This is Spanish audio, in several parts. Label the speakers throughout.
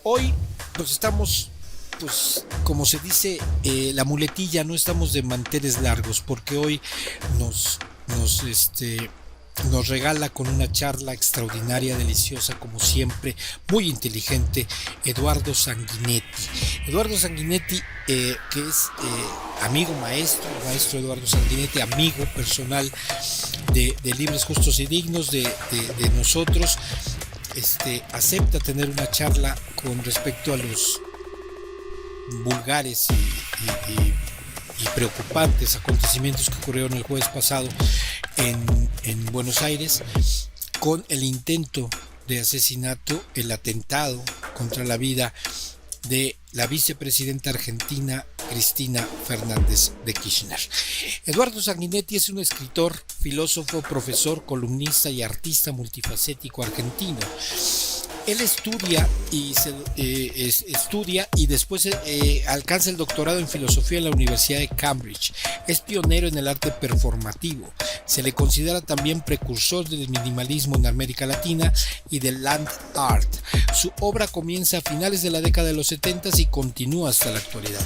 Speaker 1: Hoy pues estamos, como se dice, la muletilla, no estamos de manteles largos, porque hoy nos, nos, este, nos regala con una charla extraordinaria, deliciosa, como siempre, muy inteligente, Eduardo Sanguinetti. Eduardo Sanguinetti, que es amigo maestro Eduardo Sanguinetti, amigo personal de Libres, Justos y Dignos, de nosotros, acepta tener una charla con respecto a los vulgares y preocupantes acontecimientos que ocurrieron el jueves pasado en Buenos Aires, con el intento de asesinato, el atentado contra la vida de la vicepresidenta argentina Cristina Fernández de Kirchner. Eduardo Sanguinetti es un escritor, filósofo, profesor, columnista y artista multifacético argentino. Él estudia y después alcanza el doctorado en filosofía en la Universidad de Cambridge. Es pionero en el arte performativo. Se le considera también precursor del minimalismo en América Latina y del land art. Su obra comienza a finales de la década de los 70 y continúa hasta la actualidad.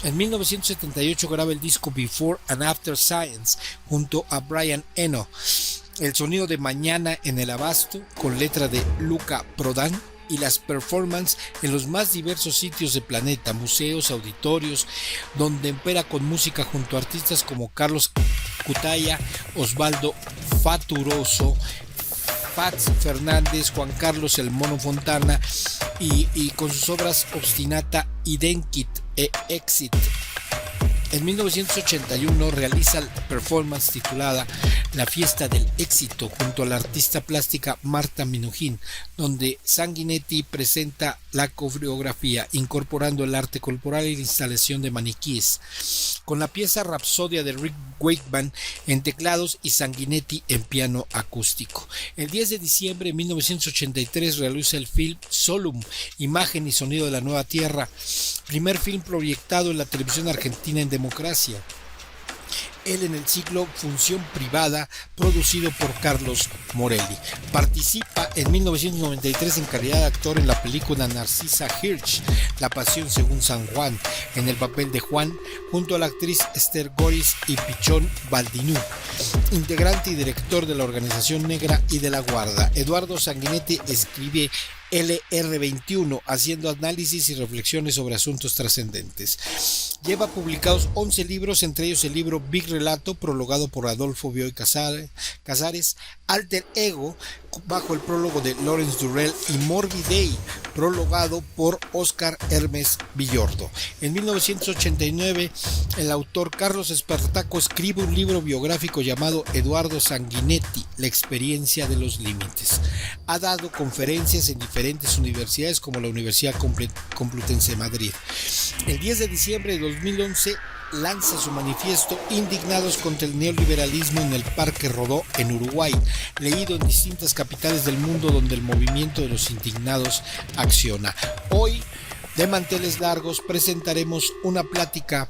Speaker 1: En 1978 graba el disco Before and After Science junto a Brian Eno. El sonido de Mañana en el Abasto, con letra de Luca Prodan, y las performances en los más diversos sitios del planeta, museos, auditorios, donde empera con música junto a artistas como Carlos Cutaya, Osvaldo Faturoso, Fats Fernández, Juan Carlos El Mono Fontana, y con sus obras Obstinata, Identit e Exit. En 1981 realiza la performance titulada La Fiesta del Éxito junto a la artista plástica Marta Minujín, donde Sanguinetti presenta la coreografía incorporando el arte corporal y la instalación de maniquíes, con la pieza Rapsodia de Rick Wakeman en teclados y Sanguinetti en piano acústico. El 10 de diciembre de 1983 realiza el film Solum, Imagen y Sonido de la Nueva Tierra, primer film proyectado en la televisión argentina en democracia. Él en el ciclo Función Privada, producido por Carlos Morelli. Participa en 1993 en calidad de actor en la película Narcisa Hirsch, La Pasión según San Juan, en el papel de Juan, junto a la actriz Esther Goris y Pichón Baldinú. Integrante y director de la Organización Negra y de la Guarda, Eduardo Sanguinetti escribe LR21, haciendo análisis y reflexiones sobre asuntos trascendentes. Lleva publicados 11 libros, entre ellos el libro Big Relato, prologado por Adolfo Bioy Casares, Alter Ego, bajo el prólogo de Lawrence Durrell, y Morbidei, prologado por Óscar Hermes Villordo. En 1989, el autor Carlos Espartaco escribe un libro biográfico llamado Eduardo Sanguinetti, La experiencia de los límites. Ha dado conferencias en diferentes universidades como la Universidad Complutense de Madrid. El 10 de diciembre de 2011 lanza su manifiesto Indignados contra el neoliberalismo en el Parque Rodó en Uruguay, leído en distintas capitales del mundo donde el movimiento de los indignados acciona. Hoy, de manteles largos, presentaremos una plática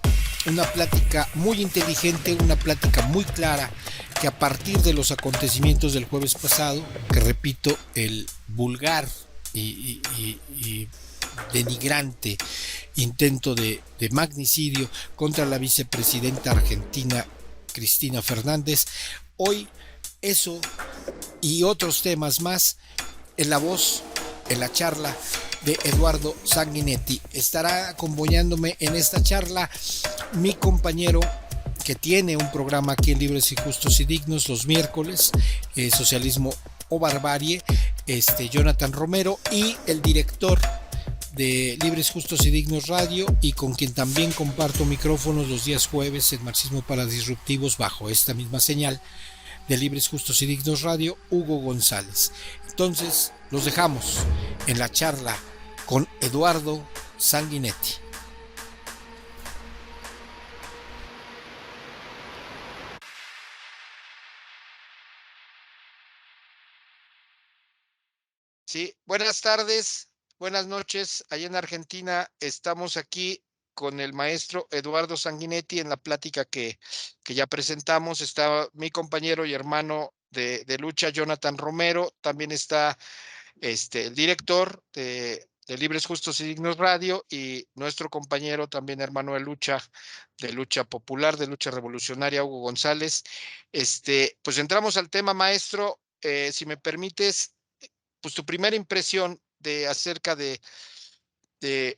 Speaker 1: muy inteligente, una plática muy clara, que a partir de los acontecimientos del jueves pasado, que repito, el vulgar y denigrante intento de magnicidio contra la vicepresidenta argentina Cristina Fernández. Hoy eso y otros temas más en la voz, en la charla de Eduardo Sanguinetti. Estará acompañándome en esta charla mi compañero, que tiene un programa aquí en Libres y Justos y Dignos los miércoles, Socialismo o Barbarie, Jonathan Romero, y el director de Libres, Justos y Dignos Radio, y con quien también comparto micrófonos los días jueves en Marxismo para Disruptivos bajo esta misma señal de Libres, Justos y Dignos Radio, Hugo González. Entonces los dejamos en la charla con Eduardo Sanguinetti. Sí, buenas tardes, buenas noches. Allá en Argentina estamos aquí con el maestro Eduardo Sanguinetti en la plática que ya presentamos. Está mi compañero y hermano de lucha, Jonathan Romero. También está el director de de Libres, Justos y Dignos Radio, y nuestro compañero, también hermano de lucha popular, de lucha revolucionaria, Hugo González. Pues entramos al tema, maestro. Si me permites, pues tu primera impresión acerca de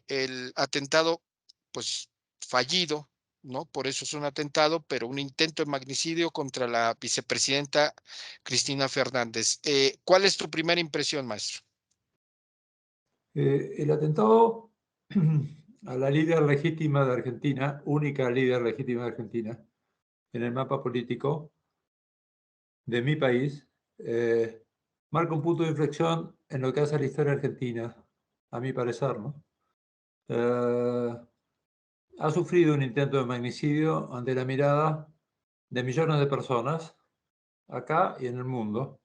Speaker 1: el atentado, pues fallido, ¿no? Por eso es un atentado, pero un intento de magnicidio contra la vicepresidenta Cristina Fernández. ¿Cuál es tu primera impresión, maestro?
Speaker 2: El atentado a la líder legítima de Argentina, única líder legítima de Argentina, en el mapa político de mi país, marca un punto de inflexión en lo que hace a la historia argentina, a mi parecer, ¿no? Ha sufrido un intento de magnicidio ante la mirada de millones de personas, acá y en el mundo,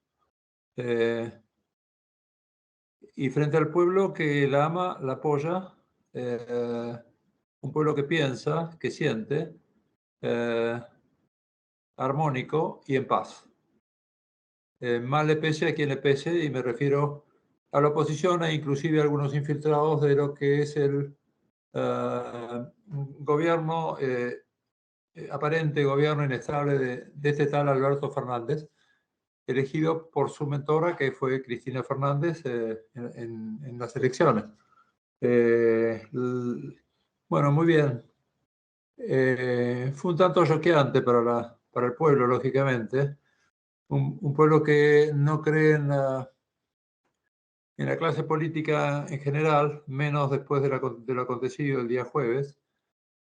Speaker 2: y frente al pueblo que la ama, la apoya, un pueblo que piensa, que siente, eh, armónico y en paz. Mal le pese a quien le pese, y me refiero a la oposición e inclusive a algunos infiltrados de lo que es el gobierno, aparente gobierno inestable de este tal Alberto Fernández, elegido por su mentora, que fue Cristina Fernández, en las elecciones. Bueno, muy bien. Fue un tanto choqueante para el pueblo, lógicamente. Un pueblo que no cree en la clase política en general, menos después de lo acontecido el día jueves,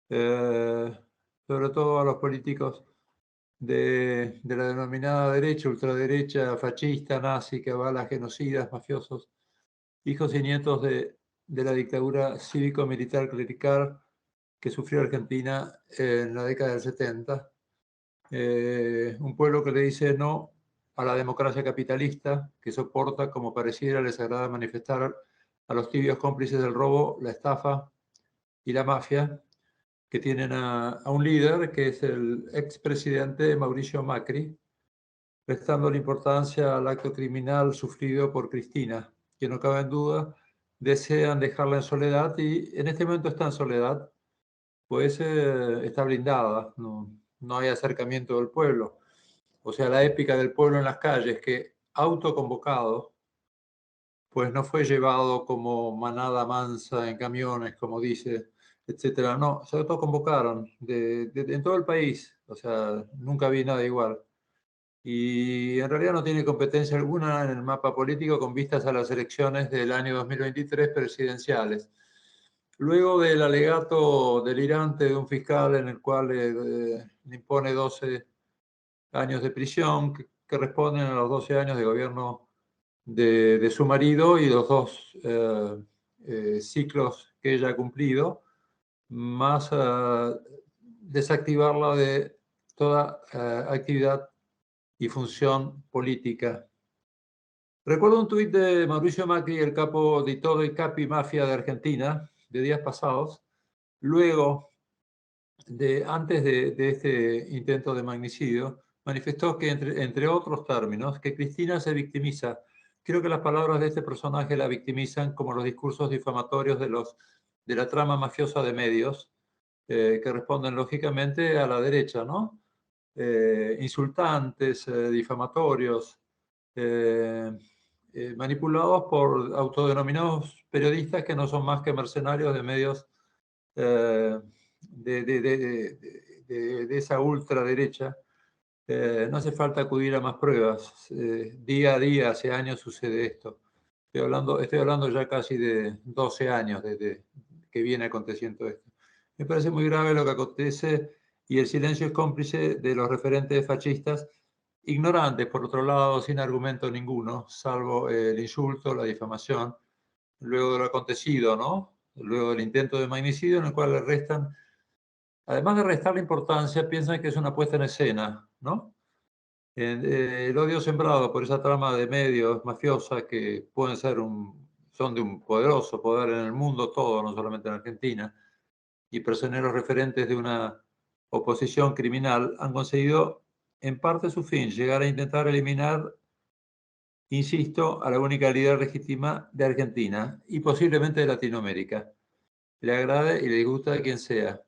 Speaker 2: sobre todo a los políticos de la denominada derecha, ultraderecha, fascista, nazi, que avala genocidas, mafiosos, hijos y nietos de la dictadura cívico-militar clerical que sufrió Argentina en la década del 70. Un pueblo que le dice no a la democracia capitalista, que soporta, como pareciera les agrada manifestar, a los tibios cómplices del robo, la estafa y la mafia, que tienen a un líder que es el expresidente Mauricio Macri, prestando la importancia al acto criminal sufrido por Cristina, que no cabe en duda, desean dejarla en soledad, y en este momento está en soledad, pues está blindada, no hay acercamiento del pueblo. O sea, la épica del pueblo en las calles, que autoconvocado, pues no fue llevado como manada mansa en camiones, como dice, etcétera. No, se autoconvocaron en todo el país. O sea, nunca vi nada igual. Y en realidad no tiene competencia alguna en el mapa político con vistas a las elecciones del año 2023 presidenciales. Luego del alegato delirante de un fiscal en el cual le impone 12 años de prisión, que responden a los 12 años de gobierno de su marido y los dos ciclos que ella ha cumplido, más desactivarla de toda actividad y función política. Recuerdo un tuit de Mauricio Macri, el capo de todo y capi mafia de Argentina, de días pasados, luego antes de este intento de magnicidio, manifestó que, entre otros términos, que Cristina se victimiza. Creo que las palabras de este personaje la victimizan como los discursos difamatorios de la trama mafiosa de medios, que responden lógicamente a la derecha, ¿no? Insultantes, difamatorios, manipulados por autodenominados periodistas que no son más que mercenarios de medios eh, de esa ultraderecha. No hace falta acudir a más pruebas. Día a día, hace años sucede esto. Estoy hablando ya casi de 12 años desde que viene aconteciendo esto. Me parece muy grave lo que acontece, y el silencio es cómplice de los referentes fascistas, ignorantes, por otro lado, sin argumento ninguno, salvo el insulto, la difamación, luego de lo acontecido, ¿no? Luego del intento de magnicidio, en el cual le restan, además de restarle importancia, piensan que es una puesta en escena, ¿no? El odio sembrado por esa trama de medios mafiosa que son de un poderoso poder en el mundo todo, no solamente en Argentina, y personeros referentes de una oposición criminal, han conseguido en parte su fin, llegar a intentar eliminar insisto, a la única líder legítima de Argentina y posiblemente de Latinoamérica. Le agrade y le gusta a quien sea.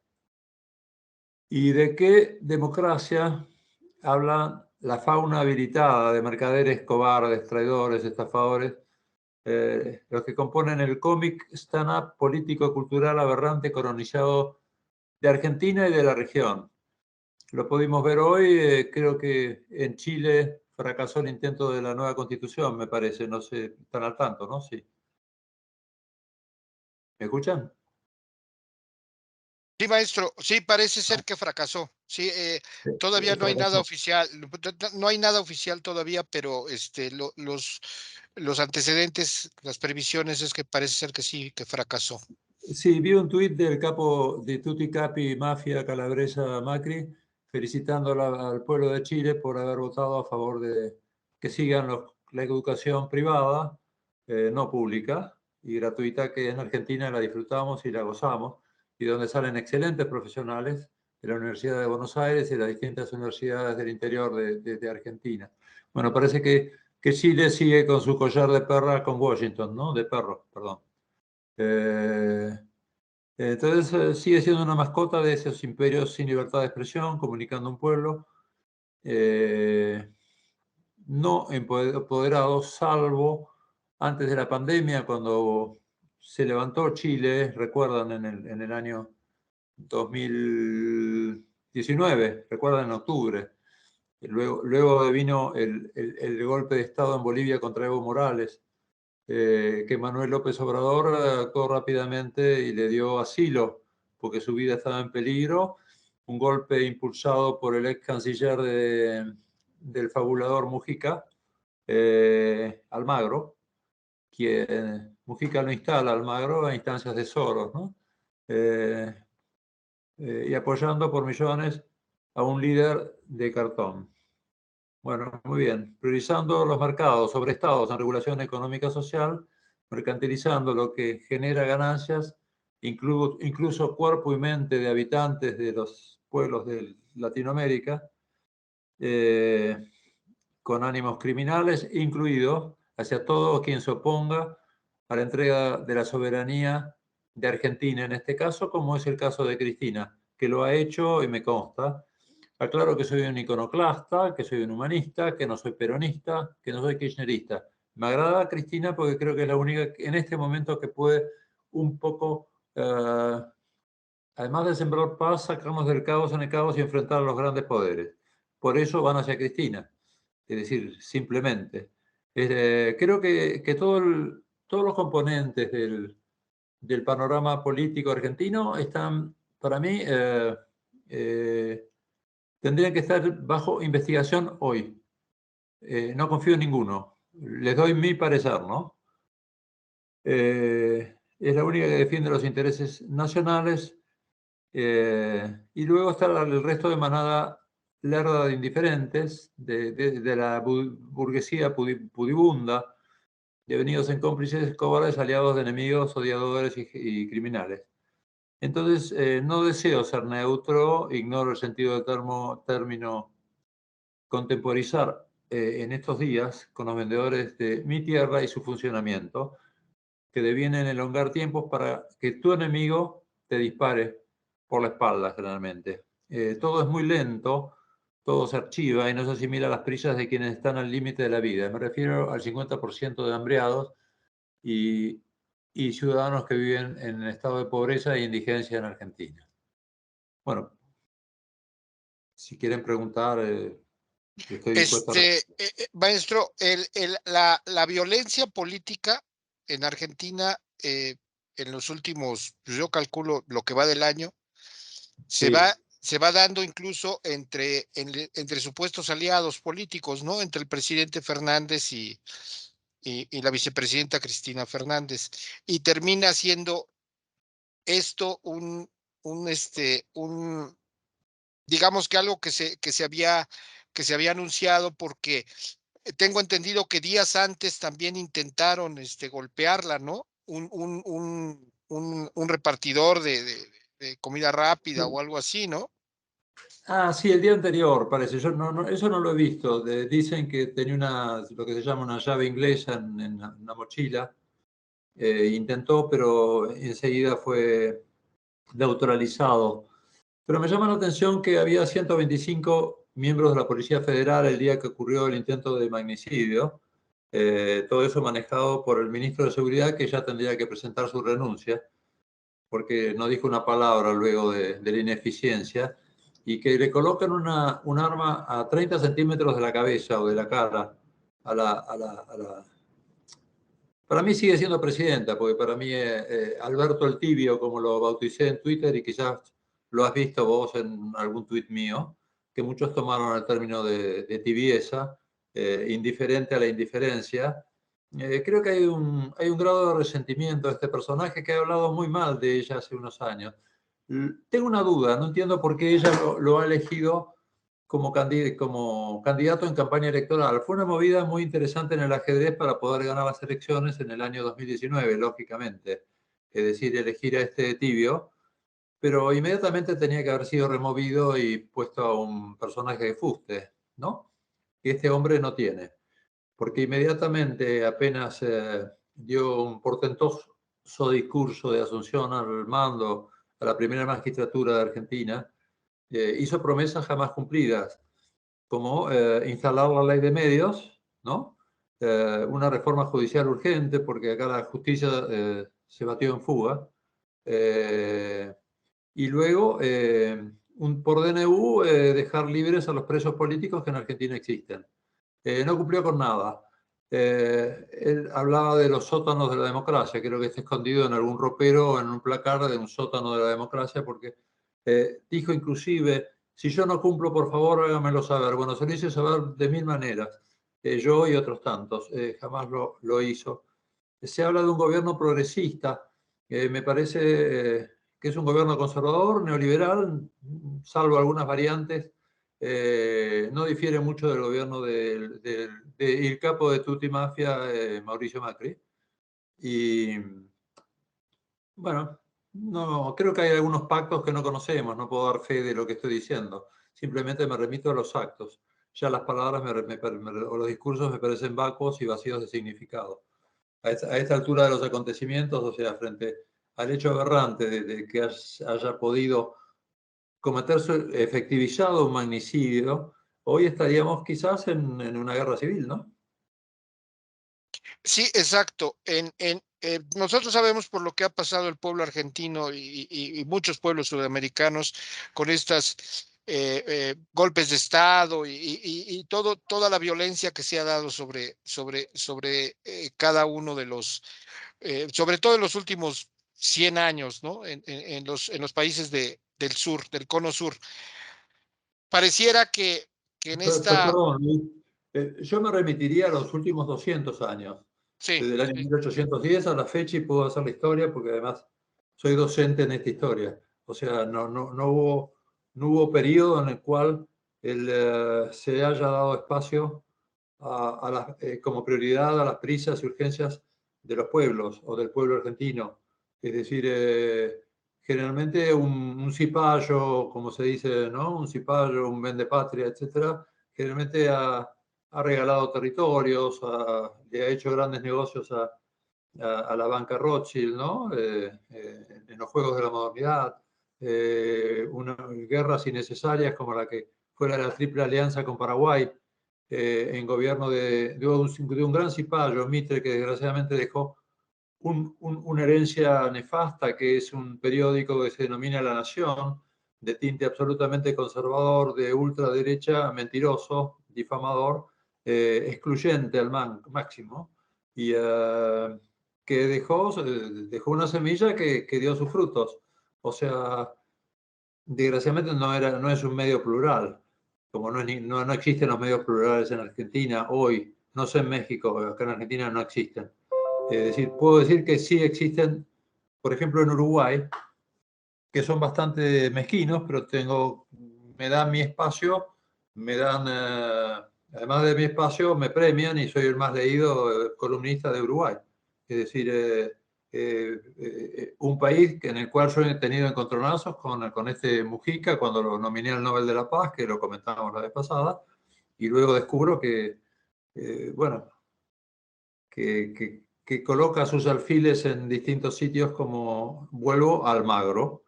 Speaker 2: ¿Y de qué democracia habla la fauna habilitada de mercaderes cobardes, traidores, estafadores? Los que componen el cómic stand-up político-cultural aberrante colonizado de Argentina y de la región. Lo pudimos ver hoy, creo que en Chile fracasó el intento de la nueva constitución, me parece, no sé, están al tanto, ¿no? Sí. ¿Me escuchan?
Speaker 1: Sí, maestro, sí, parece ser que fracasó. Sí, todavía no hay nada
Speaker 2: Fracasó.
Speaker 1: oficial, no hay nada oficial todavía, pero los antecedentes, las previsiones es que parece ser que sí, que fracasó.
Speaker 2: Sí, vi un tuit del capo de Tutti Capi Mafia Calabresa Macri felicitando al pueblo de Chile por haber votado a favor de que sigan la educación privada, no pública y gratuita, que en Argentina la disfrutamos y la gozamos, y donde salen excelentes profesionales de la Universidad de Buenos Aires y de las distintas universidades del interior de Argentina. Bueno, parece que Chile sigue con su collar de perra con Washington, ¿no? De perro, perdón. Eh, entonces sigue siendo una mascota de esos imperios sin libertad de expresión, comunicando un pueblo, eh, no empoderado, salvo antes de la pandemia, cuando se levantó Chile, recuerdan en el año 2019, recuerdan en octubre. Luego vino el golpe de Estado en Bolivia contra Evo Morales, que Manuel López Obrador actuó rápidamente y le dio asilo porque su vida estaba en peligro. Un golpe impulsado por el ex canciller del fabulador Mujica, Almagro, quien Mujica lo instala Almagro a instancias de Soros, ¿no? Eh, y apoyando por millones a un líder de cartón. Bueno, muy bien. Priorizando los mercados sobre estados en regulación económica social, mercantilizando lo que genera ganancias, incluso cuerpo y mente de habitantes de los pueblos de Latinoamérica, eh, con ánimos criminales, incluido hacia todo quien se oponga a la entrega de la soberanía de Argentina, en este caso, como es el caso de Cristina, que lo ha hecho y me consta. Aclaro que soy un iconoclasta, que soy un humanista, que no soy peronista, que no soy kirchnerista. Me agrada Cristina porque creo que es la única en este momento que puede un poco, además de sembrar paz, sacarnos del caos en el caos y enfrentar a los grandes poderes. Por eso van hacia Cristina. Es decir, simplemente. Creo que todos los componentes del panorama político argentino están, para mí, tendrían que estar bajo investigación hoy. No confío en ninguno. Les doy mi parecer, ¿no? Es la única que defiende los intereses nacionales, y luego está el resto de manada lerda de indiferentes, de la burguesía pudibunda, devenidos en cómplices cobardes, aliados de enemigos, odiadores y criminales. Entonces, no deseo ser neutro, ignoro el sentido del término contemporizar en estos días con los vendedores de mi tierra y su funcionamiento, que devienen elongar tiempos para que tu enemigo te dispare por la espalda, generalmente. Todo es muy lento, todo se archiva y no se asimila a las prisas de quienes están al límite de la vida. Me refiero al 50% de hambriados y, y ciudadanos que viven en estado de pobreza e indigencia en Argentina. Bueno, si quieren preguntar, estoy dispuesto a
Speaker 1: Maestro, la violencia política en Argentina en los últimos, pues, yo calculo lo que va del año, se
Speaker 2: sí,
Speaker 1: va, se va dando incluso entre supuestos aliados políticos, ¿no? Entre el presidente Fernández y la vicepresidenta Cristina Fernández. Y termina siendo esto digamos que algo que se había anunciado porque tengo entendido que días antes también intentaron golpearla, ¿no? Un repartidor de comida rápida o algo así, ¿no?
Speaker 2: Ah, sí, el día anterior, parece. Yo eso no lo he visto. Dicen que tenía lo que se llama una llave inglesa en una mochila. Intentó, pero enseguida fue neutralizado. Pero me llama la atención que había 125 miembros de la Policía Federal el día que ocurrió el intento de magnicidio. Todo eso manejado por el ministro de Seguridad, que ya tendría que presentar su renuncia, porque no dijo una palabra luego de la ineficiencia, y que le colocan un arma a 30 centímetros de la cabeza o de la cara a la. Para mí sigue siendo presidenta, porque para mí Alberto el Tibio, como lo bauticé en Twitter, y quizás lo has visto vos en algún tuit mío, que muchos tomaron el término de tibieza, indiferente a la indiferencia. Creo que hay un grado de resentimiento de este personaje que ha hablado muy mal de ella hace unos años. Tengo una duda, no entiendo por qué ella lo ha elegido como candidato en campaña electoral. Fue una movida muy interesante en el ajedrez para poder ganar las elecciones en el año 2019, lógicamente. Es decir, elegir a este Tibio, pero inmediatamente tenía que haber sido removido y puesto a un personaje de fuste, ¿no? Que este hombre no tiene, porque inmediatamente apenas dio un portentoso discurso de asunción al mando a la primera magistratura de Argentina, hizo promesas jamás cumplidas, como instalar la ley de medios, ¿no? Una reforma judicial urgente, porque acá la justicia se batió en fuga. Eh, y luego, por DNU, dejar libres a los presos políticos que en Argentina existen. No cumplió con nada. Él hablaba de los sótanos de la democracia, creo que está escondido en algún ropero o en un placar de un sótano de la democracia, porque dijo inclusive, si yo no cumplo, por favor, hágamelo saber. Bueno, se lo hice saber de mil maneras, yo y otros tantos, jamás lo hizo. Se habla de un gobierno progresista, me parece que es un gobierno conservador, neoliberal, salvo algunas variantes. No difiere mucho del gobierno del capo de Tutti Mafia, Mauricio Macri. Y bueno, no, creo que hay algunos pactos que no conocemos, no puedo dar fe de lo que estoy diciendo, simplemente me remito a los actos. Ya las palabras o los discursos me parecen vacuos y vacíos de significado. A esta altura de los acontecimientos, o sea, frente al hecho aberrante de que haya podido cometerse, efectivizado un magnicidio, hoy estaríamos quizás en una guerra civil, ¿no?
Speaker 1: Sí, exacto. Nosotros sabemos por lo que ha pasado el pueblo argentino y muchos pueblos sudamericanos con estas golpes de Estado y toda la violencia que se ha dado sobre cada uno de los, sobre todo en los últimos 100 años, ¿no? En los países del sur, del cono sur. Pareciera que en esta.
Speaker 2: Perdón, Luis. Yo me remitiría a los últimos 200 años,
Speaker 1: Sí,
Speaker 2: desde el año
Speaker 1: sí.
Speaker 2: 1810 a la fecha, y puedo hacer la historia porque además soy docente en esta historia. O sea, no hubo periodo en el cual se haya dado espacio como prioridad a las prisas y urgencias de los pueblos o del pueblo argentino. Es decir, generalmente un cipayo, como se dice, ¿no? Un cipayo, un vendepatria, etcétera, generalmente ha regalado territorios, le ha hecho grandes negocios a la banca Rothschild, ¿no? En los Juegos de la Modernidad, guerras innecesarias como la que fue la Triple Alianza con Paraguay, en gobierno de un gran cipayo, Mitre, que desgraciadamente dejó una herencia nefasta, que es un periódico que se denomina La Nación, de tinte absolutamente conservador, de ultraderecha, mentiroso, difamador, excluyente al máximo, y que dejó una semilla que dio sus frutos. O sea, desgraciadamente no es un medio plural, como no existen los medios plurales en Argentina hoy, no sé en México, acá en Argentina no existen. Es decir, puedo decir que sí existen, por ejemplo, en Uruguay, que son bastante mezquinos, pero me dan mi espacio, además de mi espacio, me premian y soy el más leído columnista de Uruguay. Es decir, un país en el cual yo he tenido encontronazos con este Mujica cuando lo nominé al Nobel de la Paz, que lo comentábamos la vez pasada, y luego descubro que, bueno, que coloca sus alfiles en distintos sitios como vuelvo a Almagro.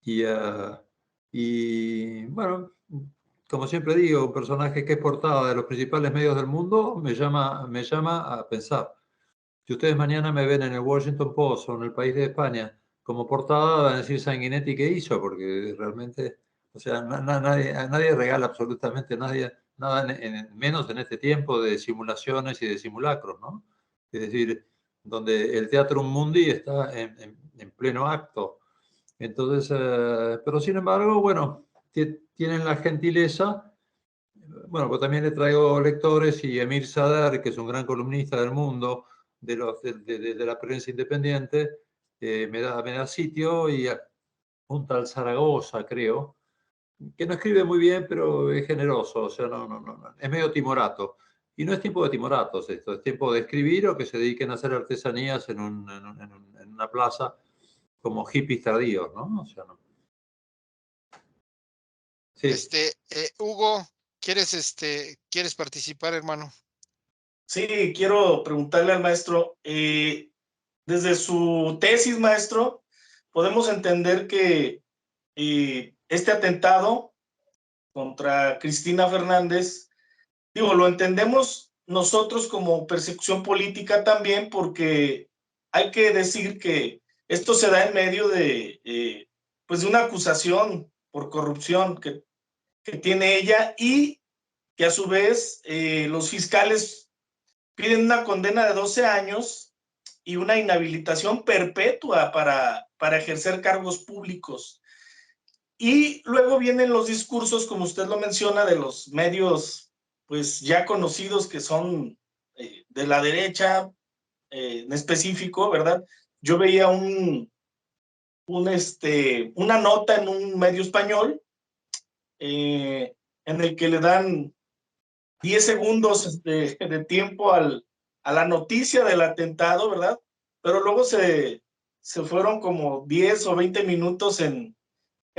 Speaker 2: Y bueno, como siempre digo, un personaje que es portada de los principales medios del mundo me llama a pensar. Si ustedes mañana me ven en el Washington Post o en el País de España como portada, van a decir Sanguinetti qué hizo, porque realmente, o sea, a nadie regala absolutamente nada, menos en este tiempo de simulaciones y de simulacros, ¿no? Es decir, donde el Teatro Mundi está en pleno acto. Entonces, pero sin embargo, bueno, tienen la gentileza. Bueno, pues también le traigo lectores y Emir Sadar, que es un gran columnista del mundo de la prensa independiente, me da sitio, y un tal Zaragoza, creo, que no escribe muy bien, pero es generoso, o sea, no, es medio timorato. Y no es tiempo de timoratos esto, es tiempo de escribir o que se dediquen a hacer artesanías en una plaza como hippies tardíos, ¿no? O sea, no. Sí.
Speaker 1: Hugo, ¿quieres participar, hermano?
Speaker 3: Sí, quiero preguntarle al maestro, desde su tesis, maestro, podemos entender que este atentado contra Cristina Fernández, digo, lo entendemos nosotros como persecución política también, porque hay que decir que esto se da en medio de, pues de una acusación por corrupción que tiene ella, y que a su vez los fiscales piden una condena de 12 años y una inhabilitación perpetua para ejercer cargos públicos. Y luego vienen los discursos, como usted lo menciona, de los medios pues ya conocidos que son de la derecha en específico, ¿verdad? Yo veía una nota en un medio español en el que le dan 10 segundos de tiempo a la noticia del atentado, ¿verdad? Pero luego se fueron como 10 o 20 minutos en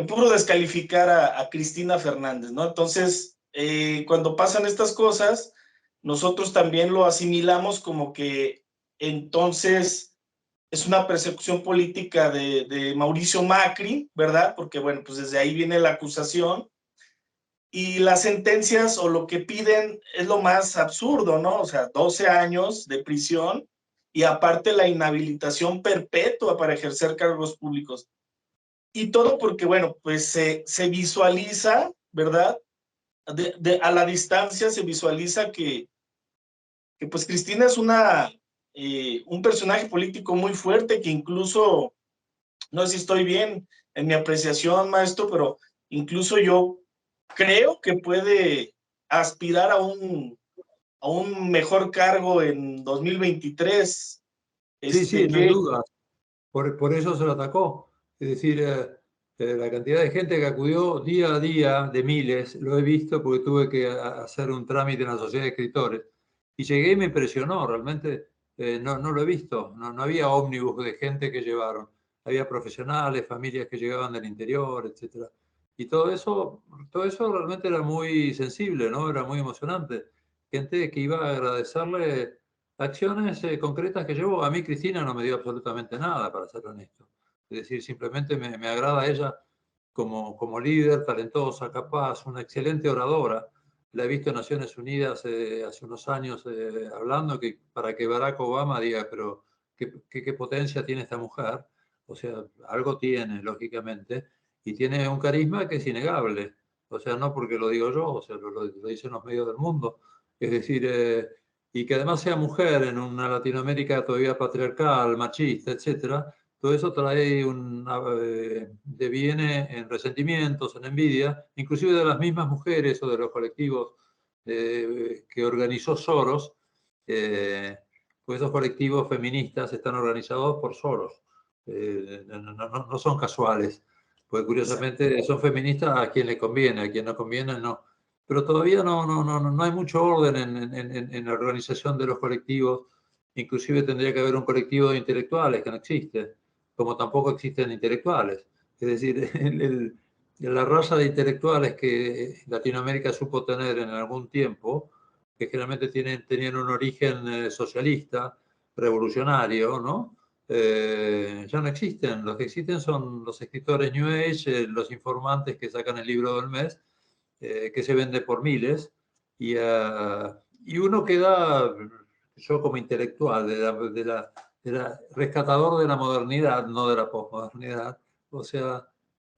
Speaker 3: puro descalificar a Cristina Fernández, ¿no? Entonces, cuando pasan estas cosas, nosotros también lo asimilamos como que entonces es una persecución política de Mauricio Macri, ¿verdad? Porque, bueno, pues desde ahí viene la acusación. Y las sentencias o lo que piden es lo más absurdo, ¿no? O sea, 12 años de prisión y aparte la inhabilitación perpetua para ejercer cargos públicos. Y todo porque, bueno, pues se visualiza, ¿verdad? A la distancia se visualiza que pues Cristina es un personaje político muy fuerte, que incluso, no sé si estoy bien en mi apreciación, maestro, pero incluso yo creo que puede aspirar a un mejor cargo en 2023.
Speaker 2: Sí, no hay duda. Por eso se lo atacó. Es decir, la cantidad de gente que acudió día a día, de miles, lo he visto porque tuve que hacer un trámite en la Sociedad de Escritores. Y llegué y me impresionó, realmente no lo he visto. No había ómnibus de gente que llevaron. Había profesionales, familias que llegaban del interior, etc. Y todo eso realmente era muy sensible, ¿no? Era muy emocionante. Gente que iba a agradecerle acciones concretas que llevo. A mí Cristina no me dio absolutamente nada, para ser honesto. Es decir, simplemente me agrada ella como líder, talentosa, capaz, una excelente oradora. La he visto en Naciones Unidas hace unos años hablando para que Barack Obama diga, pero ¿qué potencia tiene esta mujer? O sea, algo tiene, lógicamente, y tiene un carisma que es innegable. O sea, no porque lo digo yo, o sea, lo dicen los medios del mundo. Es decir, y que además sea mujer en una Latinoamérica todavía patriarcal, machista, etcétera, todo eso deviene en resentimientos, en envidia, inclusive de las mismas mujeres o de los colectivos que organizó Soros, pues esos colectivos feministas están organizados por Soros, no son casuales, porque curiosamente son feministas a quien le conviene, a quien no conviene no. Pero todavía no hay mucho orden en la organización de los colectivos, inclusive tendría que haber un colectivo de intelectuales que no existe, como tampoco existen intelectuales. Es decir, la raza de intelectuales que Latinoamérica supo tener en algún tiempo, que generalmente tenían un origen socialista, revolucionario, ¿no? Ya no existen. Los que existen son los escritores New Age, los informantes que sacan el libro del mes, que se vende por miles, y uno queda, yo como intelectual, rescatador de la modernidad, no de la posmodernidad, o sea,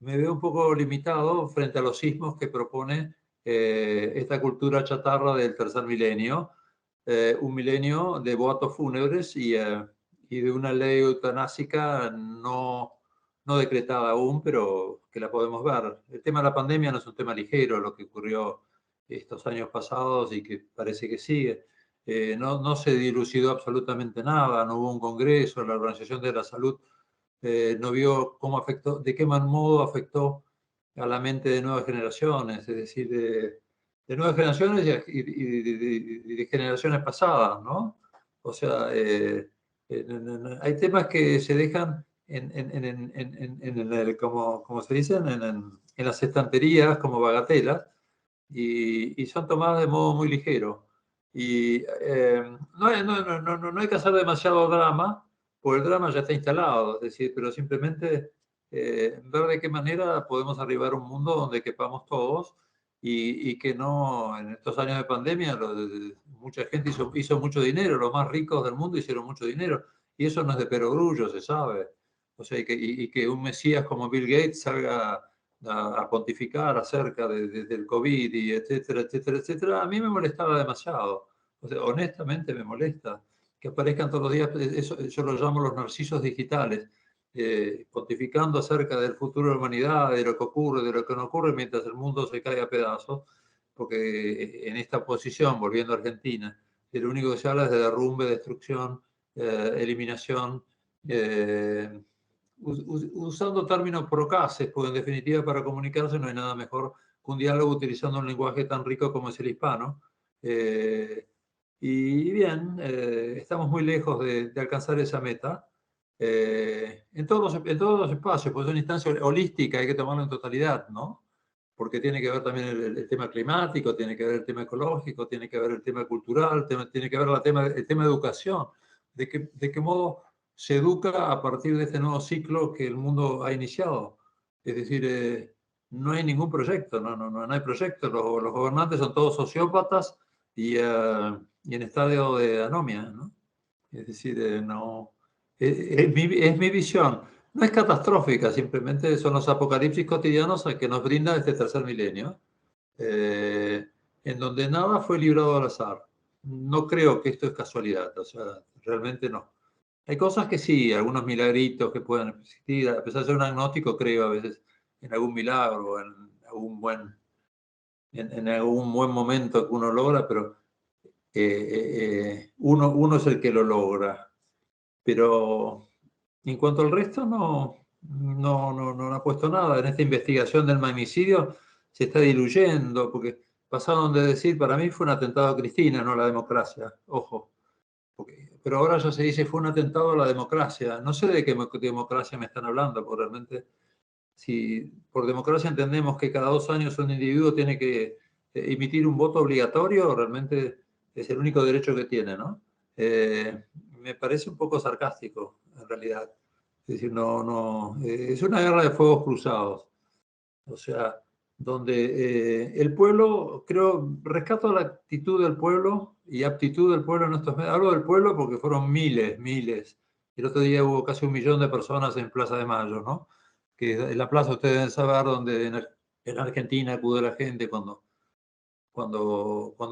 Speaker 2: me veo un poco limitado frente a los sismos que propone esta cultura chatarra del tercer milenio, un milenio de boatos fúnebres y de una ley eutanásica no decretada aún, pero que la podemos ver. El tema de la pandemia no es un tema ligero, lo que ocurrió estos años pasados y que parece que sigue. No se dilucidó absolutamente nada, no hubo un congreso, la Organización de la Salud no vio cómo afectó, de qué modo afectó a la mente de nuevas generaciones, es decir, de nuevas generaciones y de generaciones pasadas, ¿no? O sea, hay temas que se dejan como se dicen, en las estanterías como bagatelas y son tomadas de modo muy ligero. Y no hay que hacer demasiado drama, porque el drama ya está instalado, es decir, pero simplemente ver de qué manera podemos arribar a un mundo donde quepamos todos y que no, en estos años de pandemia, mucha gente hizo mucho dinero, los más ricos del mundo hicieron mucho dinero, y eso no es de perogrullo, se sabe. O sea, y que un mesías como Bill Gates salga a pontificar acerca del COVID y etcétera, etcétera, etcétera, a mí me molestaba demasiado. O sea, honestamente me molesta que aparezcan todos los días, eso, yo lo llamo los narcisos digitales, pontificando acerca del futuro de la humanidad, de lo que ocurre, de lo que no ocurre, mientras el mundo se cae a pedazos, porque en esta posición, volviendo a Argentina, lo único que se habla es de derrumbe, destrucción, eliminación, usando términos procaces, porque en definitiva para comunicarse no hay nada mejor que un diálogo utilizando un lenguaje tan rico como es el hispano. Y bien, estamos muy lejos de alcanzar esa meta. En todos los espacios, pues es una instancia holística, hay que tomarlo en totalidad, ¿no? Porque tiene que ver también el tema climático, tiene que ver el tema ecológico, tiene que ver el tema cultural, tiene que ver el tema de educación, de qué modo se educa a partir de este nuevo ciclo que el mundo ha iniciado. Es decir, no hay ningún proyecto, no hay proyecto, los gobernantes son todos sociópatas y en estado de anomia, ¿no? Es decir, no, es mi visión. No es catastrófica, simplemente son los apocalipsis cotidianos que nos brinda este tercer milenio, en donde nada fue librado al azar. No creo que esto es casualidad, o sea, realmente no. Hay cosas que sí, algunos milagritos que pueden existir, a pesar de ser un agnóstico, creo a veces en algún milagro, en algún buen momento que uno logra, pero uno es el que lo logra. Pero en cuanto al resto, no ha puesto nada. En esta investigación del magnicidio se está diluyendo, porque pasaron de decir, para mí fue un atentado a Cristina, no a la democracia. Ojo. Pero ahora ya se dice, fue un atentado a la democracia. No sé de qué democracia me están hablando, porque realmente, si por democracia entendemos que cada 2 años un individuo tiene que emitir un voto obligatorio, realmente es el único derecho que tiene, ¿no? Me parece un poco sarcástico, en realidad. Es decir, es una guerra de fuegos cruzados. O sea, donde el pueblo, creo, rescato la actitud del pueblo y aptitud del pueblo en estos medios. Hablo del pueblo porque fueron miles. El otro día hubo casi 1 millón de personas en Plaza de Mayo, ¿no? Que en la plaza ustedes deben saber donde en Argentina acude la gente cuando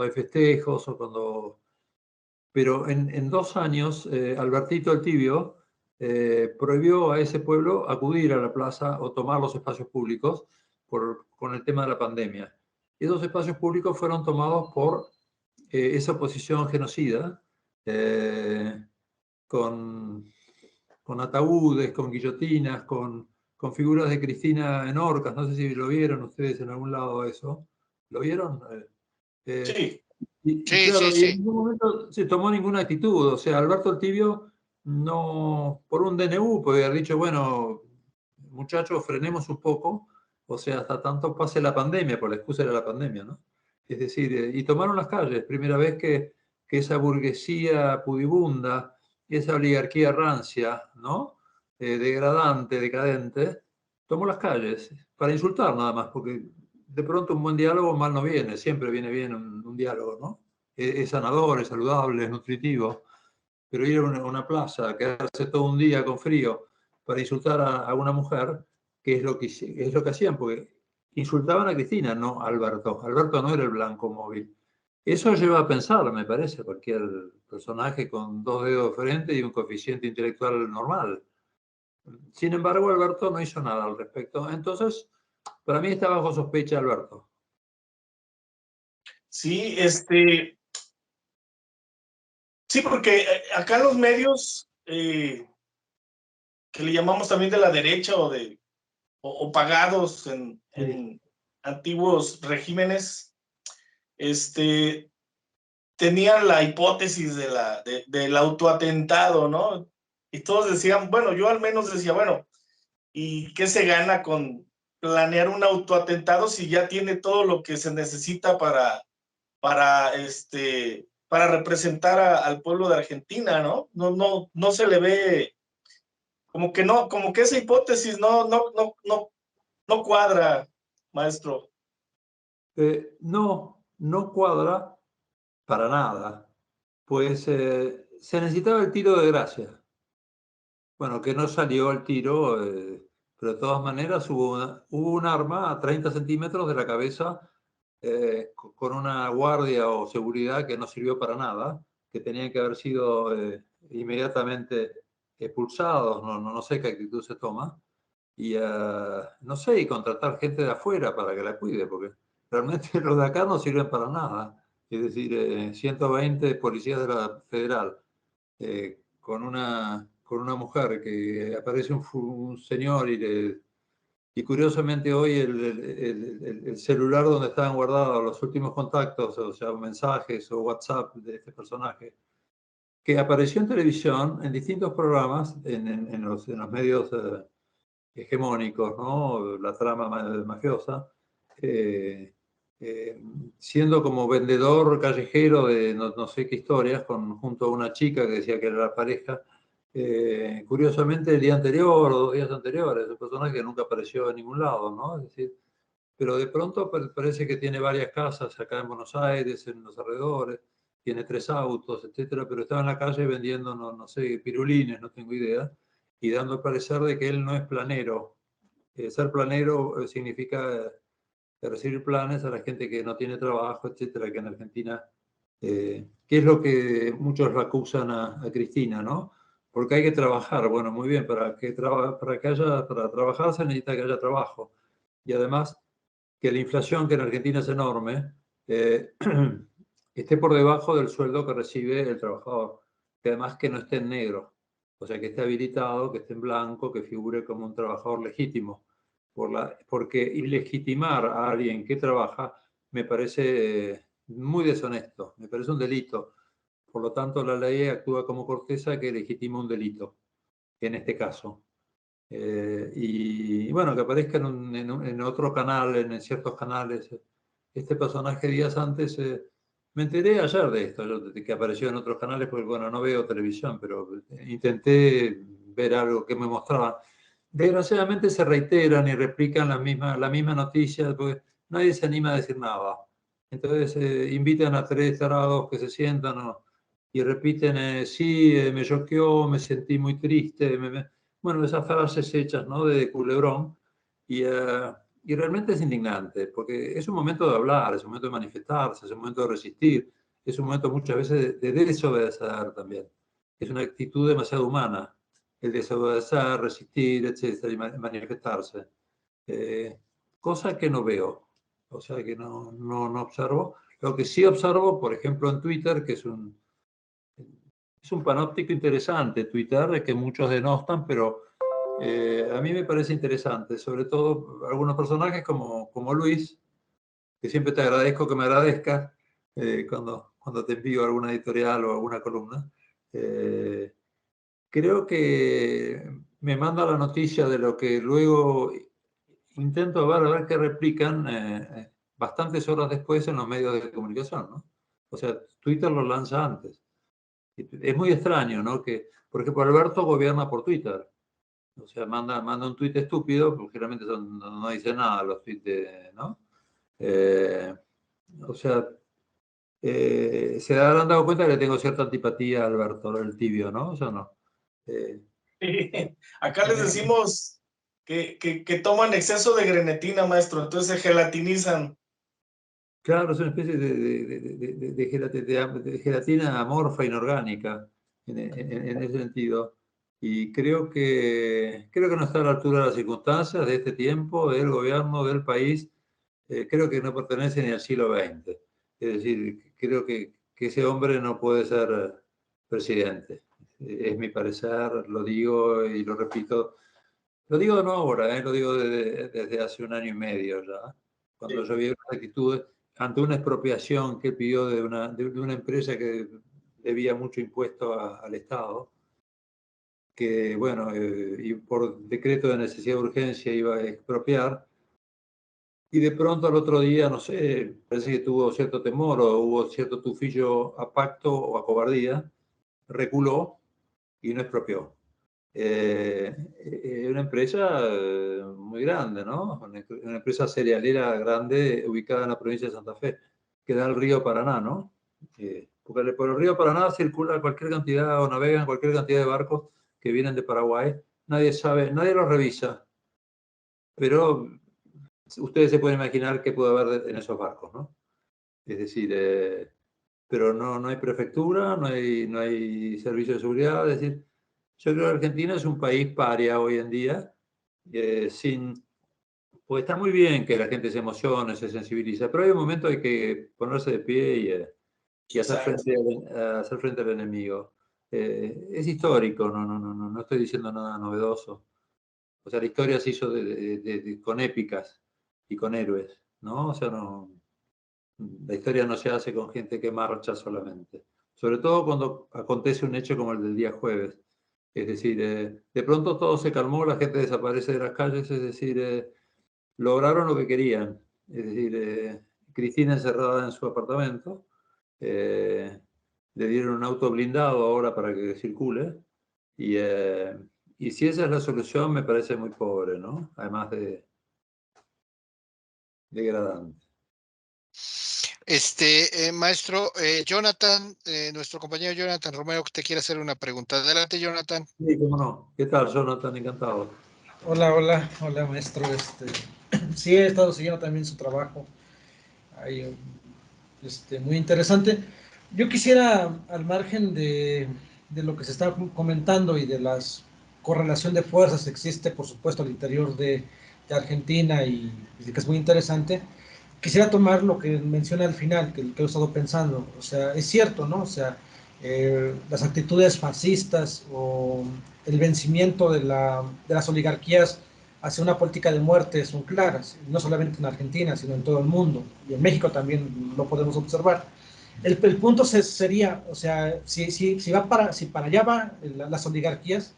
Speaker 2: hay festejos o cuando... Pero en 2 años, Albertito el Tibio prohibió a ese pueblo acudir a la plaza o tomar los espacios públicos con el tema de la pandemia. Esos espacios públicos fueron tomados por esa oposición genocida, con ataúdes, con guillotinas, con figuras de Cristina en horcas. No sé si lo vieron ustedes en algún lado eso. ¿Lo vieron?
Speaker 3: Sí.
Speaker 2: Y
Speaker 4: Sí,
Speaker 2: claro,
Speaker 4: sí,
Speaker 2: y en
Speaker 4: sí.
Speaker 2: ningún momento se tomó ninguna actitud. O sea, Alberto El Tibio no, por un DNU, podría haber dicho, bueno, muchachos, frenemos un poco, o sea, hasta tanto pase la pandemia, por la excusa era la pandemia, ¿no? Es decir, y tomaron las calles, primera vez que esa burguesía pudibunda, esa oligarquía rancia, ¿no? Degradante, decadente, tomó las calles para insultar nada más, porque de pronto un buen diálogo mal no viene, siempre viene bien un diálogo, ¿no? Es sanador, es saludable, es nutritivo, pero ir a una plaza, quedarse todo un día con frío para insultar a una mujer, que es lo que hacían, porque insultaban a Cristina, no a Alberto. Alberto no era el blanco móvil. Eso lleva a pensar, me parece, cualquier personaje con dos dedos de frente y un coeficiente intelectual normal. Sin embargo, Alberto no hizo nada al respecto. Entonces, para mí está bajo sospecha Alberto.
Speaker 3: Sí, sí, porque acá los medios que le llamamos también de la derecha o pagados en antiguos regímenes, tenían la hipótesis del autoatentado, ¿no? Y todos decían, bueno, yo al menos decía, bueno, ¿y qué se gana con planear un autoatentado si ya tiene todo lo que se necesita para representar al pueblo de Argentina, ¿no? No se le ve, como que no, como que esa hipótesis no cuadra, maestro.
Speaker 2: No cuadra para nada. Pues se necesitaba el tiro de gracia. Bueno, que no salió el tiro, pero de todas maneras hubo un arma a 30 centímetros de la cabeza con una guardia o seguridad que no sirvió para nada, que tenían que haber sido inmediatamente expulsados, no sé qué actitud se toma, y no sé, y contratar gente de afuera para que la cuide, porque realmente los de acá no sirven para nada. Es decir, 120 policías de la federal con una mujer que aparece un señor y curiosamente hoy el celular donde estaban guardados los últimos contactos, o sea, mensajes o WhatsApp de este personaje, que apareció en televisión en distintos programas, en los medios hegemónicos, ¿no? La trama mafiosa, eh, siendo como vendedor callejero de no sé qué historias, junto a una chica que decía que era la pareja. Curiosamente, el día anterior o 2 días anteriores, un personaje que nunca apareció en ningún lado, ¿no? Es decir, pero de pronto parece que tiene varias casas acá en Buenos Aires, en los alrededores, tiene 3 autos, etcétera, pero estaba en la calle vendiendo, no sé, pirulines, no tengo idea, y dando a parecer de que él no es planero. Ser planero significa recibir planes a la gente que no tiene trabajo, etcétera, que en Argentina, que es lo que muchos la acusan a Cristina, ¿no? Porque hay que trabajar. Bueno, muy bien, para trabajar se necesita que haya trabajo. Y además, que la inflación, que en Argentina es enorme, esté por debajo del sueldo que recibe el trabajador, que además que no esté en negro, o sea, que esté habilitado, que esté en blanco, que figure como un trabajador legítimo, porque ilegitimar a alguien que trabaja me parece muy deshonesto, me parece un delito. Por lo tanto, la ley actúa como corteza que legitima un delito, en este caso. Y bueno, que aparezca en otro canal, en ciertos canales, este personaje días antes, me enteré ayer de esto, de que apareció en otros canales, porque bueno, no veo televisión, pero intenté ver algo que me mostraban. Desgraciadamente se reiteran y replican la misma noticia, porque nadie se anima a decir nada. Entonces invitan a 3 tarados que se sientan y repiten, sí, me choqueó, me sentí muy triste, bueno, esas frases hechas, ¿no? De culebrón, y realmente es indignante, porque es un momento de hablar, es un momento de manifestarse, es un momento de resistir, es un momento muchas veces de desobedecer también. Es una actitud demasiado humana, el desobedecer, resistir, etcétera, y manifestarse. Cosa que no veo, o sea que no observo. Lo que sí observo, por ejemplo, en Twitter, que es un panóptico interesante, Twitter, que muchos denostan, pero a mí me parece interesante, sobre todo algunos personajes como Luis, que siempre te agradezco que me agradezcas cuando cuando te envío alguna editorial o alguna columna. Creo que me manda la noticia de lo que luego intento ver, a ver qué replican bastantes horas después en los medios de comunicación, ¿no? O sea, Twitter lo lanza antes. Es muy extraño, ¿no? Que, por ejemplo, Alberto gobierna por Twitter. O sea, manda un tuit estúpido, porque generalmente no dice nada los tuits, ¿no? O sea, se habrán dado cuenta que le tengo cierta antipatía a Alberto, el tibio, ¿no? O sea, no.
Speaker 3: Acá les decimos que toman exceso de grenetina, maestro, entonces se gelatinizan.
Speaker 2: Claro, es una especie de gelatina amorfa, inorgánica, en ese sentido. Y creo que no está a la altura de las circunstancias de este tiempo, del gobierno, del país. Creo que no pertenece ni al siglo XX. Es decir, creo que ese hombre no puede ser presidente. Es mi parecer, lo digo y lo repito. Lo digo no ahora, lo digo desde hace 1 año y medio ya. Cuando yo vi unas actitudes ante una expropiación que pidió de una empresa que debía mucho impuesto al Estado, que, bueno, y por decreto de necesidad de urgencia iba a expropiar, y de pronto al otro día, no sé, parece que tuvo cierto temor o hubo cierto tufillo a pacto o a cobardía, reculó y no expropió. Una empresa muy grande, ¿no? Una empresa cerealera grande ubicada en la provincia de Santa Fe, que da al río Paraná, ¿no? Porque por el río Paraná circula cualquier cantidad o navegan cualquier cantidad de barcos que vienen de Paraguay. Nadie sabe, nadie los revisa, pero ustedes se pueden imaginar qué puede haber en esos barcos, ¿no? Es decir, pero no hay prefectura, no hay servicio de seguridad, es decir, yo creo que Argentina es un país paria hoy en día, pues está muy bien que la gente se emocione, se sensibiliza, pero hay un momento hay que ponerse de pie y hacer frente al enemigo. Es histórico, no estoy diciendo nada novedoso. O sea, la historia se hizo con épicas y con héroes, ¿no? O sea, la historia no se hace con gente que marcha solamente. Sobre todo cuando acontece un hecho como el del día jueves. Es decir, de pronto todo se calmó, la gente desaparece de las calles, es decir, lograron lo que querían. Es decir, Cristina encerrada en su apartamento, le dieron un auto blindado ahora para que circule, y si esa es la solución me parece muy pobre, ¿no? Además de degradante.
Speaker 1: Maestro, Jonathan, nuestro compañero Jonathan Romero, que te quiere hacer una pregunta. Adelante, Jonathan.
Speaker 2: Sí, cómo no. ¿Qué tal, Jonathan? Encantado.
Speaker 4: Hola, maestro. Sí, he estado siguiendo también su trabajo. Ahí, muy interesante. Yo quisiera, al margen de lo que se está comentando y de la correlación de fuerzas que existe, por supuesto, al interior de Argentina y que es muy interesante, quisiera tomar lo que menciona al final, que he estado pensando. O sea, es cierto, ¿no? O sea, las actitudes fascistas o el vencimiento de las oligarquías hacia una política de muerte son claras, no solamente en Argentina, sino en todo el mundo, y en México también lo podemos observar. El punto sería, o sea, si para allá van las oligarquías,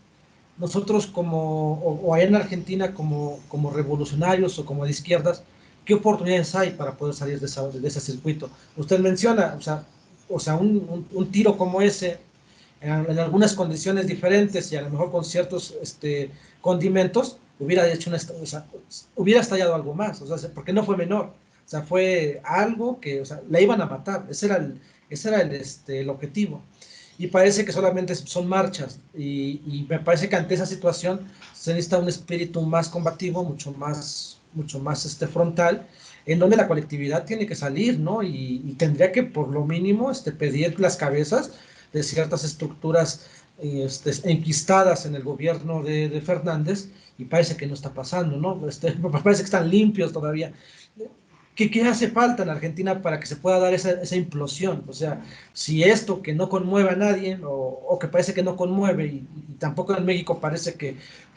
Speaker 4: nosotros o allá en Argentina como revolucionarios o como de izquierdas, ¿qué oportunidades hay para poder salir de ese circuito? Usted menciona, o sea un tiro como ese, en algunas condiciones diferentes y a lo mejor con ciertos condimentos, hubiera hecho hubiera estallado algo más, o sea, porque no fue menor, o sea, fue algo que, o sea, la iban a matar, ese era el objetivo. Y parece que solamente son marchas, y me parece que ante esa situación se necesita un espíritu más combativo, mucho más frontal, en donde la colectividad tiene que salir, ¿no? Y tendría que, por lo mínimo, pedir las cabezas de ciertas estructuras enquistadas en el gobierno de Fernández, y parece que no está pasando, ¿no? Parece que están limpios todavía. ¿Qué hace falta en Argentina para que se pueda dar esa implosión? O sea, si esto que no conmueve a nadie o que parece que no conmueve y tampoco en México parece que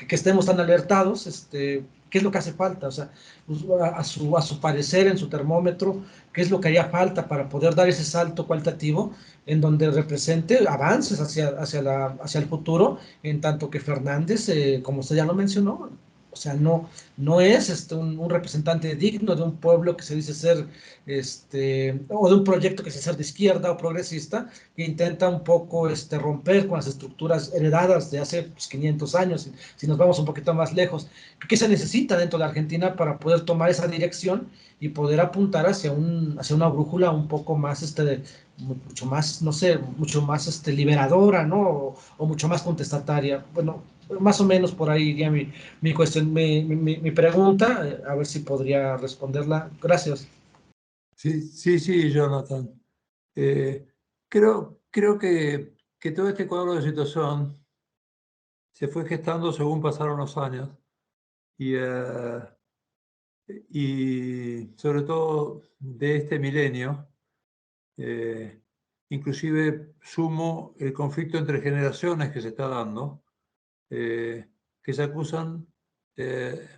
Speaker 4: estemos tan alertados, ¿qué es lo que hace falta? O sea, pues, a su parecer, en su termómetro, ¿qué es lo que haría falta para poder dar ese salto cualitativo en donde represente avances hacia el futuro, en tanto que Fernández, como usted ya lo mencionó, o sea, no es un representante digno de un pueblo que se dice ser, o de un proyecto que se dice ser de izquierda o progresista, que intenta un poco romper con las estructuras heredadas de hace 500 años, si nos vamos un poquito más lejos. ¿Qué se necesita dentro de Argentina para poder tomar esa dirección y poder apuntar hacia una brújula un poco más, mucho más, no sé, mucho más liberadora, ¿no? O mucho más contestataria? Bueno, más o menos por ahí iría mi pregunta, a ver si podría responderla. Gracias.
Speaker 2: Sí, Jonathan. Creo que todo este cuadro de situación se fue gestando según pasaron los años y sobre todo de este milenio, inclusive sumo el conflicto entre generaciones que se está dando, que se acusan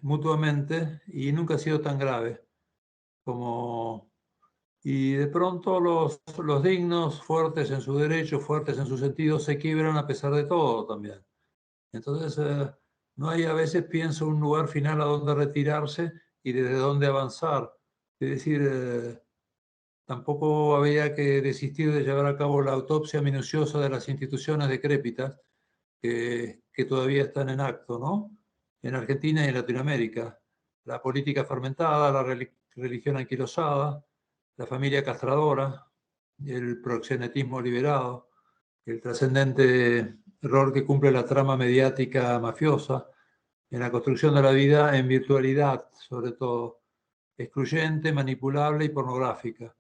Speaker 2: mutuamente y nunca ha sido tan grave como... Y de pronto los dignos, fuertes en su derecho, fuertes en su sentido, se quiebran a pesar de todo también. Entonces, no hay a veces, pienso, un lugar final a donde retirarse y desde donde avanzar. Es decir, tampoco había que desistir de llevar a cabo la autopsia minuciosa de las instituciones decrépitas que todavía están en acto, ¿no? En Argentina y en Latinoamérica. La política fermentada, la religión anquilosada, la familia castradora, el proxenetismo liberado, el trascendente rol que cumple la trama mediática mafiosa en la construcción de la vida en virtualidad, sobre todo, excluyente, manipulable y pornográfica,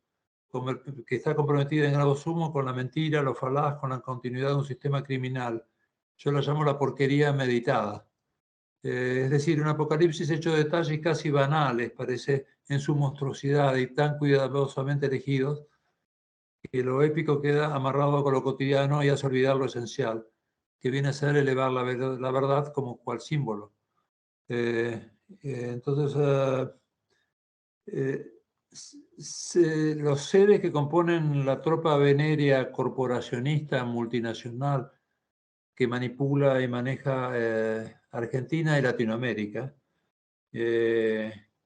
Speaker 2: que está comprometida en grado sumo con la mentira, lo falaz, con la continuidad de un sistema criminal. Yo la llamo la porquería meditada. Es decir, un apocalipsis hecho de detalles casi banales, parece, en su monstruosidad y tan cuidadosamente elegidos, que lo épico queda amarrado con lo cotidiano y hace olvidar lo esencial, que viene a ser elevar la verdad como cual símbolo. Entonces, los seres que componen la tropa venérea corporacionista multinacional que manipula y maneja Argentina y Latinoamérica,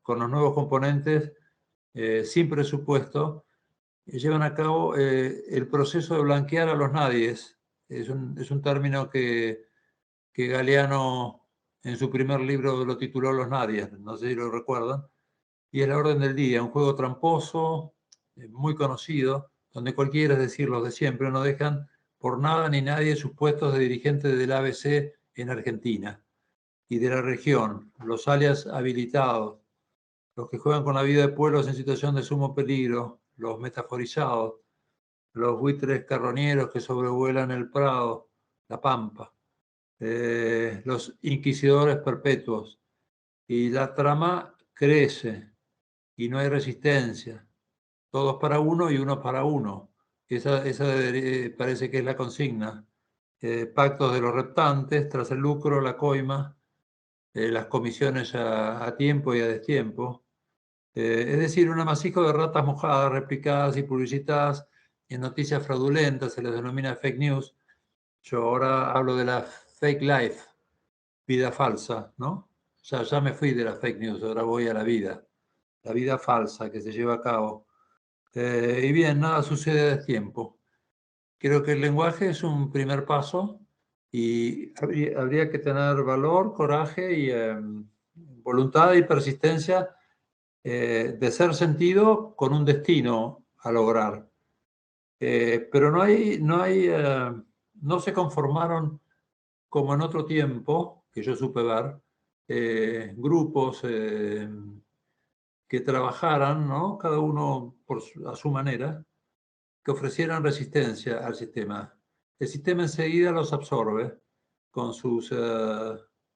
Speaker 2: con los nuevos componentes, sin presupuesto, llevan a cabo el proceso de blanquear a los nadies. Es un término que Galeano en su primer libro lo tituló Los Nadies, no sé si lo recuerdan, y es la orden del día, un juego tramposo, muy conocido, donde cualquiera, es decir, los de siempre, no dejan por nada ni nadie sus puestos de dirigente del ABC en Argentina y de la región, los alias habilitados, los que juegan con la vida de pueblos en situación de sumo peligro, los metaforizados, los buitres carroñeros que sobrevuelan el Prado, la Pampa, los inquisidores perpetuos. Y la trama crece y no hay resistencia. Todos para uno y uno para uno. Esa parece que es la consigna. Pactos de los reptantes, tras el lucro, la coima, las comisiones a tiempo y a destiempo. Es decir, un amasijo de ratas mojadas, replicadas y publicitadas en noticias fraudulentas, se les denomina fake news. Yo ahora hablo de la fake life, vida falsa, ¿no? Ya me fui de la fake news, ahora voy a la vida falsa que se lleva a cabo. Y bien, nada sucede a destiempo. Creo que el lenguaje es un primer paso y habría que tener valor, coraje y voluntad y persistencia de ser sentido con un destino a lograr. Pero no se conformaron como en otro tiempo, que yo supe ver, grupos que trabajaran, ¿no? Cada uno a su manera, que ofrecieran resistencia al sistema. El sistema enseguida los absorbe con,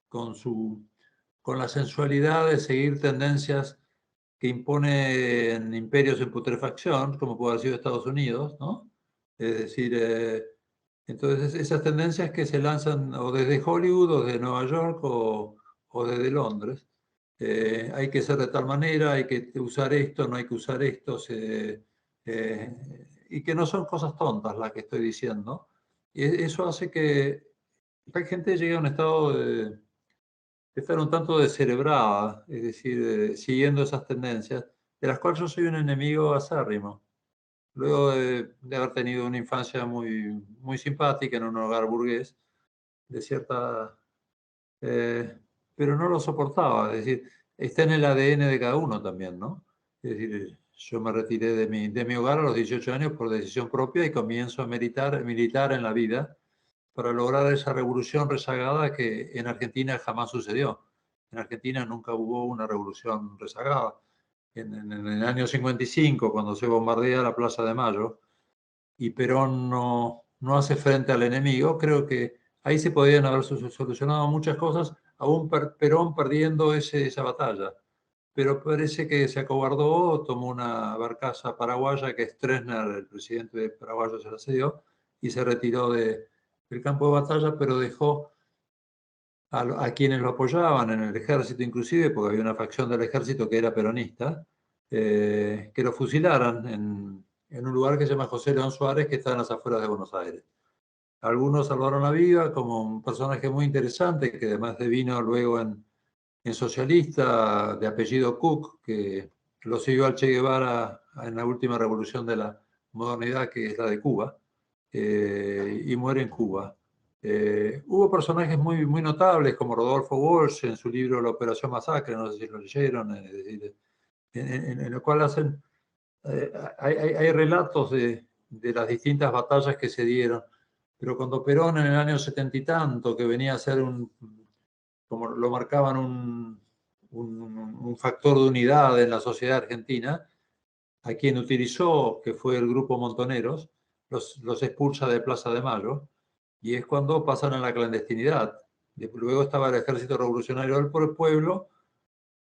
Speaker 2: con la sensualidad de seguir tendencias que imponen imperios en putrefacción, como puede haber sido Estados Unidos, ¿no? Es decir, entonces esas tendencias que se lanzan o desde Hollywood o desde Nueva York o desde Londres. Hay que ser de tal manera, hay que usar esto, no hay que usar esto, y que no son cosas tontas las que estoy diciendo. Y eso hace que la gente llegue a un estado de estar un tanto descerebrada, es decir, siguiendo esas tendencias, de las cuales yo soy un enemigo acérrimo. Luego de haber tenido una infancia muy simpática en un hogar burgués, de cierta... pero no lo soportaba, es decir, está en el ADN de cada uno también, ¿no? Es decir, yo me retiré de mi hogar a los 18 años por decisión propia y comienzo a militar en la vida para lograr esa revolución rezagada que en Argentina jamás sucedió. En Argentina nunca hubo una revolución rezagada. En el año 55, cuando se bombardea la Plaza de Mayo y Perón no hace frente al enemigo, creo que ahí se podían haber solucionado muchas cosas, aún Perón perdiendo esa batalla. Pero parece que se acobardó, tomó una barcaza paraguaya que Stroessner, el presidente paraguayo, se la cedió y se retiró del campo de batalla, pero dejó a quienes lo apoyaban en el ejército, inclusive, porque había una facción del ejército que era peronista, que lo fusilaran en un lugar que se llama José León Suárez, que está en las afueras de Buenos Aires. Algunos salvaron la vida, como un personaje muy interesante, que además devino luego en socialista, de apellido Cook, que lo siguió al Che Guevara en la última revolución de la modernidad, que es la de Cuba, y muere en Cuba. Hubo personajes muy notables, como Rodolfo Walsh, en su libro La Operación Masacre, no sé si lo leyeron, es decir, en el cual hacen, hay relatos de las distintas batallas que se dieron, pero cuando Perón en el año 70 y tanto, que venía a ser como lo marcaban, un factor de unidad en la sociedad argentina, a quien utilizó, que fue el grupo Montoneros, los expulsa de Plaza de Mayo, y es cuando pasan a la clandestinidad. Luego estaba el Ejército Revolucionario del Pueblo,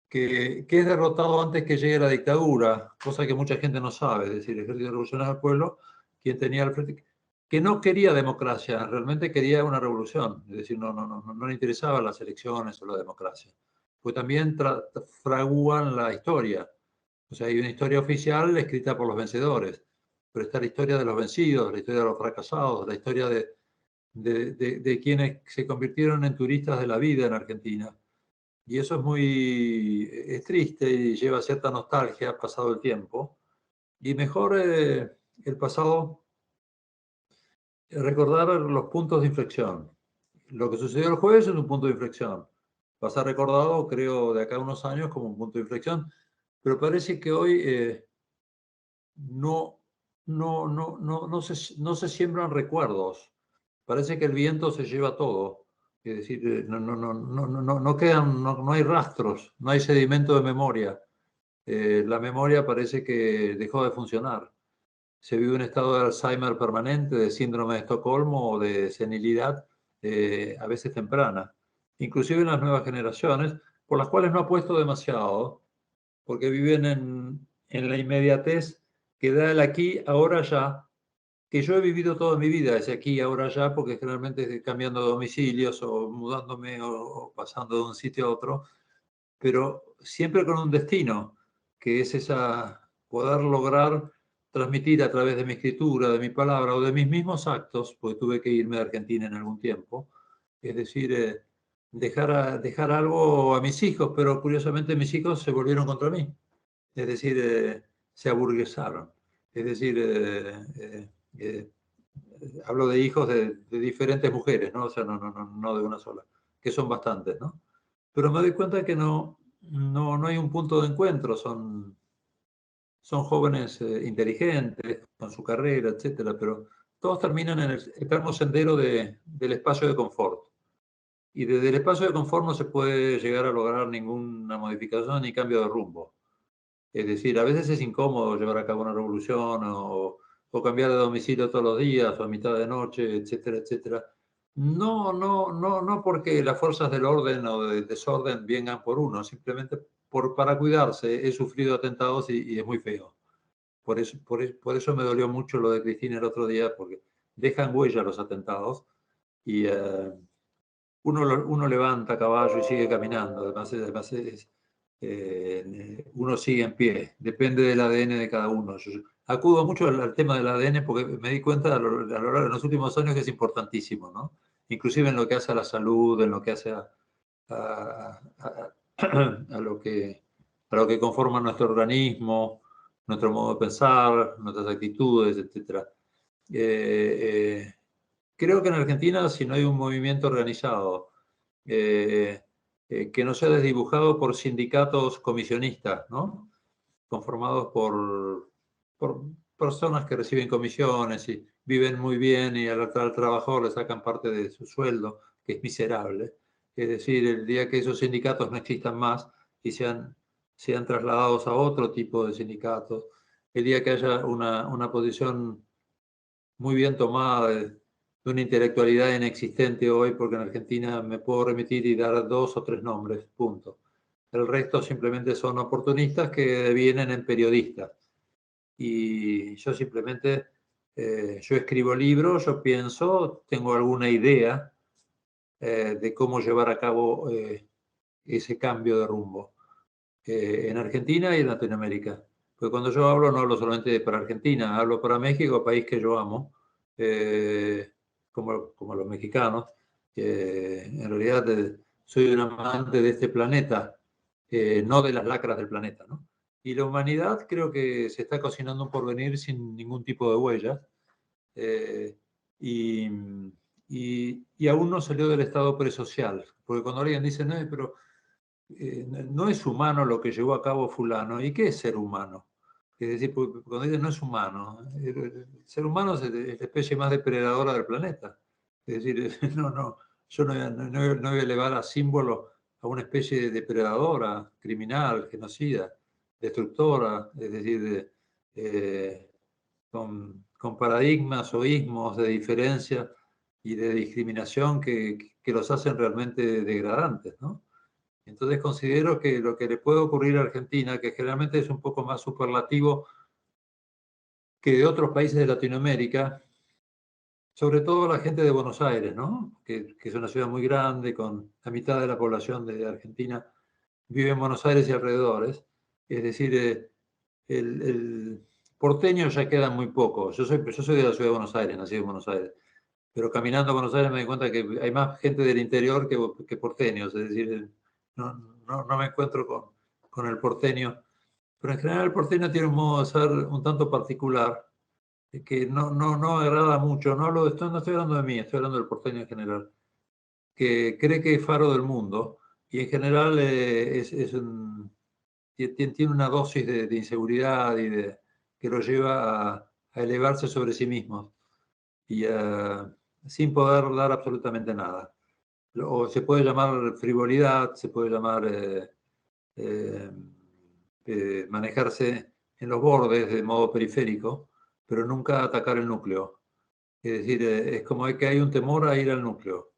Speaker 2: que es derrotado antes que llegue la dictadura, cosa que mucha gente no sabe, es decir, el Ejército Revolucionario del Pueblo, quien tenía al frente, que no quería democracia, realmente quería una revolución, es decir, no le interesaban las elecciones o la democracia, pues también fragúan la historia. O sea, hay una historia oficial escrita por los vencedores, pero está la historia de los vencidos, la historia de los fracasados, la historia de quienes se convirtieron en turistas de la vida en Argentina. Y eso es triste y lleva cierta nostalgia pasado el tiempo. Y mejor el pasado, recordar los puntos de inflexión. Lo que sucedió el jueves es un punto de inflexión. Va a ser recordado, creo, de acá a unos años como un punto de inflexión, pero parece que hoy no se siembran recuerdos. Parece que el viento se lleva todo. Es decir, no quedan, no hay rastros, no hay sedimento de memoria. La memoria parece que dejó de funcionar. Se vive un estado de Alzheimer permanente, de síndrome de Estocolmo o de senilidad, a veces temprana. Inclusive en las nuevas generaciones, por las cuales no apuesto demasiado, porque viven en la inmediatez que da el aquí, ahora, ya, que yo he vivido toda mi vida, ese aquí, ahora, ya, porque generalmente estoy cambiando de domicilios o mudándome o pasando de un sitio a otro, pero siempre con un destino, que es poder lograr transmitir a través de mi escritura, de mi palabra o de mis mismos actos, porque tuve que irme de Argentina en algún tiempo, es decir, dejar algo a mis hijos, pero curiosamente mis hijos se volvieron contra mí, es decir, se aburguesaron, es decir, hablo de hijos de diferentes mujeres, ¿no? O sea, no de una sola, que son bastantes, ¿no? Pero me doy cuenta que no hay un punto de encuentro, son jóvenes inteligentes, con su carrera, etcétera, pero todos terminan en el eterno sendero del espacio de confort. Y desde el espacio de confort no se puede llegar a lograr ninguna modificación ni cambio de rumbo. Es decir, a veces es incómodo llevar a cabo una revolución o cambiar de domicilio todos los días o a mitad de noche, etcétera, etcétera. No porque las fuerzas del orden o del desorden vengan por uno, simplemente para cuidarse he sufrido atentados y es muy feo. Por eso me dolió mucho lo de Cristina el otro día, porque dejan huella los atentados y uno levanta caballo y sigue caminando. Además uno sigue en pie, depende del ADN de cada uno. Yo acudo mucho al tema del ADN porque me di cuenta a lo largo de los últimos años que es importantísimo, ¿no? Inclusive en lo que hace a la salud, en lo que hace a lo que conforma nuestro organismo, nuestro modo de pensar, nuestras actitudes, etc. Creo que en Argentina, si no hay un movimiento organizado que no sea desdibujado por sindicatos comisionistas, ¿no? Conformados por personas que reciben comisiones y viven muy bien y al trabajador le sacan parte de su sueldo, que es miserable. Es decir, el día que esos sindicatos no existan más y sean trasladados a otro tipo de sindicatos, el día que haya una posición muy bien tomada de una intelectualidad inexistente hoy, porque en Argentina me puedo remitir y dar 2 o 3 nombres, punto. El resto simplemente son oportunistas que devienen en periodistas. Y yo simplemente, yo escribo libros, yo pienso, tengo alguna idea de cómo llevar a cabo ese cambio de rumbo en Argentina y en Latinoamérica. Porque cuando yo hablo, no hablo solamente para Argentina, hablo para México, país que yo amo, como los mexicanos. En realidad soy un amante de este planeta, no de las lacras del planeta, ¿no? Y la humanidad creo que se está cocinando un porvenir sin ningún tipo de huellas. Y aún no salió del estado presocial. Porque cuando alguien dice, no, pero no es humano lo que llevó a cabo fulano. ¿Y qué es ser humano? Es decir, cuando dicen no es humano, el ser humano es la especie más depredadora del planeta. Es decir, yo no voy a elevar a símbolo a una especie de depredadora, criminal, genocida, destructora, es decir, con paradigmas o ismos de diferencia y de discriminación que los hacen realmente degradantes, ¿no? Entonces considero que lo que le puede ocurrir a Argentina, que generalmente es un poco más superlativo que de otros países de Latinoamérica, sobre todo la gente de Buenos Aires, ¿no? Que es una ciudad muy grande, con la mitad de la población de Argentina vive en Buenos Aires y alrededores. Es decir, el porteño ya queda muy poco. Yo soy de la ciudad de Buenos Aires, nacido en Buenos Aires. Pero caminando a Buenos Aires me di cuenta que hay más gente del interior que porteños. Es decir, no me encuentro con el porteño. Pero en general el porteño tiene un modo de ser un tanto particular que no agrada mucho. No estoy hablando de mí, estoy hablando del porteño en general, que cree que es faro del mundo y en general tiene una dosis de inseguridad y que lo lleva a elevarse sobre sí mismo y sin poder dar absolutamente nada. O se puede llamar frivolidad, se puede llamar manejarse en los bordes de modo periférico, pero nunca atacar el núcleo. Es decir, es como que hay un temor a ir al núcleo.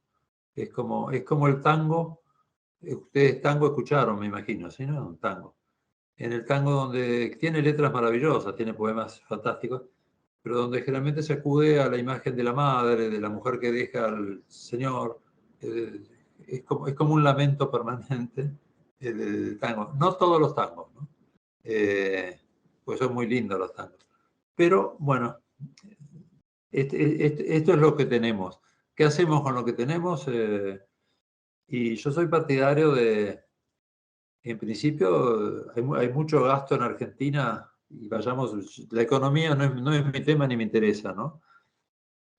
Speaker 2: Es como el tango. Ustedes tango escucharon, me imagino, ¿sí? ¿No? Un tango. En el tango donde tiene letras maravillosas, tiene poemas fantásticos, pero donde generalmente se acude a la imagen de la madre, de la mujer que deja al Señor. Es como un lamento permanente el tango. No todos los tangos, ¿no? Pues son muy lindos los tangos. Pero bueno, esto es lo que tenemos. ¿Qué hacemos con lo que tenemos? Y yo soy partidario en principio, hay mucho gasto en Argentina y la economía no es mi tema ni me interesa, ¿no?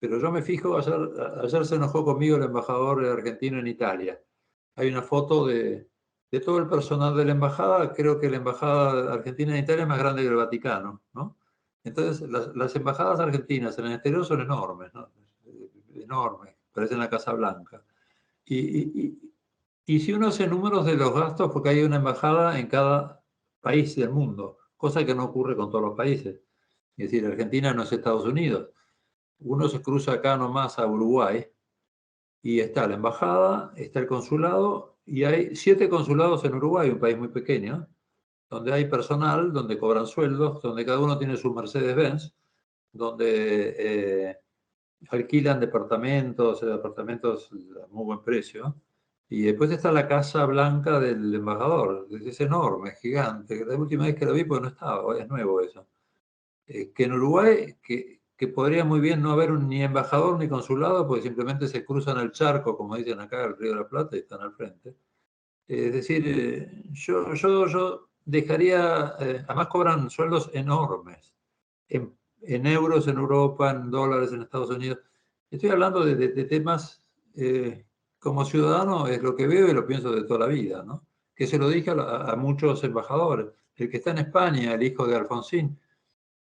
Speaker 2: Pero yo me fijo, ayer se enojó conmigo el embajador argentino en Italia. Hay una foto de todo el personal de la embajada. Creo que la embajada argentina en Italia es más grande que el Vaticano, ¿no? Entonces, las embajadas argentinas en el exterior son enormes, ¿no? Enormes, parecen la Casa Blanca. Y si uno hace números de los gastos, porque hay una embajada en cada país del mundo, cosa que no ocurre con todos los países. Es decir, Argentina no es Estados Unidos. Uno se cruza acá nomás a Uruguay Y está la embajada, está el consulado, y hay 7 consulados en Uruguay, un país muy pequeño, donde hay personal, donde cobran sueldos, donde cada uno tiene su Mercedes-Benz, donde alquilan departamentos a muy buen precio. Y después está la Casa Blanca del embajador, es enorme, gigante. La última vez que lo vi, pues no estaba, es nuevo eso. Que en Uruguay, que podría muy bien no haber ni embajador ni consulado, porque simplemente se cruzan el charco, como dicen acá, el Río de la Plata, y están al frente. Es decir, yo dejaría, además cobran sueldos enormes, en euros en Europa, en dólares en Estados Unidos. Estoy hablando de temas, como ciudadano, es lo que veo y lo pienso de toda la vida, ¿no? Que se lo dije a muchos embajadores. El que está en España, el hijo de Alfonsín,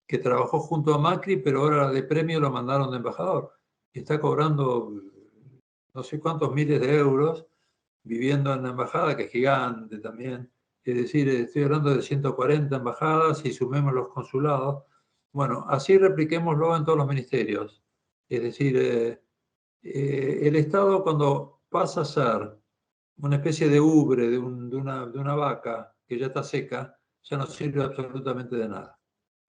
Speaker 2: que trabajó junto a Macri, pero ahora de premio lo mandaron de embajador. Y está cobrando no sé cuántos miles de euros viviendo en la embajada, que es gigante también. Es decir, estoy hablando de 140 embajadas y sumemos los consulados. Bueno, así repliquémoslo en todos los ministerios. Es decir, el Estado cuando pasa a ser una especie de ubre de una vaca que ya está seca, ya no sirve absolutamente de nada.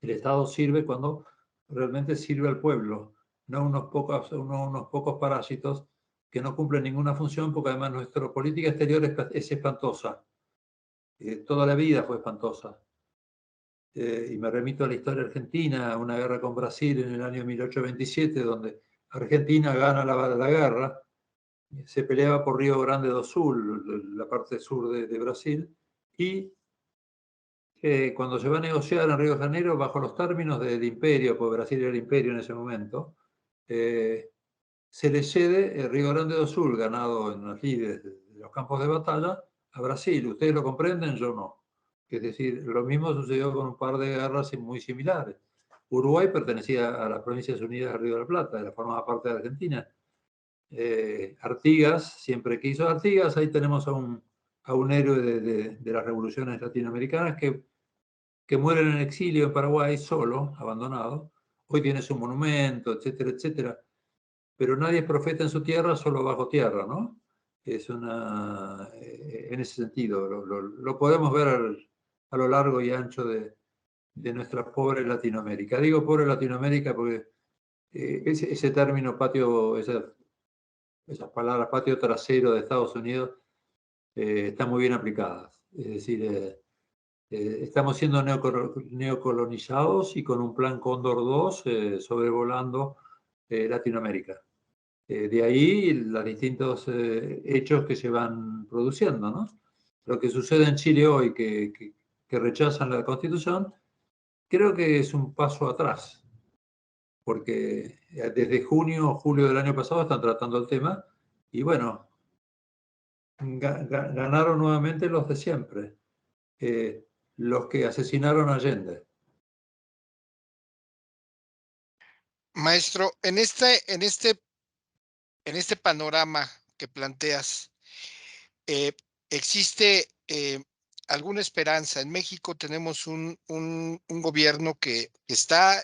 Speaker 2: El Estado sirve cuando realmente sirve al pueblo, no unos pocos parásitos que no cumplen ninguna función, porque además nuestra política exterior es espantosa. Toda la vida fue espantosa. Y me remito a la historia argentina, una guerra con Brasil en el año 1827, donde Argentina gana la guerra, se peleaba por Río Grande do Sul, la parte sur de Brasil, y cuando se va a negociar en Río de Janeiro, bajo los términos del imperio, porque Brasil era el imperio en ese momento, se le cede el Río Grande do Sul, ganado en las lides de los campos de batalla, a Brasil. Ustedes lo comprenden, yo no. Es decir, lo mismo sucedió con un par de guerras muy similares. Uruguay pertenecía a las Provincias Unidas del Río de la Plata, formaba parte de Argentina. Artigas, siempre quiso Artigas, ahí tenemos a un héroe de las revoluciones latinoamericanas que muere en el exilio en Paraguay, solo, abandonado. Hoy tiene su monumento, etcétera, etcétera. Pero nadie es profeta en su tierra, solo bajo tierra, ¿no? Es en ese sentido, lo podemos ver a lo largo y ancho de nuestra pobre Latinoamérica. Digo pobre Latinoamérica porque ese término patio, esas palabras patio trasero de Estados Unidos están muy bien aplicadas. Es decir, estamos siendo neocolonizados y con un plan Cóndor 2 sobrevolando Latinoamérica. De ahí los distintos hechos que se van produciendo, ¿no? Lo que sucede en Chile hoy, que rechazan la Constitución, creo que es un paso atrás, porque desde junio o julio del año pasado están tratando el tema y bueno, ganaron nuevamente los de siempre, los que asesinaron a Allende.
Speaker 1: Maestro, en este panorama que planteas, ¿existe alguna esperanza? En México tenemos un gobierno que está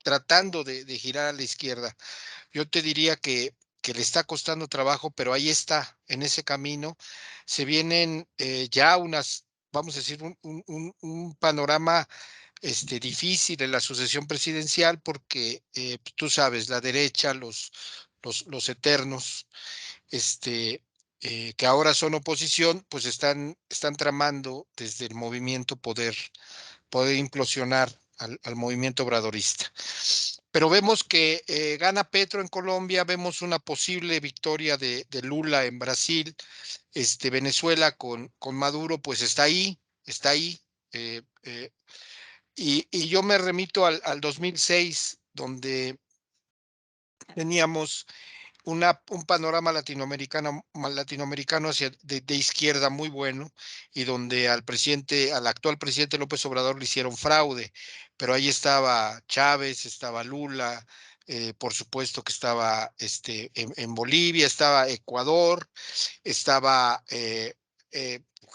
Speaker 1: tratando de girar a la izquierda. Yo te diría que le está costando trabajo, pero ahí está, en ese camino. Se vienen ya vamos a decir, un panorama difícil en la sucesión presidencial porque tú sabes, la derecha, los eternos, que ahora son oposición, pues están tramando desde el movimiento poder implosionar al movimiento obradorista. Pero vemos que gana Petro en Colombia, vemos una posible victoria de Lula en Brasil, Venezuela con Maduro, pues está ahí, está ahí. eh, eh, y yo me remito al 2006, donde teníamos un panorama latinoamericano de izquierda muy bueno, y donde al actual presidente López Obrador le hicieron fraude, pero ahí estaba Chávez, estaba Lula, por supuesto que estaba en Bolivia, estaba Ecuador, estaba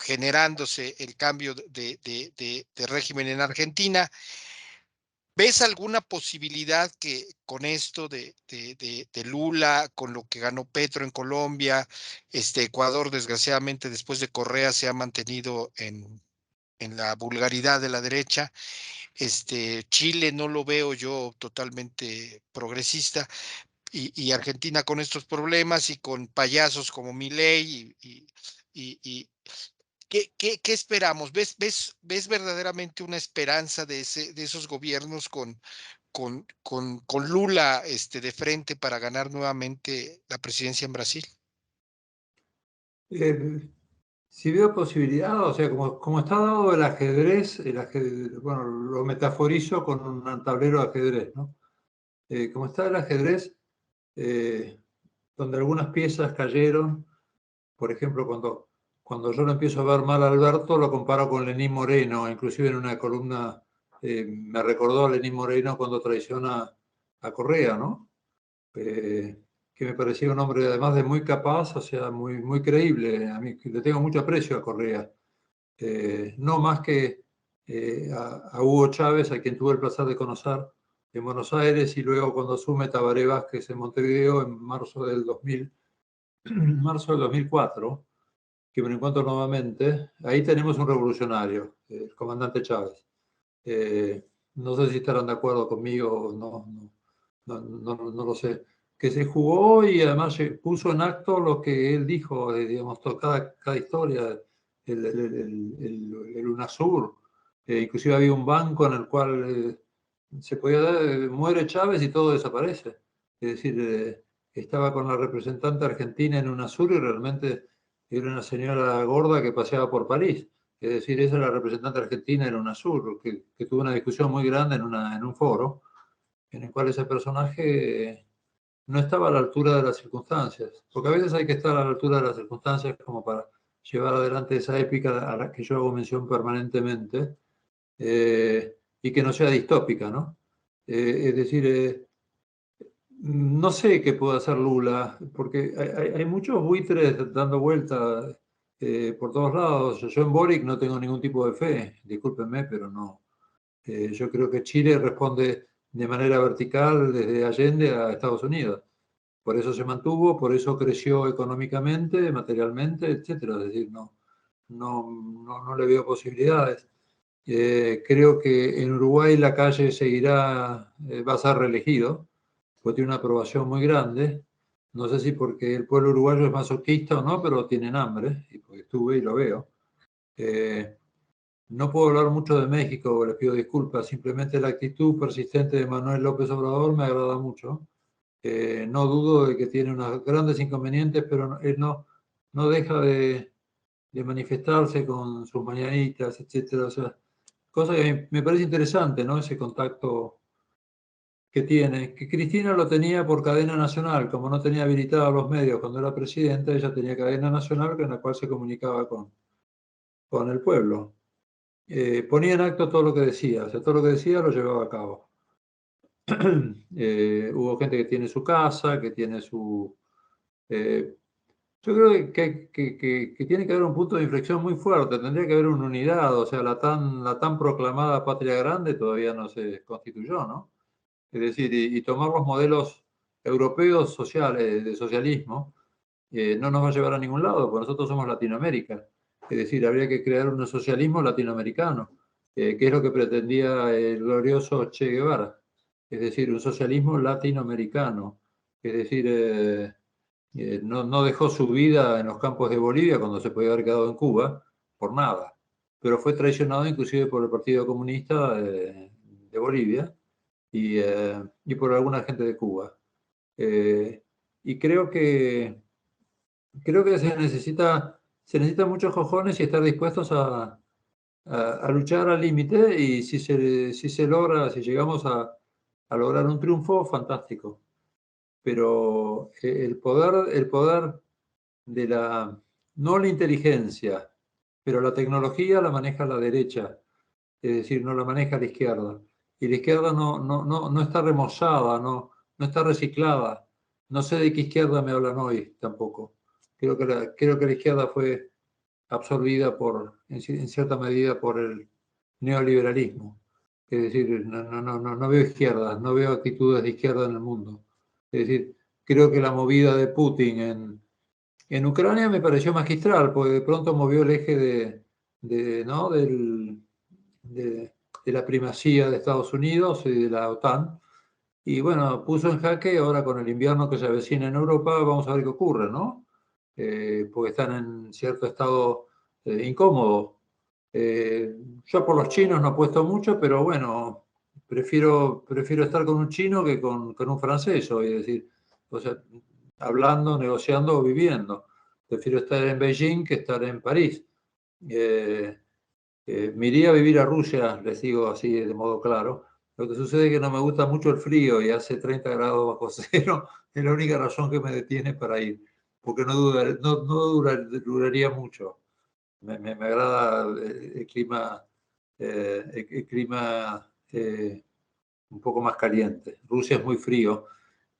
Speaker 1: generándose el cambio de régimen en Argentina. ¿Ves alguna posibilidad que con esto de Lula, con lo que ganó Petro en Colombia, Ecuador, desgraciadamente, después de Correa, se ha mantenido en la vulgaridad de la derecha? Chile no lo veo yo totalmente progresista, y Argentina con estos problemas y con payasos como Milei y ¿qué esperamos? ¿Ves verdaderamente una esperanza de esos gobiernos con Lula de frente para ganar nuevamente la presidencia en Brasil?
Speaker 2: Si veo posibilidad, o sea, como está dado el ajedrez, bueno, lo metaforizo con un tablero de ajedrez, ¿no? Como está el ajedrez, donde algunas piezas cayeron, por ejemplo, cuando yo lo empiezo a ver mal a Alberto, lo comparo con Lenín Moreno, inclusive en una columna me recordó a Lenín Moreno cuando traiciona a Correa, ¿no? Que me parecía un hombre además de muy capaz, o sea, muy creíble. A mí le tengo mucho aprecio a Correa. No más que a Hugo Chávez, a quien tuve el placer de conocer en Buenos Aires, y luego cuando asume Tabaré Vázquez en Montevideo en marzo del 2000, marzo del 2004, que me lo encuentro nuevamente. Ahí tenemos un revolucionario, el comandante Chávez. No sé si estarán de acuerdo conmigo, no lo sé. Que se jugó y además puso en acto lo que él dijo, digamos, cada historia, el UNASUR. Inclusive había un banco en el cual se podía dar, muere Chávez y todo desaparece. Es decir, estaba con la representante argentina en UNASUR y realmente era una señora gorda que paseaba por París. Es decir, esa es la representante argentina en UNASUR, que tuvo una discusión muy grande en un foro, en el cual ese personaje no estaba a la altura de las circunstancias. Porque a veces hay que estar a la altura de las circunstancias como para llevar adelante esa épica a la que yo hago mención permanentemente, y que no sea distópica, ¿no? Es decir, no sé qué puede hacer Lula, porque hay muchos buitres dando vueltas por todos lados. Yo en Boric no tengo ningún tipo de fe, discúlpenme, pero no. Yo creo que Chile responde de manera vertical desde Allende a Estados Unidos. Por eso se mantuvo, por eso creció económicamente, materialmente, etcétera. Es decir, no le veo posibilidades. Creo que en Uruguay la calle seguirá, va a ser reelegido, pues tiene una aprobación muy grande. No sé si porque el pueblo uruguayo es masoquista o no, pero tienen hambre, y porque estuve y lo veo. No puedo hablar mucho de México, les pido disculpas, simplemente la actitud persistente de Manuel López Obrador me agrada mucho. No dudo de que tiene unos grandes inconvenientes, pero él no deja de manifestarse con sus mañanitas, etcétera. O sea, cosa que me parece interesante, ¿no? Ese contacto que tiene, que Cristina lo tenía por cadena nacional, como no tenía habilitados los medios cuando era presidenta, ella tenía cadena nacional con la cual se comunicaba con el pueblo. Ponía en acto todo lo que decía, o sea, todo lo que decía lo llevaba a cabo. Hubo gente que tiene su casa, que tiene su... yo creo que tiene que haber un punto de inflexión muy fuerte, tendría que haber una unidad, o sea, la tan proclamada patria grande todavía no se constituyó, ¿no? Es decir, y tomar los modelos europeos sociales, de socialismo, no nos va a llevar a ningún lado, porque nosotros somos Latinoamérica. Es decir, habría que crear un socialismo latinoamericano, que es lo que pretendía el glorioso Che Guevara. Es decir, un socialismo latinoamericano. Es decir, no dejó su vida en los campos de Bolivia cuando se podía haber quedado en Cuba, por nada. Pero fue traicionado inclusive por el Partido Comunista de Bolivia y por alguna gente de Cuba. Y creo que se necesita muchos cojones y estar dispuestos a luchar al límite, y si se logra, si llegamos a lograr un triunfo, fantástico. Pero el poder de no la inteligencia, pero la tecnología la maneja la derecha, es decir, no la maneja la izquierda. Y la izquierda no está remozada, no está reciclada. No sé de qué izquierda me hablan hoy tampoco. Creo que la izquierda fue absorbida en cierta medida por el neoliberalismo. Es decir, no veo izquierdas, no veo actitudes de izquierda en el mundo. Es decir, creo que la movida de Putin en Ucrania me pareció magistral, porque de pronto movió el eje ¿no? de la primacía de Estados Unidos y de la OTAN. Y bueno, puso en jaque, ahora con el invierno que se avecina en Europa, vamos a ver qué ocurre, ¿no? Porque están en cierto estado incómodo. Yo por los chinos no apuesto mucho, pero bueno, prefiero estar con un chino que con un francés, hoy, es decir, o sea, hablando, negociando o viviendo. Prefiero estar en Beijing que estar en París. Me iría a vivir a Rusia, les digo así de modo claro. Lo que sucede es que no me gusta mucho el frío y hace 30 grados bajo cero. Es la única razón que me detiene para ir, porque duraría mucho. Me agrada el clima un poco más caliente. Rusia es muy frío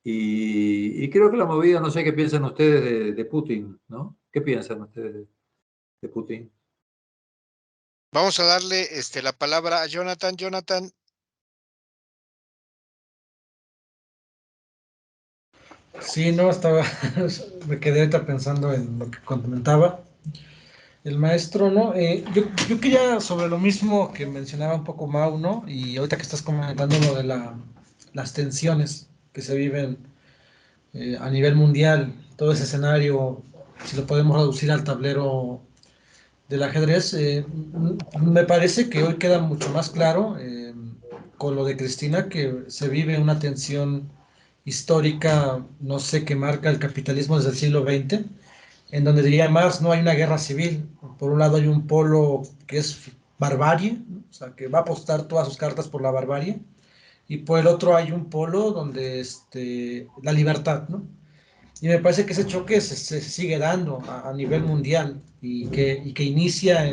Speaker 2: y creo que la movida, no sé qué piensan ustedes de Putin, ¿no? ¿Qué piensan ustedes de Putin?
Speaker 5: Vamos a darle la palabra a Jonathan. Jonathan.
Speaker 4: Sí, no, me quedé ahorita pensando en lo que comentaba el maestro, ¿no? Yo quería sobre lo mismo que mencionaba un poco Mau, ¿no? Y ahorita que estás comentando lo de las tensiones que se viven a nivel mundial, todo ese escenario, si lo podemos reducir al tablero del ajedrez, me parece que hoy queda mucho más claro con lo de Cristina que se vive una tensión histórica, no sé, que marca el capitalismo desde el siglo XX, en donde diría Marx, no hay una guerra civil. Por un lado hay un polo que es barbarie, ¿no? O sea, que va a apostar todas sus cartas por la barbarie, y por el otro hay un polo donde la libertad, ¿no? Y me parece que ese choque se sigue dando a nivel mundial y que inicia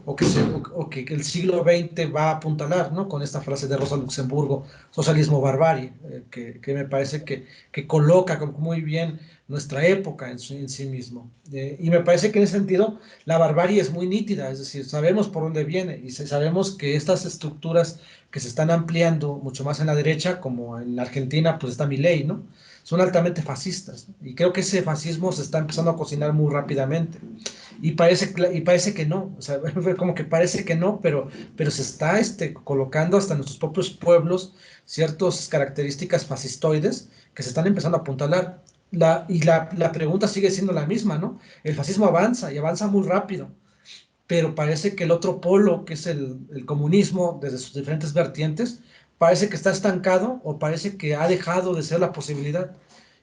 Speaker 4: o que el siglo XX va a apuntalar, ¿no? Con esta frase de Rosa Luxemburgo, socialismo barbarie, que me parece que coloca muy bien nuestra época en sí mismo. Y me parece que en ese sentido la barbarie es muy nítida, es decir, sabemos por dónde viene y sabemos que estas estructuras que se están ampliando mucho más en la derecha, como en la Argentina, pues está Milei, ¿no? Son altamente fascistas, ¿no? Y creo que ese fascismo se está empezando a cocinar muy rápidamente. Y parece que no, o sea, como que parece que no, pero se está colocando hasta en nuestros propios pueblos ciertas características fascistoides que se están empezando a apuntalar. La pregunta sigue siendo la misma, ¿no? El fascismo avanza y avanza muy rápido, pero parece que el otro polo, que es el comunismo, desde sus diferentes vertientes, parece que está estancado o parece que ha dejado de ser la posibilidad.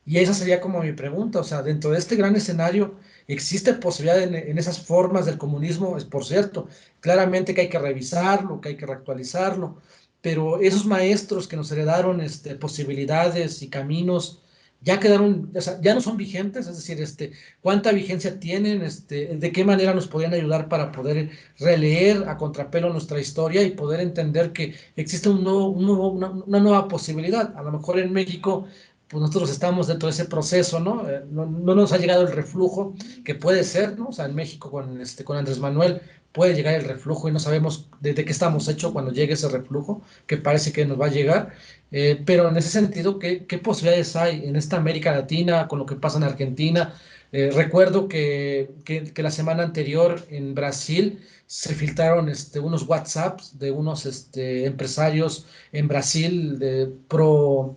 Speaker 4: Y esa sería como mi pregunta, o sea, dentro de este gran escenario, ¿existe posibilidad en esas formas del comunismo? Es por cierto, claramente que hay que revisarlo, que hay que reactualizarlo, pero esos maestros que nos heredaron posibilidades y caminos ya quedaron, o sea, ya no son vigentes, es decir, cuánta vigencia tienen, de qué manera nos podrían ayudar para poder releer a contrapelo nuestra historia y poder entender que existe una nueva posibilidad. A lo mejor en México, pues nosotros estamos dentro de ese proceso, ¿no? No nos ha llegado el reflujo, que puede ser, ¿no? O sea, en México con Andrés Manuel puede llegar el reflujo y no sabemos de qué estamos hechos cuando llegue ese reflujo, que parece que nos va a llegar. Pero en ese sentido, ¿qué posibilidades hay en esta América Latina con lo que pasa en Argentina? Recuerdo que la semana anterior en Brasil se filtraron unos WhatsApps de unos empresarios en Brasil pro,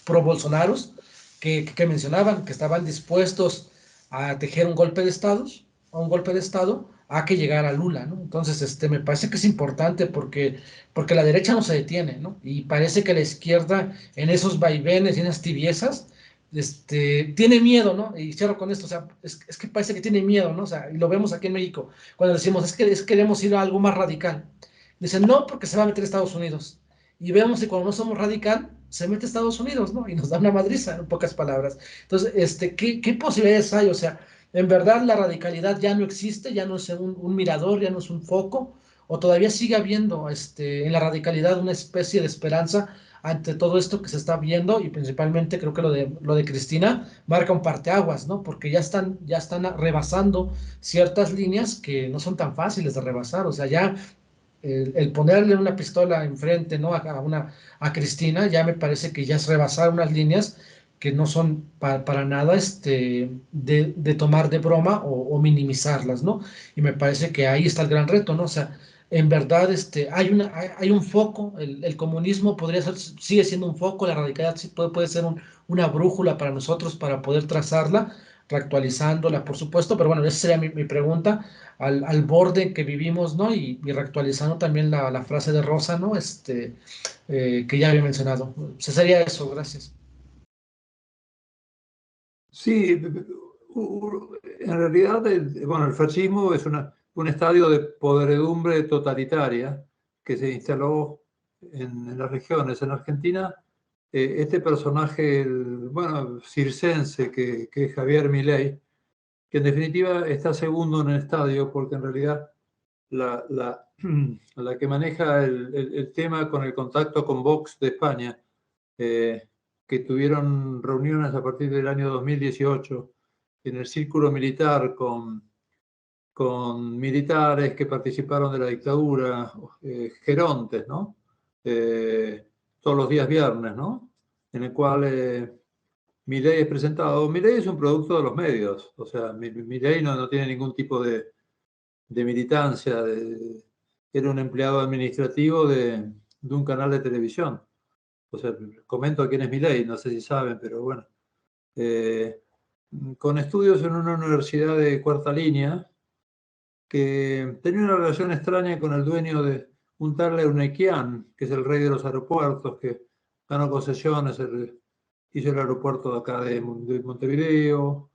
Speaker 4: pro Bolsonaros que mencionaban que estaban dispuestos a tejer un golpe de Estado a que llegara Lula, ¿no? Entonces, me parece que es importante porque la derecha no se detiene, ¿no? Y parece que la izquierda en esos vaivenes y en esas tibiezas, tiene miedo, ¿no? Y cierro con esto, o sea, es que parece que tiene miedo, ¿no? O sea, y lo vemos aquí en México, cuando decimos, queremos ir a algo más radical. Dicen, no, porque se va a meter Estados Unidos. Y vemos que cuando no somos radical, se mete Estados Unidos, ¿no? Y nos da una madriza, en pocas palabras. Entonces, ¿qué posibilidades hay? O sea, en verdad la radicalidad ya no existe, ya no es un mirador, ya no es un foco, o todavía sigue habiendo en la radicalidad una especie de esperanza ante todo esto que se está viendo, y principalmente creo que lo de Cristina marca un parteaguas, ¿no? Porque ya están rebasando ciertas líneas que no son tan fáciles de rebasar, o sea, ya el ponerle una pistola enfrente, ¿no? A Cristina, ya me parece que ya es rebasar unas líneas que no son para nada de tomar de broma o minimizarlas, ¿no? Y me parece que ahí está el gran reto, ¿no? O sea, en verdad hay un foco, el comunismo podría ser, sigue siendo un foco, la radicalidad sí puede ser una brújula para nosotros para poder trazarla, reactualizándola, por supuesto, pero bueno, esa sería mi pregunta al borde en que vivimos, ¿no? Y reactualizando también la frase de Rosa, ¿no? Que ya había mencionado. O sea, sería eso, gracias.
Speaker 2: Sí, en realidad, bueno, el fascismo es un estadio de podredumbre totalitaria que se instaló en las regiones. En Argentina, este personaje, bueno, circense, que es Javier Milei, que en definitiva está segundo en el estadio, porque en realidad la que maneja el tema con el contacto con Vox de España, que tuvieron reuniones a partir del año 2018 en el círculo militar con militares que participaron de la dictadura, gerontes, ¿no? Todos los días viernes, ¿no? En el cual Milei es presentado. Milei es un producto de los medios, o sea, Milei no tiene ningún tipo de militancia, era un empleado administrativo de un canal de televisión. O sea, comento quién es Milei, no sé si saben, pero bueno. Con estudios en una universidad de cuarta línea, que tenía una relación extraña con el dueño de un tal Euneikian, que es el rey de los aeropuertos, que ganó concesiones, hizo el aeropuerto de acá de Montevideo,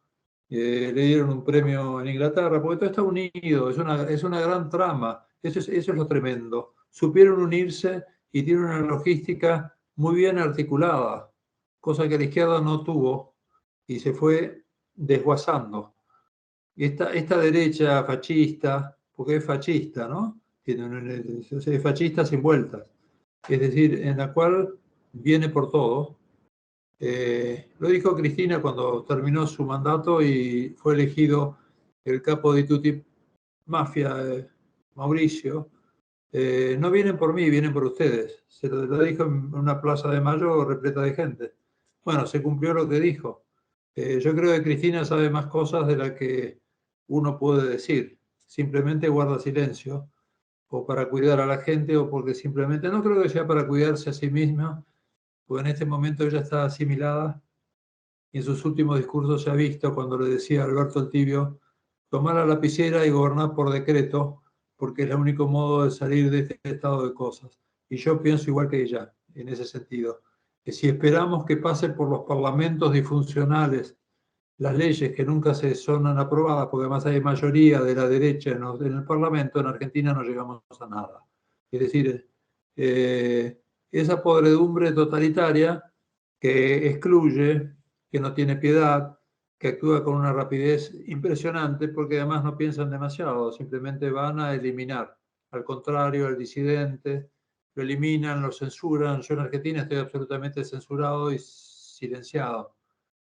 Speaker 2: le dieron un premio en Inglaterra, porque todo está unido, es una gran trama, eso es lo tremendo. Supieron unirse y tienen una logística muy bien articulada, cosa que la izquierda no tuvo y se fue desguazando. Y esta derecha fascista, porque es fascista, ¿no? Es fascista sin vueltas, es decir, en la cual viene por todo. Lo dijo Cristina cuando terminó su mandato y fue elegido el capo di tutti mafia, Mauricio. No vienen por mí, vienen por ustedes. Se lo dijo en una plaza de Mayo repleta de gente. Bueno, se cumplió lo que dijo. Yo creo que Cristina sabe más cosas de las que uno puede decir. Simplemente guarda silencio, o para cuidar a la gente, o porque simplemente no creo que sea para cuidarse a sí misma, porque en este momento ella está asimilada y en sus últimos discursos se ha visto cuando le decía a Alberto El Tibio, tomar la lapicera y gobernar por decreto, porque es el único modo de salir de este estado de cosas. Y yo pienso igual que ella, en ese sentido, que si esperamos que pasen por los parlamentos disfuncionales las leyes que nunca se son aprobadas, porque además hay mayoría de la derecha en el Parlamento, en Argentina no llegamos a nada. Es decir, esa podredumbre totalitaria que excluye, que no tiene piedad, que actúa con una rapidez impresionante, porque además no piensan demasiado, simplemente van a eliminar. Al contrario, al disidente, lo eliminan, lo censuran. Yo en Argentina estoy absolutamente censurado y silenciado.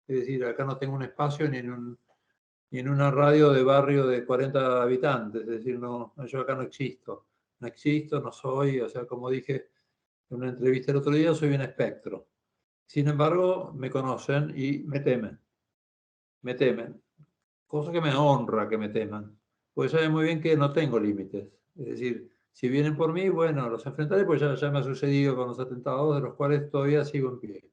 Speaker 2: Es decir, acá no tengo un espacio ni en una radio de barrio de 40 habitantes. Es decir, yo acá no existo. No existo, no soy, o sea, como dije en una entrevista el otro día, soy un espectro. Sin embargo, me conocen y me temen. Me temen. Cosa que me honra que me teman. Pues saben muy bien que no tengo límites. Es decir, si vienen por mí, bueno, los enfrentaré, pues ya me ha sucedido con los atentados, de los cuales todavía sigo en pie.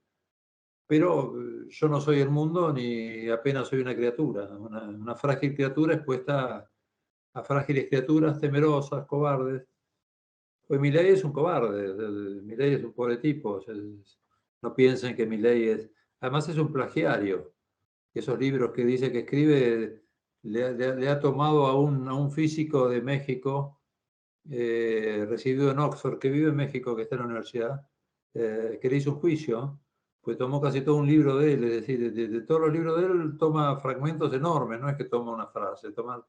Speaker 2: Pero yo no soy el mundo ni apenas soy una criatura, una frágil criatura expuesta a frágiles criaturas temerosas, cobardes. Pues Milei es un cobarde, Milei es un pobre tipo, no piensen que Milei es... Además es un plagiario, esos libros que dice que escribe le ha tomado a un físico de México, residido en Oxford, que vive en México, que está en la universidad, que le hizo un juicio, pues tomó casi todo un libro de él, es decir, de todos los libros de él toma fragmentos enormes, no es que toma una frase, toma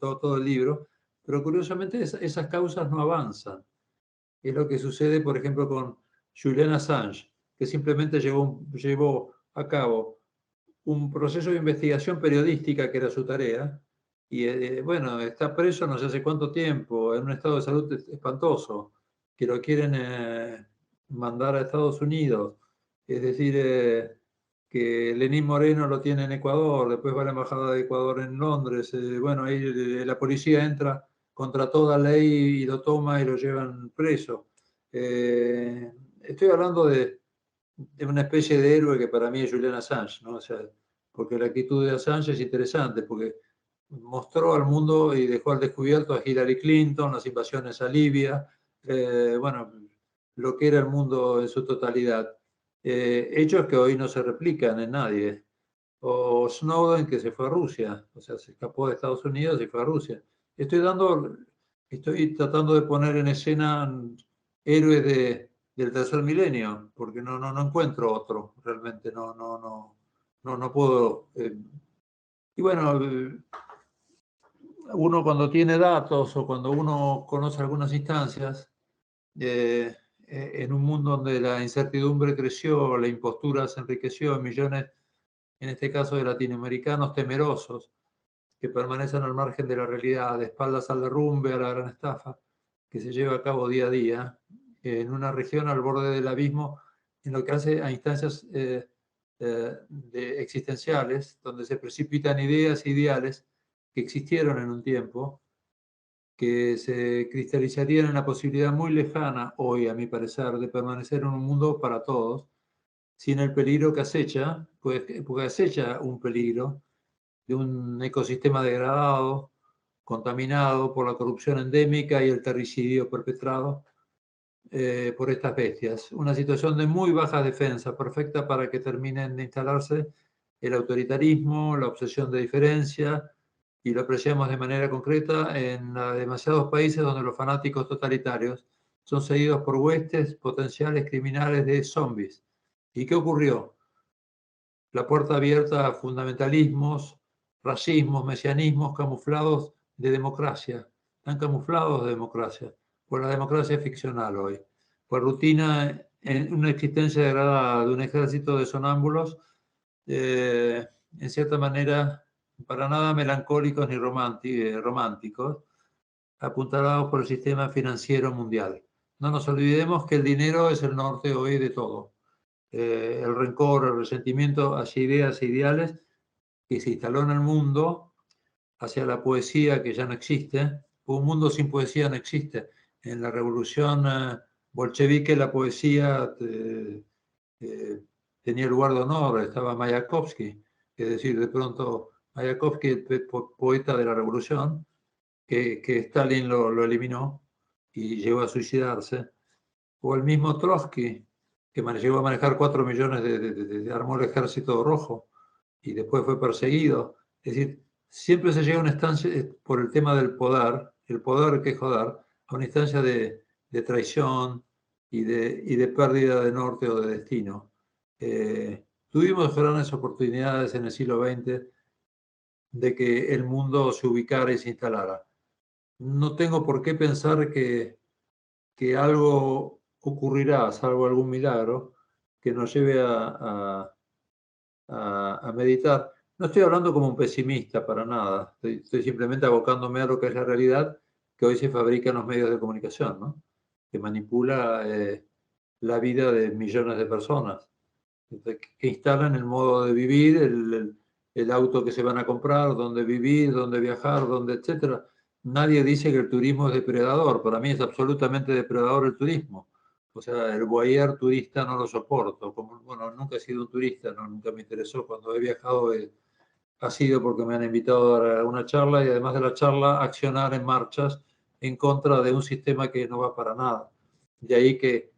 Speaker 2: todo el libro, pero curiosamente esas causas no avanzan. Es lo que sucede, por ejemplo, con Julian Assange, que simplemente llevó a cabo un proceso de investigación periodística que era su tarea, y bueno, está preso no sé hace cuánto tiempo, en un estado de salud espantoso, que lo quieren mandar a Estados Unidos. Es decir, que Lenín Moreno lo tiene en Ecuador, después va a la Embajada de Ecuador en Londres. Bueno, ahí la policía entra contra toda ley y lo toma y lo llevan preso. Estoy hablando de una especie de héroe que para mí es Julian Assange, ¿no? O sea, porque la actitud de Assange es interesante, porque mostró al mundo y dejó al descubierto a Hillary Clinton, las invasiones a Libia, bueno, lo que era el mundo en su totalidad. Hechos que hoy no se replican en nadie. O Snowden, que se fue a Rusia, o sea, se escapó de Estados Unidos y fue a Rusia. Estoy tratando de poner en escena héroes del tercer milenio, porque no encuentro otro, realmente, no puedo. Y bueno, uno cuando tiene datos o cuando uno conoce algunas instancias, en un mundo donde la incertidumbre creció, la impostura se enriqueció, millones, en este caso de latinoamericanos temerosos, que permanecen al margen de la realidad, de espaldas al derrumbe, a la gran estafa que se lleva a cabo día a día, en una región al borde del abismo, en lo que hace a instancias existenciales, donde se precipitan ideas e ideales que existieron en un tiempo, que se cristalizarían en la posibilidad muy lejana hoy, a mi parecer, de permanecer en un mundo para todos, sin el peligro que acecha, porque acecha un peligro de un ecosistema degradado, contaminado por la corrupción endémica y el terricidio perpetrado por estas bestias. Una situación de muy baja defensa, perfecta para que terminen de instalarse el autoritarismo, la obsesión de diferencia, y lo apreciamos de manera concreta en demasiados países donde los fanáticos totalitarios son seguidos por huestes potenciales criminales de zombies. ¿Y qué ocurrió? La puerta abierta a fundamentalismos, racismos, mesianismos camuflados de democracia, tan camuflados de democracia, por la democracia ficcional hoy, por rutina en una existencia degradada de un ejército de sonámbulos, en cierta manera, para nada melancólicos ni románticos, apuntalados por el sistema financiero mundial. No nos olvidemos que el dinero es el norte hoy de todo. El rencor, el resentimiento hacia ideas e ideales que se instaló en el mundo, hacia la poesía que ya no existe. Un mundo sin poesía no existe. En la revolución bolchevique la poesía tenía lugar de honor, estaba Mayakovsky, es decir, de pronto Mayakovsky, el poeta de la revolución, que Stalin lo eliminó y llegó a suicidarse, o el mismo Trotsky, que llegó a manejar 4 millones armó el ejército rojo y después fue perseguido. Es decir, siempre se llega a una instancia, por el tema del poder, el poder que es joder, a una instancia de traición y de pérdida de norte o de destino. Tuvimos grandes oportunidades en el siglo XX de que el mundo se ubicara y se instalara. No tengo por qué pensar que algo ocurrirá, salvo algún milagro, que nos lleve a meditar. No estoy hablando como un pesimista para nada, estoy simplemente abocándome a lo que es la realidad que hoy se fabrica en los medios de comunicación, ¿no? Que manipula la vida de millones de personas, que instalan el modo de vivir, el auto que se van a comprar, dónde vivir, dónde viajar, dónde, etcétera. Nadie dice que el turismo es depredador. Para mí es absolutamente depredador el turismo. O sea, el voyeur turista no lo soporto. Bueno, nunca he sido un turista, no, nunca me interesó. Cuando he viajado ha sido porque me han invitado a dar una charla y además de la charla accionar en marchas en contra de un sistema que no va para nada. De ahí que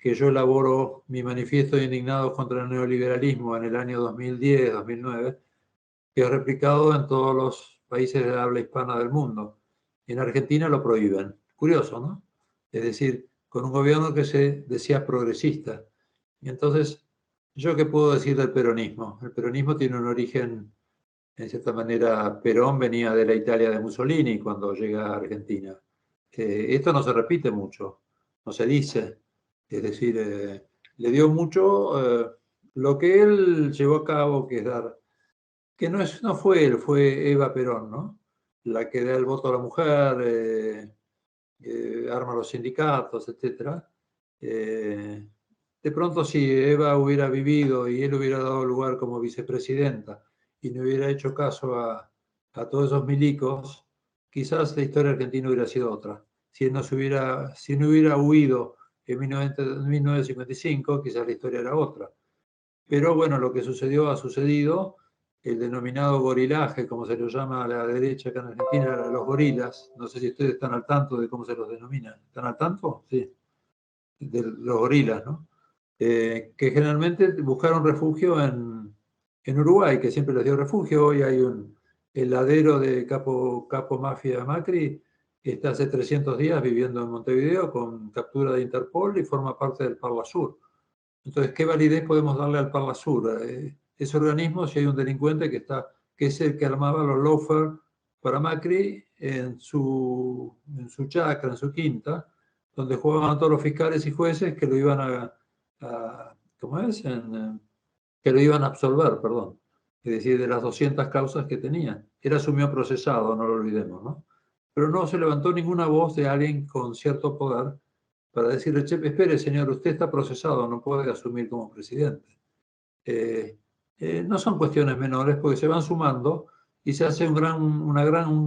Speaker 2: yo elaboro mi manifiesto de indignados contra el neoliberalismo en el año 2010, 2009, que es replicado en todos los países de habla hispana del mundo. En Argentina lo prohíben. Curioso, ¿no? Es decir, con un gobierno que se decía progresista. Y entonces, ¿yo qué puedo decir del peronismo? El peronismo tiene un origen, en cierta manera, Perón venía de la Italia de Mussolini cuando llega a Argentina. Esto no se repite mucho, no se dice. Es decir, le dio mucho lo que él llevó a cabo, que es dar, que no fue él, fue Eva Perón, ¿no? La que da el voto a la mujer, arma los sindicatos, etc. De pronto, si Eva hubiera vivido y él hubiera dado lugar como vicepresidenta y no hubiera hecho caso a todos esos milicos, quizás la historia argentina hubiera sido otra. Si él no hubiera huido en 1955, quizás la historia era otra. Pero bueno, lo que sucedió ha sucedido. El denominado gorilaje, como se lo llama a la derecha acá en Argentina, los gorilas. No sé si ustedes están al tanto de cómo se los denomina. ¿Están al tanto? Sí. De los gorilas, ¿no? Que generalmente buscaron refugio en Uruguay, que siempre les dio refugio. Hoy hay un heladero de capo mafia Macri, que está hace 300 días viviendo en Montevideo con captura de Interpol y forma parte del Parlasur. Entonces, ¿qué validez podemos darle al Parlasur? Ese organismo, si hay un delincuente que es el que armaba los lawfare para Macri en su chacra, en su quinta, donde jugaban a todos los fiscales y jueces que lo iban ¿cómo es? Que lo iban a absolver, perdón. Es decir, de las 200 causas que tenía. Él asumió procesado, no lo olvidemos, ¿no? Pero no se levantó ninguna voz de alguien con cierto poder para decirle, che, espere, señor, usted está procesado, no puede asumir como presidente. No son cuestiones menores porque se van sumando y se hace un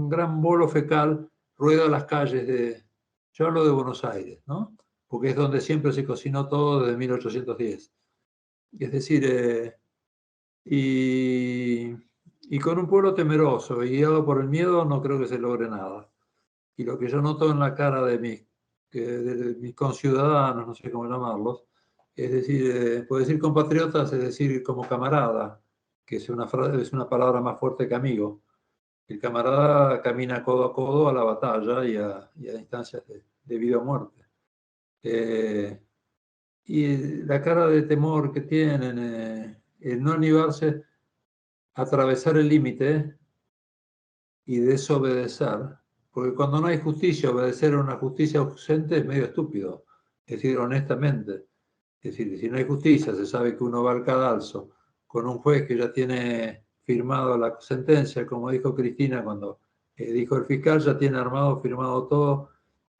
Speaker 2: gran bolo fecal, rueda las calles yo hablo de Buenos Aires, ¿no? Porque es donde siempre se cocinó todo desde 1810. Es decir, y con un pueblo temeroso y guiado por el miedo no creo que se logre nada. Y lo que yo noto en la cara de mis conciudadanos, no sé cómo llamarlos, es decir, puedo decir compatriotas, es decir, como camarada, que es una palabra más fuerte que amigo. El camarada camina codo a codo a la batalla y a instancias de vida o muerte. Y la cara de temor que tienen, el no animarse a atravesar el límite y desobedecer, porque cuando no hay justicia, obedecer a una justicia ausente es medio estúpido, es decir, honestamente. Es decir, si no hay justicia, se sabe que uno va al cadalso con un juez que ya tiene firmado la sentencia, como dijo Cristina cuando dijo el fiscal, ya tiene armado, firmado todo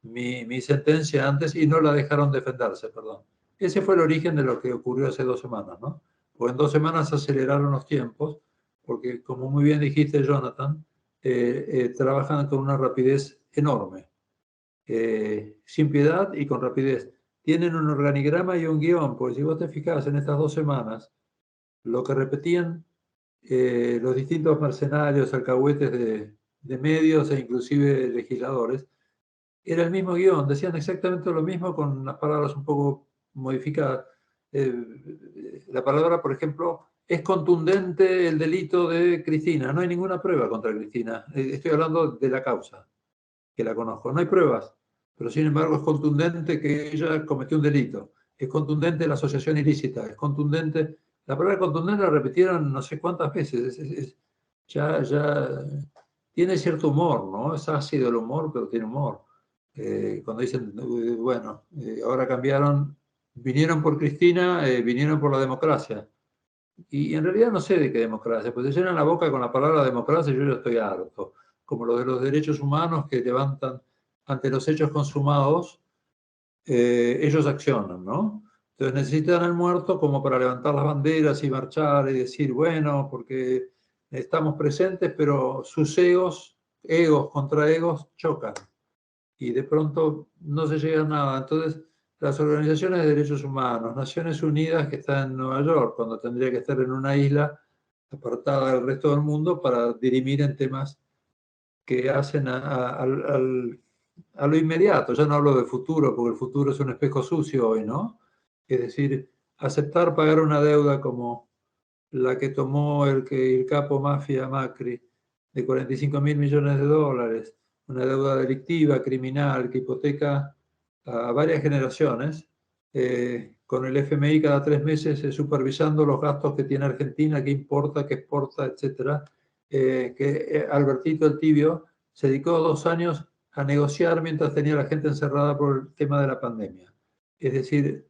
Speaker 2: mi sentencia antes y no la dejaron defenderse, perdón. Ese fue el origen de lo que ocurrió hace 2 semanas, ¿no? Pues en 2 semanas se aceleraron los tiempos, porque como muy bien dijiste, Jonathan, trabajan con una rapidez enorme, sin piedad y con rapidez. Tienen un organigrama y un guión, porque si vos te fijas en estas 2 semanas, lo que repetían los distintos mercenarios, alcahuetes de medios e inclusive legisladores, era el mismo guión, decían exactamente lo mismo con las palabras un poco modificadas. La palabra, por ejemplo, es contundente el delito de Cristina. No hay ninguna prueba contra Cristina. Estoy hablando de la causa, que la conozco. No hay pruebas, pero sin embargo es contundente que ella cometió un delito. Es contundente la asociación ilícita. Es contundente. La palabra contundente la repitieron no sé cuántas veces. Ya tiene cierto humor, ¿no? Es ácido el humor, pero tiene humor. Cuando dicen, bueno, ahora cambiaron, vinieron por Cristina, vinieron por la democracia. Y en realidad no sé de qué democracia, pues se llenan la boca con la palabra democracia y yo ya estoy harto. Como lo de los derechos humanos que levantan ante los hechos consumados, ellos accionan, ¿no? Entonces necesitan al muerto como para levantar las banderas y marchar y decir, bueno, porque estamos presentes, pero sus egos contra egos chocan. Y de pronto no se llega a nada. Entonces, las organizaciones de derechos humanos, Naciones Unidas, que está en Nueva York, cuando tendría que estar en una isla apartada del resto del mundo para dirimir en temas que hacen a lo inmediato. Ya no hablo de futuro, porque el futuro es un espejo sucio hoy, ¿no? Es decir, aceptar pagar una deuda como la que tomó el capo mafia Macri de 45.000 millones de dólares, una deuda delictiva, criminal, que hipoteca a varias generaciones, con el FMI cada 3 meses supervisando los gastos que tiene Argentina, que importa, que exporta, etc. Que Albertito el Tibio se dedicó 2 años a negociar mientras tenía a la gente encerrada por el tema de la pandemia. Es decir,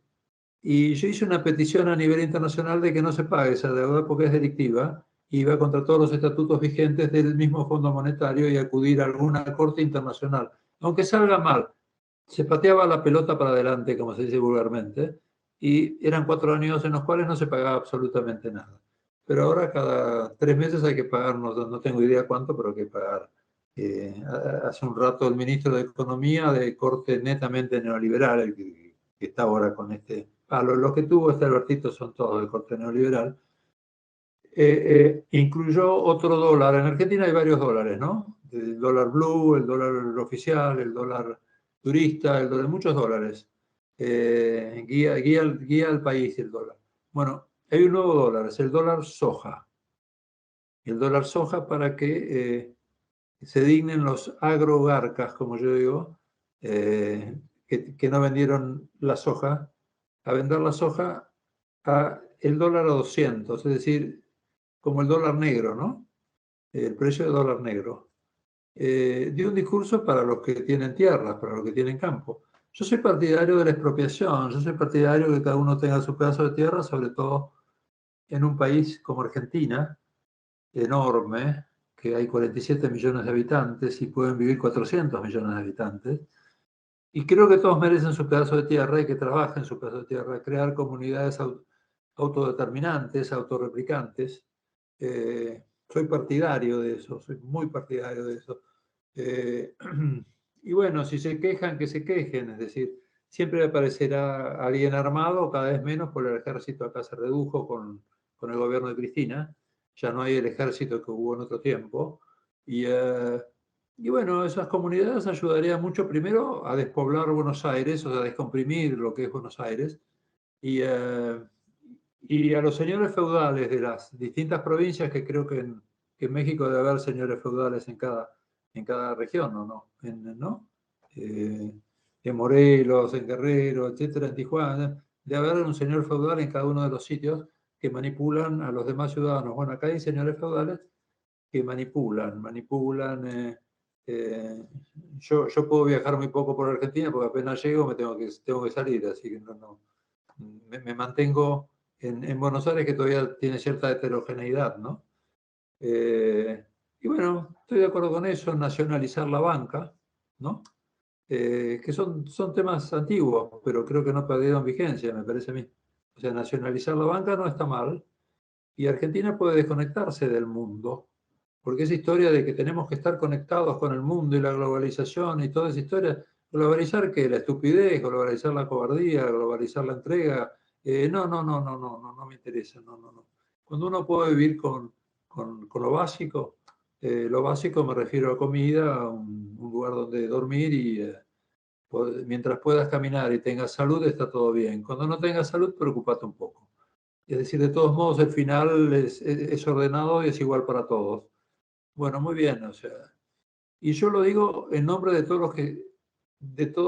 Speaker 2: y yo hice una petición a nivel internacional de que no se pague esa deuda porque es delictiva y va contra todos los estatutos vigentes del mismo Fondo Monetario y acudir a alguna corte internacional. Aunque salga mal, se pateaba la pelota para adelante, como se dice vulgarmente, y eran 4 años en los cuales no se pagaba absolutamente nada. Pero ahora cada 3 meses hay que pagar, no tengo idea cuánto, pero hay que pagar. Hace un rato el ministro de Economía de corte netamente neoliberal, el que está ahora con este... los que tuvo este Albertito son todos de corte neoliberal, incluyó otro dólar. En Argentina hay varios dólares, ¿no? El dólar blue, el dólar oficial, el dólar turista, el dólar, muchos dólares. Guía al país el dólar. Bueno, hay un nuevo dólar, es el dólar soja. El dólar soja para que se dignen los agrogarcas, como yo digo, que no vendieron la soja, a vender la soja a el dólar a 200, es decir, como el dólar negro, ¿no? El precio del dólar negro. Dio un discurso para los que tienen tierras, para los que tienen campo. Yo soy partidario de la expropiación, yo soy partidario de que cada uno tenga su pedazo de tierra, sobre todo en un país como Argentina, enorme, que hay 47 millones de habitantes y pueden vivir 400 millones de habitantes. Y creo que todos merecen su pedazo de tierra y que trabajen su pedazo de tierra, crear comunidades autodeterminantes, autorreplicantes. Soy partidario de eso, soy muy partidario de eso. Y bueno, si se quejan, que se quejen, es decir, siempre aparecerá alguien armado, cada vez menos, porque el ejército acá se redujo con el gobierno de Cristina, ya no hay el ejército que hubo en otro tiempo. Y bueno, esas comunidades ayudarían mucho primero a despoblar Buenos Aires, o sea, a descomprimir lo que es Buenos Aires, y a los señores feudales de las distintas provincias, que creo que en México debe haber señores feudales en cada región, ¿o no? ¿No? En Morelos, en Guerrero, etcétera, en Tijuana, debe haber un señor feudal en cada uno de los sitios que manipulan a los demás ciudadanos. Bueno, acá hay señores feudales que manipulan. Yo puedo viajar muy poco por Argentina porque apenas llego me tengo que salir, así que no me mantengo en Buenos Aires, que todavía tiene cierta heterogeneidad, ¿no? Y bueno, estoy de acuerdo con eso, nacionalizar la banca, ¿no? Que son temas antiguos, pero creo que no perdieron vigencia, me parece a mí. O sea, nacionalizar la banca no está mal, y Argentina puede desconectarse del mundo, porque esa historia de que tenemos que estar conectados con el mundo y la globalización y toda esa historia, globalizar que la estupidez, globalizar la cobardía, globalizar la entrega, no me interesa, no. Cuando uno puede vivir con lo básico me refiero a comida, a un lugar donde dormir y mientras puedas caminar y tengas salud está todo bien. Cuando no tengas salud, preocupate un poco. Es decir, de todos modos, el final es ordenado y es igual para todos. Bueno, muy bien, o sea, y yo lo digo en nombre de todos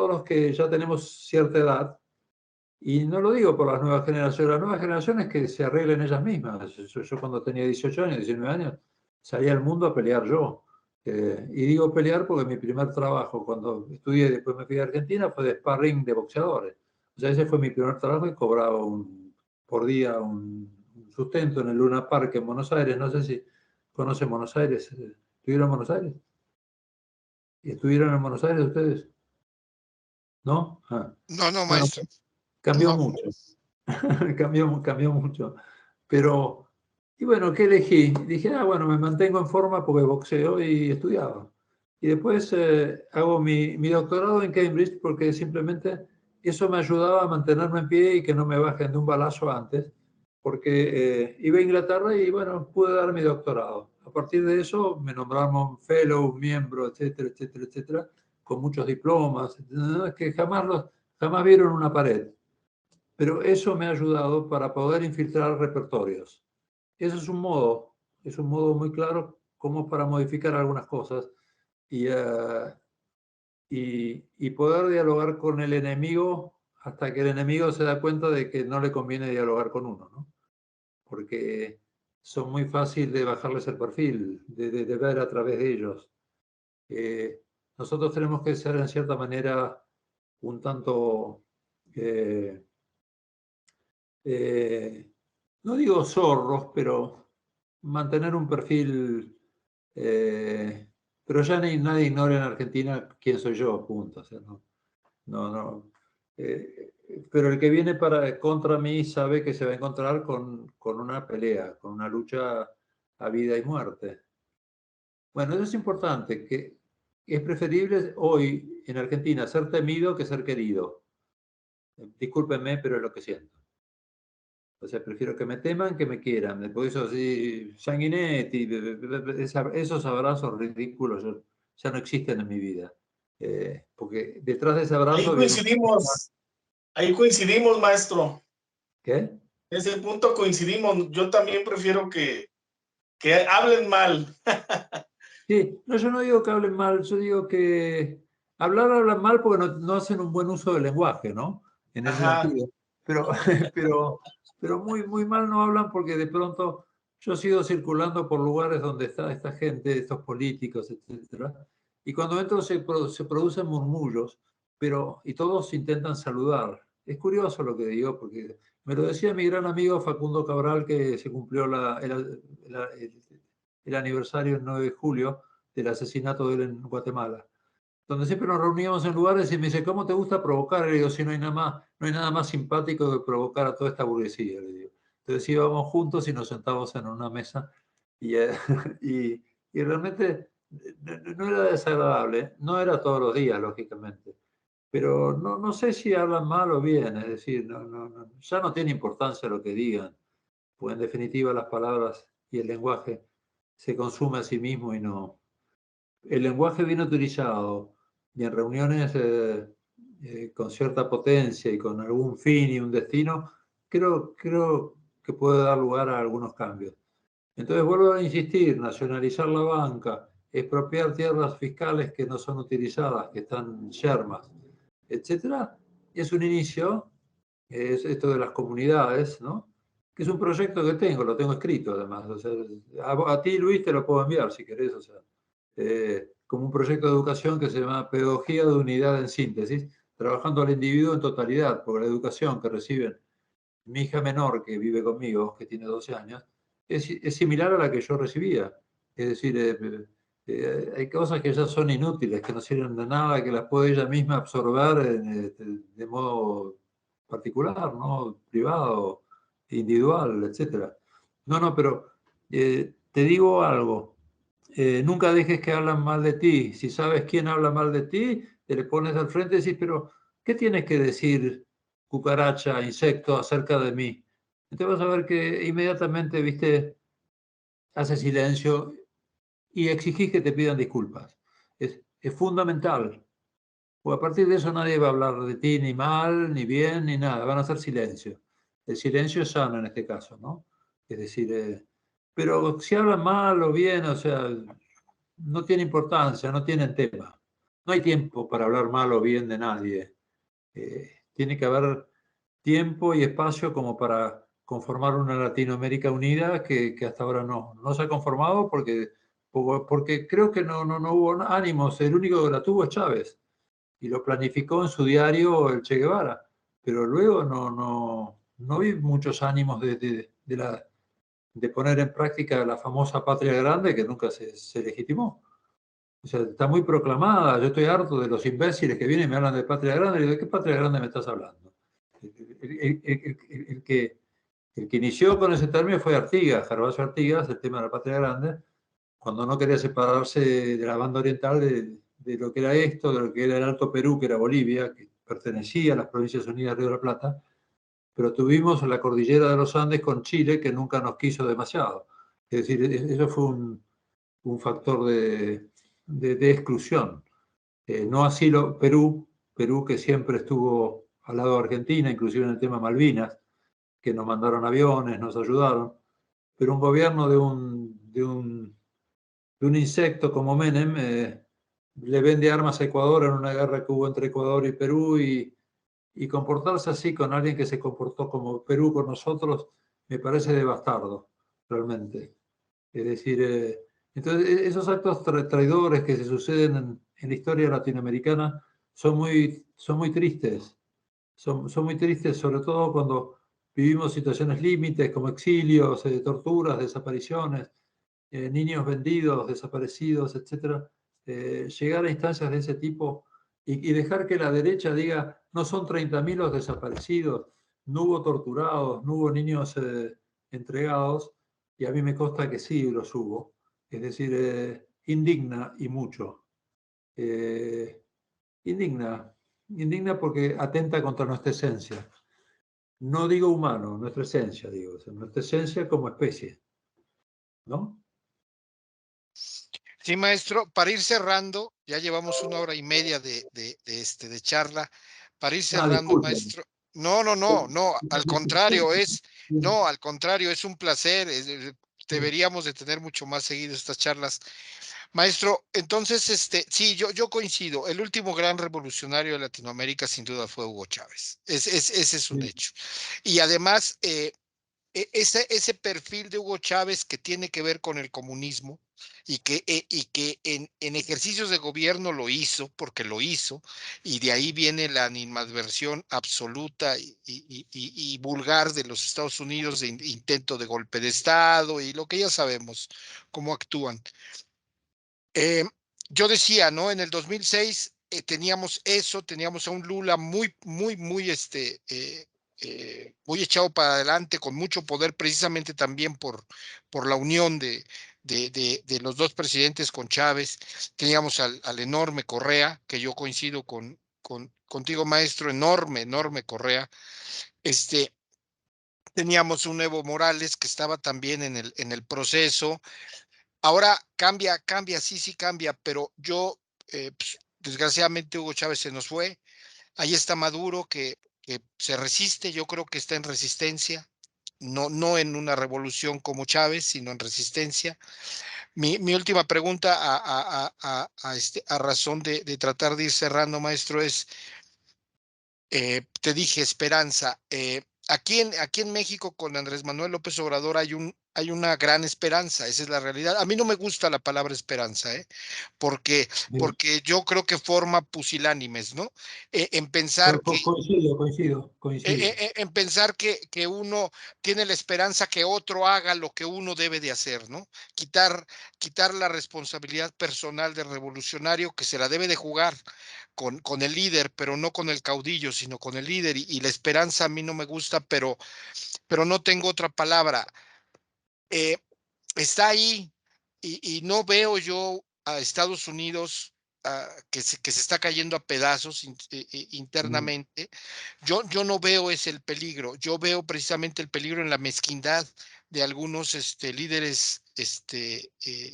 Speaker 2: los que ya tenemos cierta edad, y no lo digo por las nuevas generaciones que se arreglen ellas mismas. Yo cuando tenía 18 años, 19 años, salía al mundo a pelear yo. Y digo pelear porque mi primer trabajo, cuando estudié y después me fui a Argentina, fue de sparring de boxeadores. O sea, ese fue mi primer trabajo y cobraba por día un sustento en el Luna Park en Buenos Aires. No sé si conocen Buenos Aires. ¿Estuvieron en Buenos Aires? ¿Estuvieron en Buenos Aires ustedes? ¿No? Ah.
Speaker 5: No,
Speaker 2: Bueno,
Speaker 5: maestro.
Speaker 2: cambió
Speaker 5: No.
Speaker 2: mucho. cambió mucho. Pero, y bueno, ¿qué elegí? Dije, bueno, me mantengo en forma porque boxeo y estudiaba. Y después hago mi doctorado en Cambridge porque simplemente eso me ayudaba a mantenerme en pie y que no me bajen de un balazo antes, porque iba a Inglaterra y bueno, pude dar mi doctorado. A partir de eso me nombraron fellow, miembro, etcétera, etcétera, etcétera, con muchos diplomas, que jamás vieron una pared. Pero eso me ha ayudado para poder infiltrar repertorios. Eso es un modo muy claro como para modificar algunas cosas y, y poder dialogar con el enemigo hasta que el enemigo se da cuenta de que no le conviene dialogar con uno, ¿no? Porque son muy fáciles de bajarles el perfil, de ver a través de ellos. Nosotros tenemos que ser en cierta manera un tanto... no digo zorros, pero mantener un perfil, pero ya nadie ignora en Argentina quién soy yo, punto. O sea, no. Pero el que viene contra mí sabe que se va a encontrar con una pelea, con una lucha a vida y muerte. Bueno, eso es importante, que es preferible hoy en Argentina ser temido que ser querido. Discúlpenme, pero es lo que siento. O sea, prefiero que me teman que me quieran. Por eso, sí, Sanguinetti, esos abrazos ridículos ya no existen en mi vida. Porque detrás de ese abrazo viene
Speaker 3: ahí coincidimos, maestro.
Speaker 2: ¿Qué?
Speaker 3: En ese punto coincidimos. Yo también prefiero que hablen mal.
Speaker 2: Sí, no, yo no digo que hablen mal, yo digo que hablan mal porque no hacen un buen uso del lenguaje, ¿no? En ese sentido. Pero muy mal no hablan porque de pronto yo sigo circulando por lugares donde está esta gente, estos políticos, etcétera, y cuando entro se producen murmullos, y todos intentan saludar. Es curioso lo que digo, porque me lo decía mi gran amigo Facundo Cabral, que se cumplió el aniversario el 9 de julio del asesinato de él en Guatemala, donde siempre nos reuníamos en lugares y me dice, ¿cómo te gusta provocar? Y le digo, si no hay nada más simpático que provocar a toda esta burguesía, le digo. Entonces íbamos juntos y nos sentábamos en una mesa y, y realmente no era desagradable, no era todos los días, lógicamente, pero no sé si hablan mal o bien, es decir, ya no tiene importancia lo que digan, pues en definitiva las palabras y el lenguaje se consume a sí mismo y no. El lenguaje bien utilizado y en reuniones con cierta potencia y con algún fin y un destino, creo que puede dar lugar a algunos cambios. Entonces vuelvo a insistir, nacionalizar la banca, expropiar tierras fiscales que no son utilizadas, que están yermas, etcétera, es un inicio, es esto de las comunidades, ¿no? Que es un proyecto que lo tengo escrito además. O sea, a ti, Luis, te lo puedo enviar si querés, o sea, como un proyecto de educación que se llama Pedagogía de Unidad en Síntesis, trabajando al individuo en totalidad, porque la educación que reciben mi hija menor, que vive conmigo, que tiene 12 años, es similar a la que yo recibía. Es decir, hay cosas que ya son inútiles, que no sirven de nada, que las puede ella misma absorber de modo particular, ¿no? Privado, individual, etc. No, pero te digo algo. Nunca dejes que hablan mal de ti. Si sabes quién habla mal de ti, te le pones al frente y decís, pero ¿qué tienes que decir, cucaracha, insecto, acerca de mí? Entonces vas a ver que inmediatamente, viste, hace silencio y exigís que te pidan disculpas. Es fundamental. O a partir de eso nadie va a hablar de ti ni mal, ni bien, ni nada. Van a hacer silencio. El silencio es sano en este caso, ¿no? Es decir, pero si hablan mal o bien, o sea, no tiene importancia, no tienen tema. No hay tiempo para hablar mal o bien de nadie. Tiene que haber tiempo y espacio como para conformar una Latinoamérica unida que hasta ahora no se ha conformado porque creo que no hubo ánimos. El único que la tuvo es Chávez y lo planificó en su diario el Che Guevara, pero luego no vi muchos ánimos de poner en práctica la famosa patria grande que nunca se legitimó. O sea, está muy proclamada. Yo estoy harto de los imbéciles que vienen y me hablan de patria grande. Y digo, ¿de qué patria grande me estás hablando? El que inició con ese término fue Artigas, Gervasio Artigas, el tema de la patria grande, cuando no quería separarse de la banda oriental de lo que era esto, de lo que era el Alto Perú, que era Bolivia, que pertenecía a las Provincias Unidas de Río de la Plata, pero tuvimos la cordillera de los Andes con Chile que nunca nos quiso demasiado. Es decir, eso fue un factor de exclusión. No así Perú que siempre estuvo al lado de Argentina, inclusive en el tema Malvinas, que nos mandaron aviones, nos ayudaron, pero un gobierno de un insecto como Menem le vende armas a Ecuador en una guerra que hubo entre Ecuador y Perú y comportarse así con alguien que se comportó como Perú con nosotros me parece de bastardo, realmente. Es decir, entonces esos actos traidores que se suceden en la historia latinoamericana son muy tristes. Son muy tristes, sobre todo cuando vivimos situaciones límites como exilios, torturas, desapariciones, niños vendidos, desaparecidos, etc. Llegar a instancias de ese tipo y dejar que la derecha diga, no son 30.000 los desaparecidos, no hubo torturados, no hubo niños entregados, y a mí me consta que sí los hubo. Es decir, indigna y mucho. Indigna porque atenta contra nuestra esencia. No digo humano, nuestra esencia, digo, nuestra esencia como especie, ¿no?
Speaker 5: Sí, maestro, para ir cerrando, ya llevamos 1 hora y media de charla. Para ir
Speaker 2: Ah,
Speaker 5: cerrando,
Speaker 2: disculpen.
Speaker 5: maestro. No, al contrario, es un placer. Deberíamos de tener mucho más seguido estas charlas. Maestro, entonces, sí, yo coincido. El último gran revolucionario de Latinoamérica, sin duda, fue Hugo Chávez. Ese es un hecho. Y además, ese perfil de Hugo Chávez que tiene que ver con el comunismo y que en ejercicios de gobierno lo hizo, porque lo hizo, y de ahí viene la animadversión absoluta y vulgar de los Estados Unidos de intento de golpe de Estado y lo que ya sabemos, cómo actúan. Eh, yo decía, ¿no? En el 2006 teníamos eso, teníamos a un Lula muy echado para adelante, con mucho poder, precisamente también por la unión de los dos presidentes con Chávez. Teníamos al enorme Correa, que yo coincido contigo, maestro, enorme Correa. Teníamos un Evo Morales que estaba también en el proceso. Ahora cambia, sí cambia, pero pues, desgraciadamente Hugo Chávez se nos fue. Ahí está Maduro que se resiste, yo creo que está en resistencia, no en una revolución como Chávez, sino en resistencia. Mi última pregunta a razón de tratar de ir cerrando, maestro, es, te dije esperanza. Aquí en México con Andrés Manuel López Obrador hay una gran esperanza, esa es la realidad. A mí no me gusta la palabra esperanza, porque,
Speaker 2: Bien.
Speaker 5: porque yo creo que forma pusilánimes, ¿no? En pensar que
Speaker 2: Coincido.
Speaker 5: en pensar que uno tiene la esperanza que otro haga lo que uno debe de hacer, ¿no? Quitar la responsabilidad personal del revolucionario que se la debe de jugar con el líder, pero no con el caudillo, sino con el líder. Y la esperanza a mí no me gusta, pero no tengo otra palabra. Eh, Está ahí y no veo yo a Estados Unidos que se está cayendo a pedazos internamente. Yo no veo ese el peligro. Yo veo precisamente el peligro en la mezquindad de algunos líderes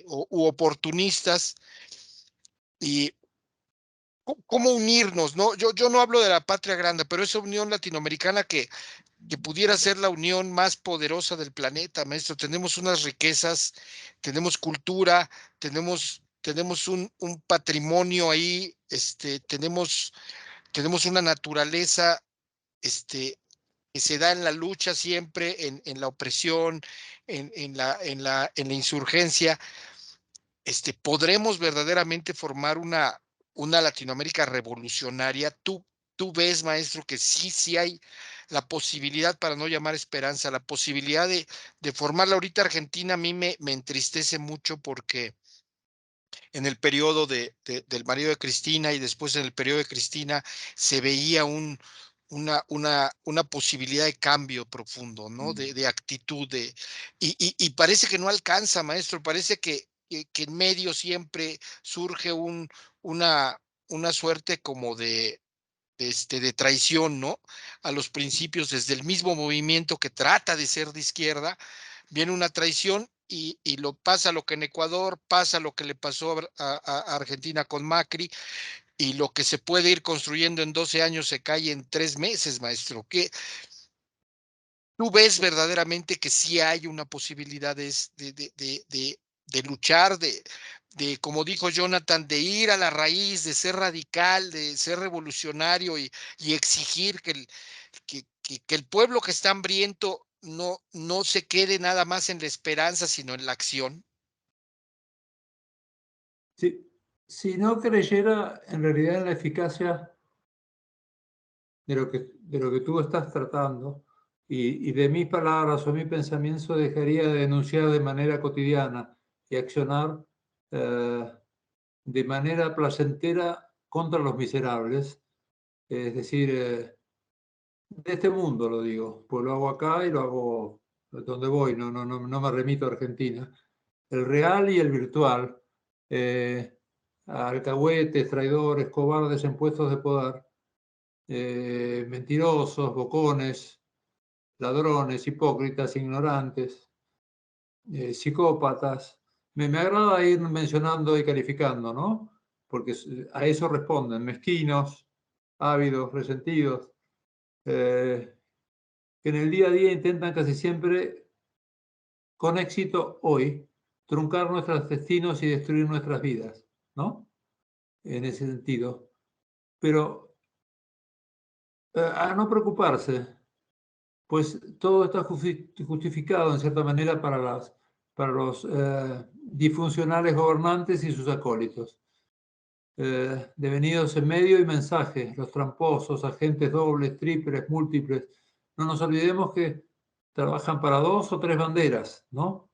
Speaker 5: u oportunistas y cómo unirnos, ¿no? Yo no hablo de la patria grande, pero esa unión latinoamericana que pudiera ser la unión más poderosa del planeta, maestro. Tenemos unas riquezas, tenemos cultura, tenemos un patrimonio ahí, tenemos una naturaleza, que se da en la lucha siempre, en la opresión, en la insurgencia. ¿Podremos verdaderamente formar una Latinoamérica revolucionaria? ¿Tú ves, maestro, que sí hay la posibilidad, para no llamar esperanza, la posibilidad de formarla? Ahorita Argentina a mí me entristece mucho porque en el periodo del marido de Cristina y después en el periodo de Cristina se veía una posibilidad de cambio profundo, ¿no? De actitud, y parece que no alcanza, maestro, parece que en medio siempre surge una suerte como de traición, ¿no? A los principios, desde el mismo movimiento que trata de ser de izquierda, viene una traición y pasa lo que en Ecuador, pasa lo que le pasó a Argentina con Macri, y lo que se puede ir construyendo en 12 años se cae en 3 meses, maestro. ¿Tú ves verdaderamente que sí hay una posibilidad de luchar, como dijo Jonathan, de ir a la raíz, de ser radical, de ser revolucionario y exigir que el pueblo que está hambriento no se quede nada más en la esperanza, sino en la acción?
Speaker 2: Si no creyera en realidad en la eficacia de lo que tú estás tratando, y de mis palabras o mi pensamiento dejaría de denunciar de manera cotidiana y accionar de manera placentera contra los miserables, es decir, de este mundo lo digo, pues lo hago acá y lo hago donde voy, no me remito a Argentina. El real y el virtual, alcahuetes, traidores, cobardes en puestos de poder, mentirosos, bocones, ladrones, hipócritas, ignorantes, psicópatas. Me agrada ir mencionando y calificando, ¿no? Porque a eso responden, mezquinos, ávidos, resentidos, que en el día a día intentan casi siempre, con éxito hoy, truncar nuestros destinos y destruir nuestras vidas, ¿no? En ese sentido. Pero a no preocuparse, pues todo está justificado en cierta manera para los disfuncionales gobernantes y sus acólitos. Devenidos en medio y mensaje, los tramposos, agentes dobles, triples, múltiples. No nos olvidemos que trabajan para 2 o 3 banderas, ¿no?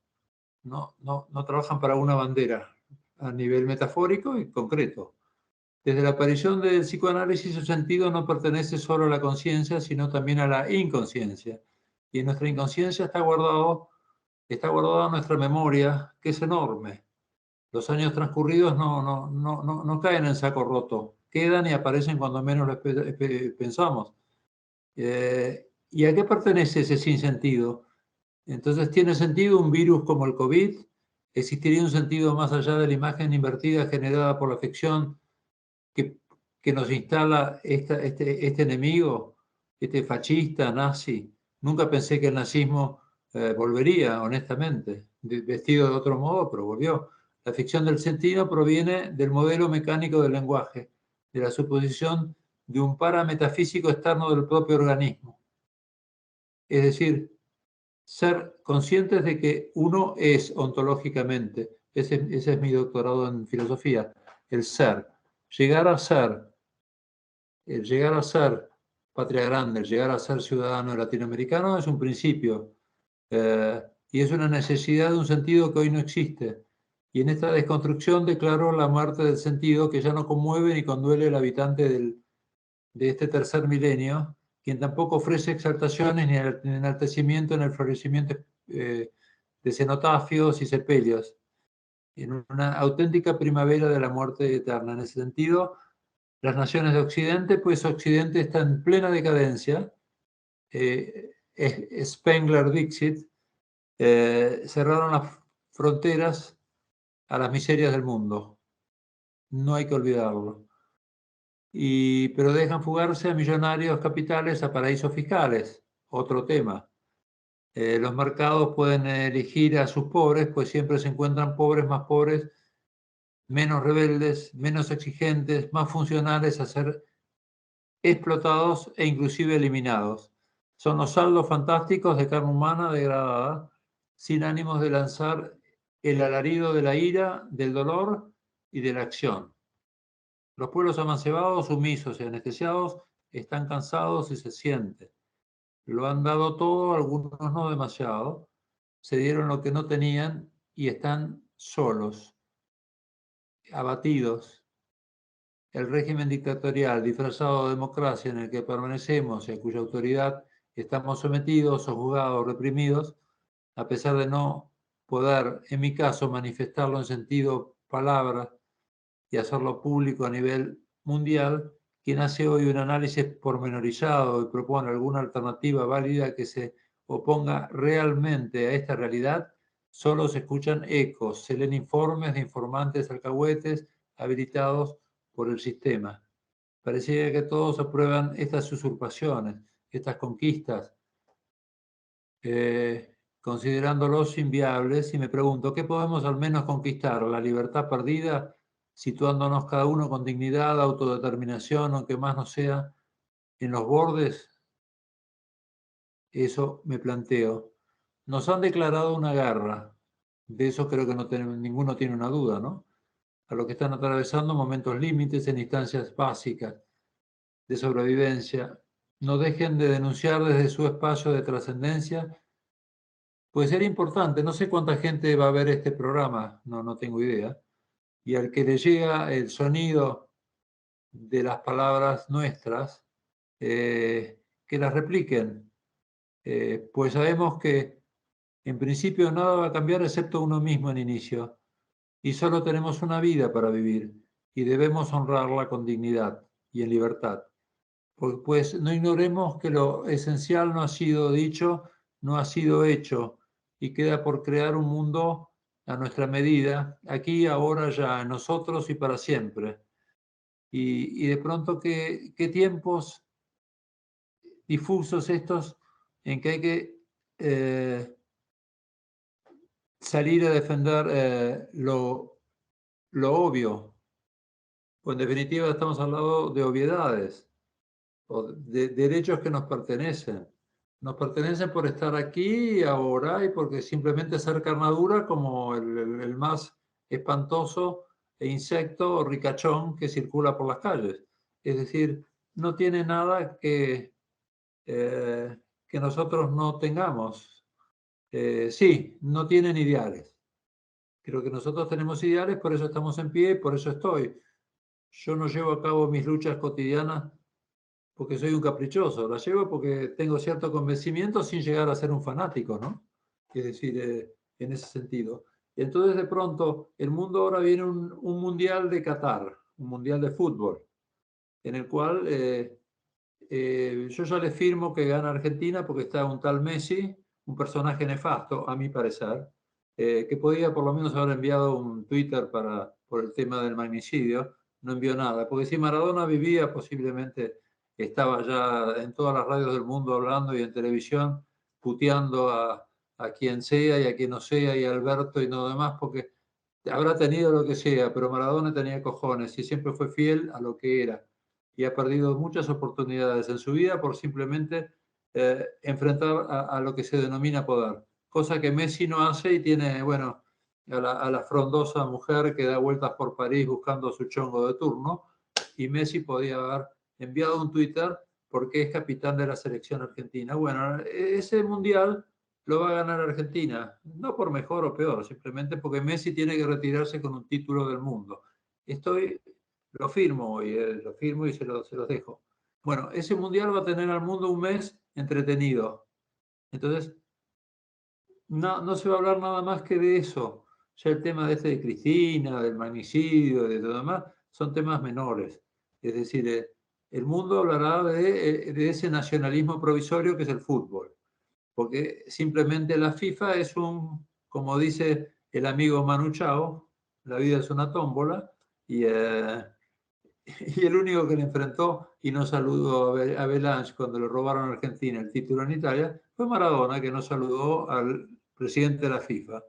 Speaker 2: No trabajan para una bandera a nivel metafórico y concreto. Desde la aparición del psicoanálisis, su sentido no pertenece solo a la conciencia, sino también a la inconsciencia. Y en nuestra inconsciencia está guardada nuestra memoria, que es enorme. Los años transcurridos no caen en saco roto, quedan y aparecen cuando menos lo pensamos. ¿Y a qué pertenece ese sinsentido? Entonces, ¿tiene sentido un virus como el COVID? ¿Existiría un sentido más allá de la imagen invertida generada por la ficción que nos instala este enemigo, este fascista, nazi? Nunca pensé que el nazismo volvería, honestamente, vestido de otro modo, pero volvió. La ficción del sentido proviene del modelo mecánico del lenguaje, de la suposición de un parametafísico externo del propio organismo. Es decir, ser conscientes de que uno es ontológicamente, ese es mi doctorado en filosofía, el ser. Llegar a ser, el llegar a ser patria grande, el llegar a ser ciudadano latinoamericano es un principio y es una necesidad de un sentido que hoy no existe. Y en esta desconstrucción declaró la muerte del sentido que ya no conmueve ni conduele el habitante de este tercer milenio, quien tampoco ofrece exaltaciones ni enaltecimiento en el florecimiento de cenotafios y sepelios, en una auténtica primavera de la muerte eterna. En ese sentido, las naciones de Occidente, pues Occidente está en plena decadencia, Spengler Dixit, cerraron las fronteras a las miserias del mundo. No hay que olvidarlo. Pero dejan fugarse a millonarios capitales a paraísos fiscales. Otro tema. Los mercados pueden elegir a sus pobres, pues siempre se encuentran más pobres, menos rebeldes, menos exigentes, más funcionales a ser explotados e inclusive eliminados. Son los saldos fantásticos de carne humana degradada, sin ánimos de lanzar el alarido de la ira, del dolor y de la acción. Los pueblos amancebados, sumisos y anestesiados están cansados y se sienten. Lo han dado todo, algunos no demasiado, se dieron lo que no tenían y están solos, abatidos. El régimen dictatorial disfrazado de democracia en el que permanecemos y a cuya autoridad estamos sometidos, sojuzgados, reprimidos, a pesar de no poder, en mi caso, manifestarlo en sentido palabra y hacerlo público a nivel mundial, quien hace hoy un análisis pormenorizado y propone alguna alternativa válida que se oponga realmente a esta realidad, solo se escuchan ecos, se leen informes de informantes alcahuetes habilitados por el sistema. Parecía que todos aprueban estas usurpaciones, estas conquistas, considerándolos inviables, y me pregunto, ¿qué podemos al menos conquistar? ¿La libertad perdida? Situándonos cada uno con dignidad, autodeterminación, aunque más no sea en los bordes. Eso me planteo. Nos han declarado una guerra, de eso creo que ninguno tiene una duda, ¿no? A lo que están atravesando momentos límites en instancias básicas de sobrevivencia. No dejen de denunciar desde su espacio de trascendencia. Puede ser importante, no sé cuánta gente va a ver este programa, no tengo idea. Y al que le llega el sonido de las palabras nuestras, que las repliquen. Pues sabemos que en principio nada va a cambiar excepto uno mismo en inicio, y solo tenemos una vida para vivir, y debemos honrarla con dignidad y en libertad. Pues no ignoremos que lo esencial no ha sido dicho, no ha sido hecho, y queda por crear un mundo a nuestra medida, aquí, ahora, ya, en nosotros y para siempre. Y de pronto, ¿qué tiempos difusos estos en que hay que salir a defender lo obvio? Pues en definitiva estamos hablando de obviedades, o de derechos que nos pertenecen. Nos pertenecen por estar aquí y ahora, y porque simplemente ser carnadura como el más espantoso insecto o ricachón que circula por las calles. Es decir, no tiene nada que nosotros no tengamos. Sí, no tienen ideales. Creo que nosotros tenemos ideales, por eso estamos en pie, por eso estoy. Yo no llevo a cabo mis luchas cotidianas porque soy un caprichoso, las llevo porque tengo cierto convencimiento sin llegar a ser un fanático, ¿no? Es decir, en ese sentido. Y entonces de pronto el mundo ahora viene un mundial de Qatar, un mundial de fútbol, en el cual yo ya le firmo que gana Argentina porque está un tal Messi, un personaje nefasto, a mi parecer, que podía por lo menos haber enviado un Twitter por el tema del magnicidio, no envió nada, porque si Maradona vivía posiblemente estaba ya en todas las radios del mundo hablando y en televisión puteando a quien sea y a quien no sea y a Alberto y no demás, porque habrá tenido lo que sea, pero Maradona tenía cojones y siempre fue fiel a lo que era y ha perdido muchas oportunidades en su vida por simplemente enfrentar a lo que se denomina poder, cosa que Messi no hace y tiene, bueno, a la frondosa mujer que da vueltas por París buscando su chongo de turno, y Messi podía haber enviado un Twitter porque es capitán de la selección argentina. Bueno, ese mundial lo va a ganar Argentina, no por mejor o peor, simplemente porque Messi tiene que retirarse con un título del mundo. Lo firmo hoy, lo firmo y se los dejo. Bueno, ese mundial va a tener al mundo un mes entretenido. Entonces, no se va a hablar nada más que de eso. Ya el tema de Cristina, del magnicidio, de todo demás, son temas menores. Es decir, el mundo hablará de ese nacionalismo provisorio que es el fútbol. Porque simplemente la FIFA es como dice el amigo Manu Chao, la vida es una tómbola, y el único que le enfrentó y no saludó a Belange cuando le robaron a Argentina el título en Italia fue Maradona, que no saludó al presidente de la FIFA.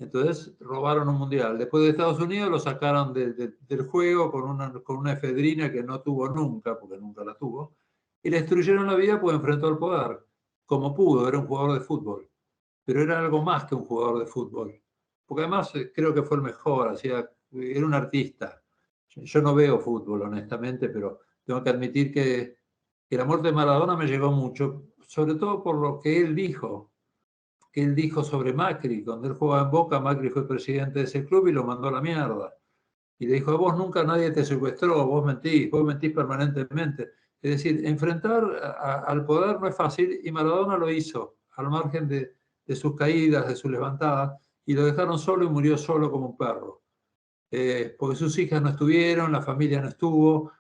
Speaker 2: Entonces robaron un mundial. Después de Estados Unidos lo sacaron del juego con una efedrina que no tuvo nunca, porque nunca la tuvo, y le destruyeron la vida porque enfrentó al poder. Como pudo, era un jugador de fútbol, pero era algo más que un jugador de fútbol. Porque además creo que fue el mejor, era un artista. Yo no veo fútbol, honestamente, pero tengo que admitir que la muerte de Maradona me llegó mucho, sobre todo por lo que él dijo sobre Macri. Cuando él jugaba en Boca, Macri fue presidente de ese club y lo mandó a la mierda. Y le dijo, a vos nunca nadie te secuestró, vos mentís permanentemente. Es decir, enfrentar al poder no es fácil y Maradona lo hizo, al margen de sus caídas, de sus levantadas, y lo dejaron solo y murió solo como un perro. Porque sus hijas no estuvieron, la familia no estuvo,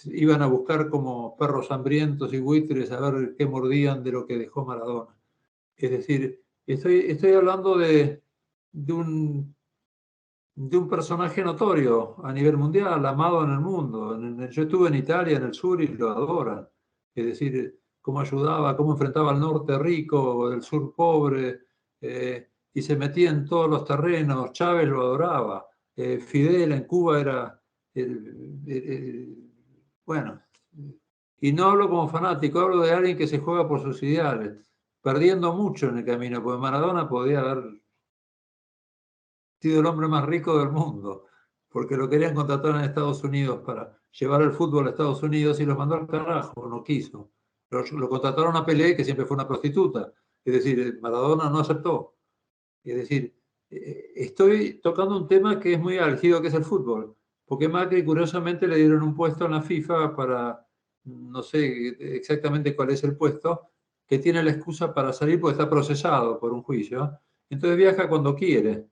Speaker 2: iban a buscar como perros hambrientos y buitres a ver qué mordían de lo que dejó Maradona. Es decir, estoy hablando de un personaje notorio a nivel mundial, amado en el mundo. Yo estuve en Italia, en el sur, y lo adoran. Es decir, cómo ayudaba, cómo enfrentaba al norte rico, el sur pobre, y se metía en todos los terrenos. Chávez lo adoraba. Fidel en Cuba era bueno, y no hablo como fanático, hablo de alguien que se juega por sus ideales, perdiendo mucho en el camino, porque Maradona podía haber sido el hombre más rico del mundo, porque lo querían contratar en Estados Unidos para llevar el fútbol a Estados Unidos y lo mandó al carajo, no quiso. Lo contrataron a Pelé, que siempre fue una prostituta, es decir, Maradona no aceptó. Es decir, estoy tocando un tema que es muy álgido, que es el fútbol, Porque Macri, curiosamente, le dieron un puesto en la FIFA para, no sé exactamente cuál es el puesto, que tiene la excusa para salir porque está procesado por un juicio. Entonces viaja cuando quiere.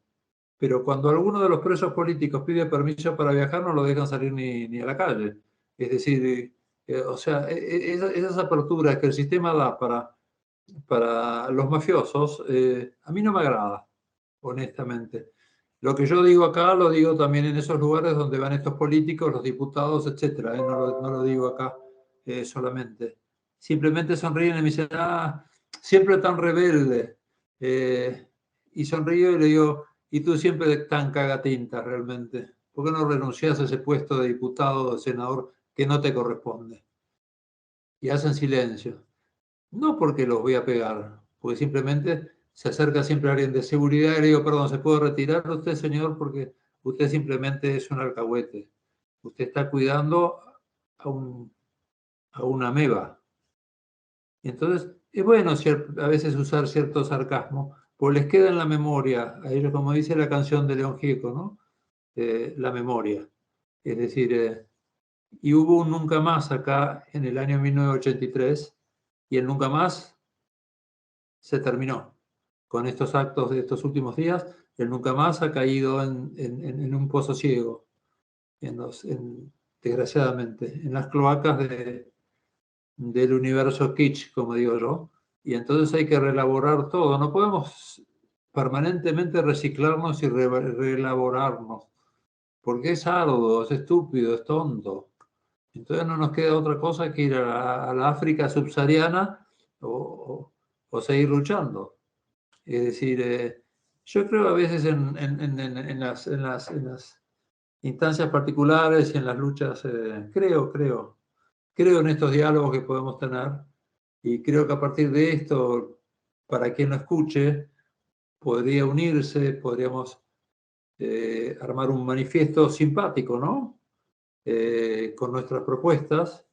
Speaker 2: Pero cuando alguno de los presos políticos pide permiso para viajar, no lo dejan salir ni a la calle. Es decir, o sea, esas aperturas que el sistema da para los mafiosos, a mí no me agrada, honestamente. Lo que yo digo acá lo digo también en esos lugares donde van estos políticos, los diputados, etcétera. No lo digo acá solamente. Simplemente sonríen y me dicen, siempre tan rebelde. Y sonrío y le digo, y tú siempre tan cagatinta realmente. ¿Por qué no renuncias a ese puesto de diputado o de senador que no te corresponde? Y hacen silencio. No porque los voy a pegar, porque simplemente se acerca siempre alguien de seguridad y le digo, perdón, ¿se puede retirar usted, señor? Porque usted simplemente es un alcahuete. Usted está cuidando a, a una ameba. Y entonces es bueno a veces usar cierto sarcasmo, pues les queda en la memoria, a ellos, como dice la canción de León Gieco, ¿no? La memoria. Es decir, y hubo un nunca más acá en el año 1983, y el nunca más se terminó. Con estos actos de estos últimos días, el nunca más ha caído en un pozo ciego, desgraciadamente, en las cloacas del universo kitsch, como digo yo, y entonces hay que reelaborar todo. No podemos permanentemente reciclarnos y reelaborarnos, porque es arduo, es estúpido, es tonto. Entonces no nos queda otra cosa que ir a la África subsahariana o seguir luchando. Es decir, yo creo a veces en las instancias particulares y en las luchas, creo en estos diálogos que podemos tener y creo que a partir de esto, para quien lo escuche, podría unirse, podríamos armar un manifiesto simpático, ¿no? Con nuestras propuestas,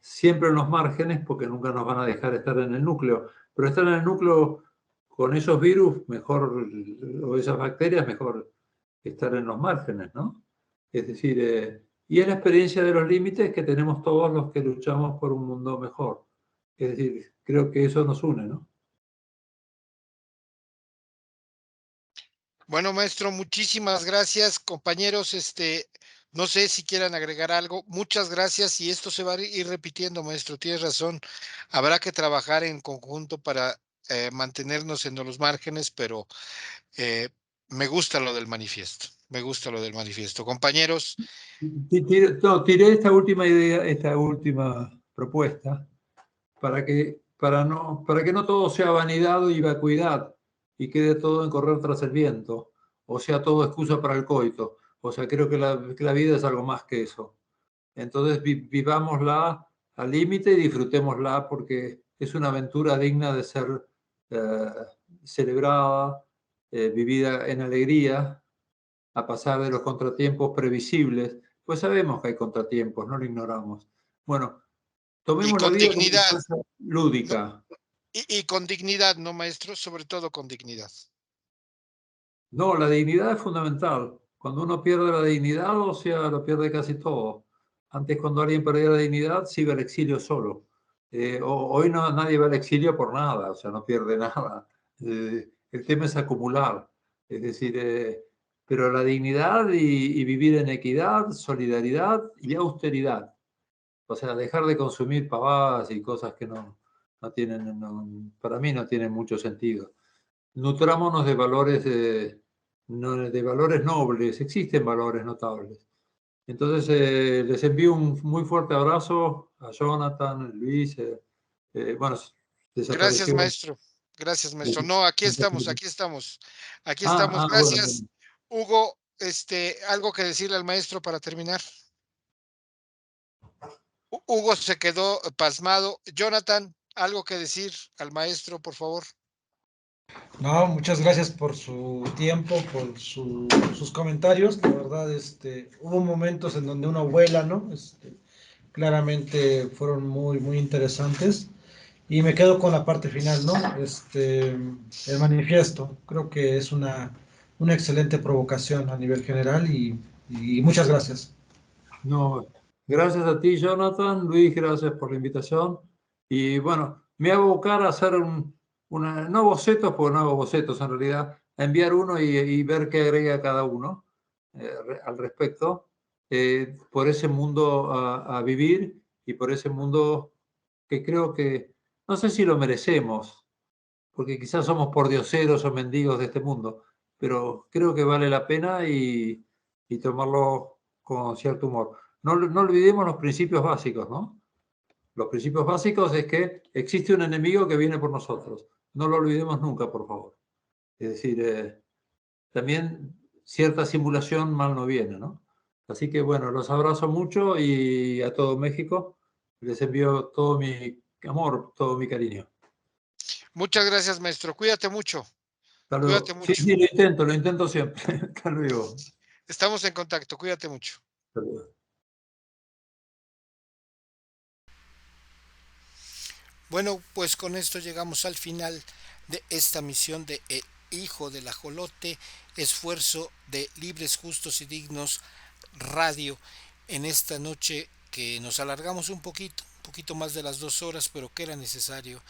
Speaker 2: siempre en los márgenes, porque nunca nos van a dejar estar en el núcleo, pero estar en el núcleo con esos virus, mejor, o esas bacterias, mejor que estar en los márgenes, ¿no? Es decir, y es la experiencia de los límites que tenemos todos los que luchamos por un mundo mejor. Es decir, creo que eso nos une, ¿no?
Speaker 5: Bueno, maestro, muchísimas gracias, compañeros. No sé si quieran agregar algo. Muchas gracias y esto se va a ir repitiendo, maestro. Tienes razón. Habrá que trabajar en conjunto para mantenernos en los márgenes, pero me gusta lo del manifiesto. Me gusta lo del manifiesto. Compañeros.
Speaker 2: Tiré esta última idea, esta última propuesta, para que no todo sea vanidad y vacuidad y quede todo en correr tras el viento, o sea todo excusa para el coito. O sea, creo que la vida es algo más que eso. Entonces vivámosla al límite y disfrutémosla porque es una aventura digna de ser eh, celebrada, vivida en alegría, a pasar de los contratiempos previsibles, pues sabemos que hay contratiempos, no lo ignoramos. Bueno,
Speaker 5: Y
Speaker 2: tomemos la
Speaker 5: con
Speaker 2: vida como una
Speaker 5: dignidad,
Speaker 2: cosa
Speaker 5: ¿no?
Speaker 2: lúdica.
Speaker 5: Y con dignidad, ¿no, maestro? Sobre todo con dignidad.
Speaker 2: No, la dignidad es fundamental. Cuando uno pierde la dignidad, o sea, lo pierde casi todo. Antes, cuando alguien perdía la dignidad, se iba al exilio solo. Hoy no, nadie va al exilio por nada, o sea, no pierde nada. El tema es acumular. Es decir, pero la dignidad y vivir en equidad, solidaridad y austeridad. O sea, dejar de consumir pavadas y cosas que no tienen, para mí no tienen mucho sentido. Nutrámonos de valores nobles, existen valores notables. Entonces, les envío un muy fuerte abrazo a Jonathan, Luis, bueno,
Speaker 5: Gracias,
Speaker 2: desapareció.
Speaker 5: maestro. Gracias, maestro. No, aquí estamos, aquí estamos. Aquí estamos.
Speaker 2: Bueno,
Speaker 5: Gracias. Hugo, algo que decirle al maestro para terminar. Hugo se quedó pasmado. Jonathan, algo que decir al maestro, por favor.
Speaker 4: No, muchas gracias por su tiempo, por sus comentarios. La verdad, hubo momentos en donde uno vuela, ¿no? Claramente fueron muy, muy interesantes. Y me quedo con la parte final, ¿no? El manifiesto. Creo que es una excelente provocación a nivel general y Y muchas gracias.
Speaker 2: No, gracias a ti, Jonathan. Luis, gracias por la invitación. Y bueno, me voy a abocar a hacer no bocetos, porque no hago bocetos en realidad, a enviar uno y ver qué agrega cada uno al respecto, por ese mundo a vivir y por ese mundo que creo que, no sé si lo merecemos, porque quizás somos pordioseros o mendigos de este mundo, pero creo que vale la pena y tomarlo con cierto humor. No olvidemos los principios básicos, ¿no? Los principios básicos es que existe un enemigo que viene por nosotros. No lo olvidemos nunca, por favor. Es decir, también cierta simulación mal no viene, ¿no? Así que bueno, los abrazo mucho y a todo México les envío todo mi amor, todo mi cariño.
Speaker 5: Muchas gracias, maestro. Cuídate mucho.
Speaker 2: Hasta
Speaker 5: Cuídate
Speaker 2: luego. Sí,
Speaker 5: mucho.
Speaker 2: sí, lo intento siempre. Hasta luego.
Speaker 5: Estamos en contacto. Cuídate mucho.
Speaker 2: Hasta luego.
Speaker 1: Bueno, pues con esto llegamos al final de esta misión de El Hijo del Ajolote, esfuerzo de Libres, Justos y Dignos Radio, en esta noche que nos alargamos un poquito más de las 2 horas, pero que era necesario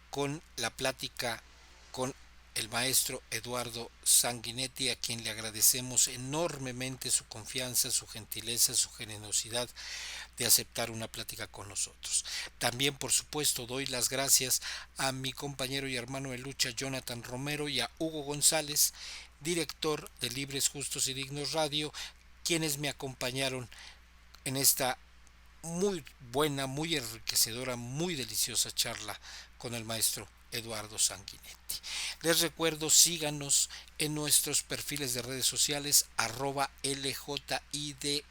Speaker 1: con la plática con el maestro Eduardo Sanguinetti, a quien le agradecemos enormemente su confianza, su gentileza, su generosidad de aceptar una plática con nosotros. También, por supuesto, doy las gracias a mi compañero y hermano de lucha Jonathan Romero y a Hugo González, director de Libres, Justos y Dignos Radio, quienes me acompañaron en esta muy buena, muy enriquecedora, muy deliciosa charla con el maestro Eduardo Sanguinetti. Les recuerdo, síganos en nuestros perfiles de redes sociales @LJIDMX.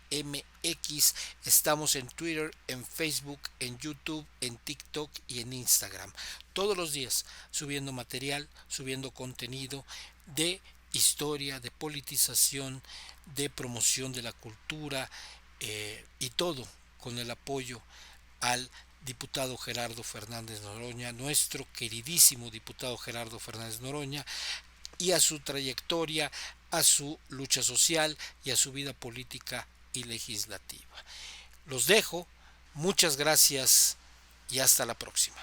Speaker 1: Estamos en Twitter, en Facebook, en YouTube, en TikTok y en Instagram. Todos los días subiendo material, subiendo contenido de historia, de politización, de promoción de la cultura y todo con el apoyo al diputado Gerardo Fernández Noroña, nuestro queridísimo diputado Gerardo Fernández Noroña, y a su trayectoria, a su lucha social y a su vida política y legislativa. Los dejo, muchas gracias y hasta la próxima.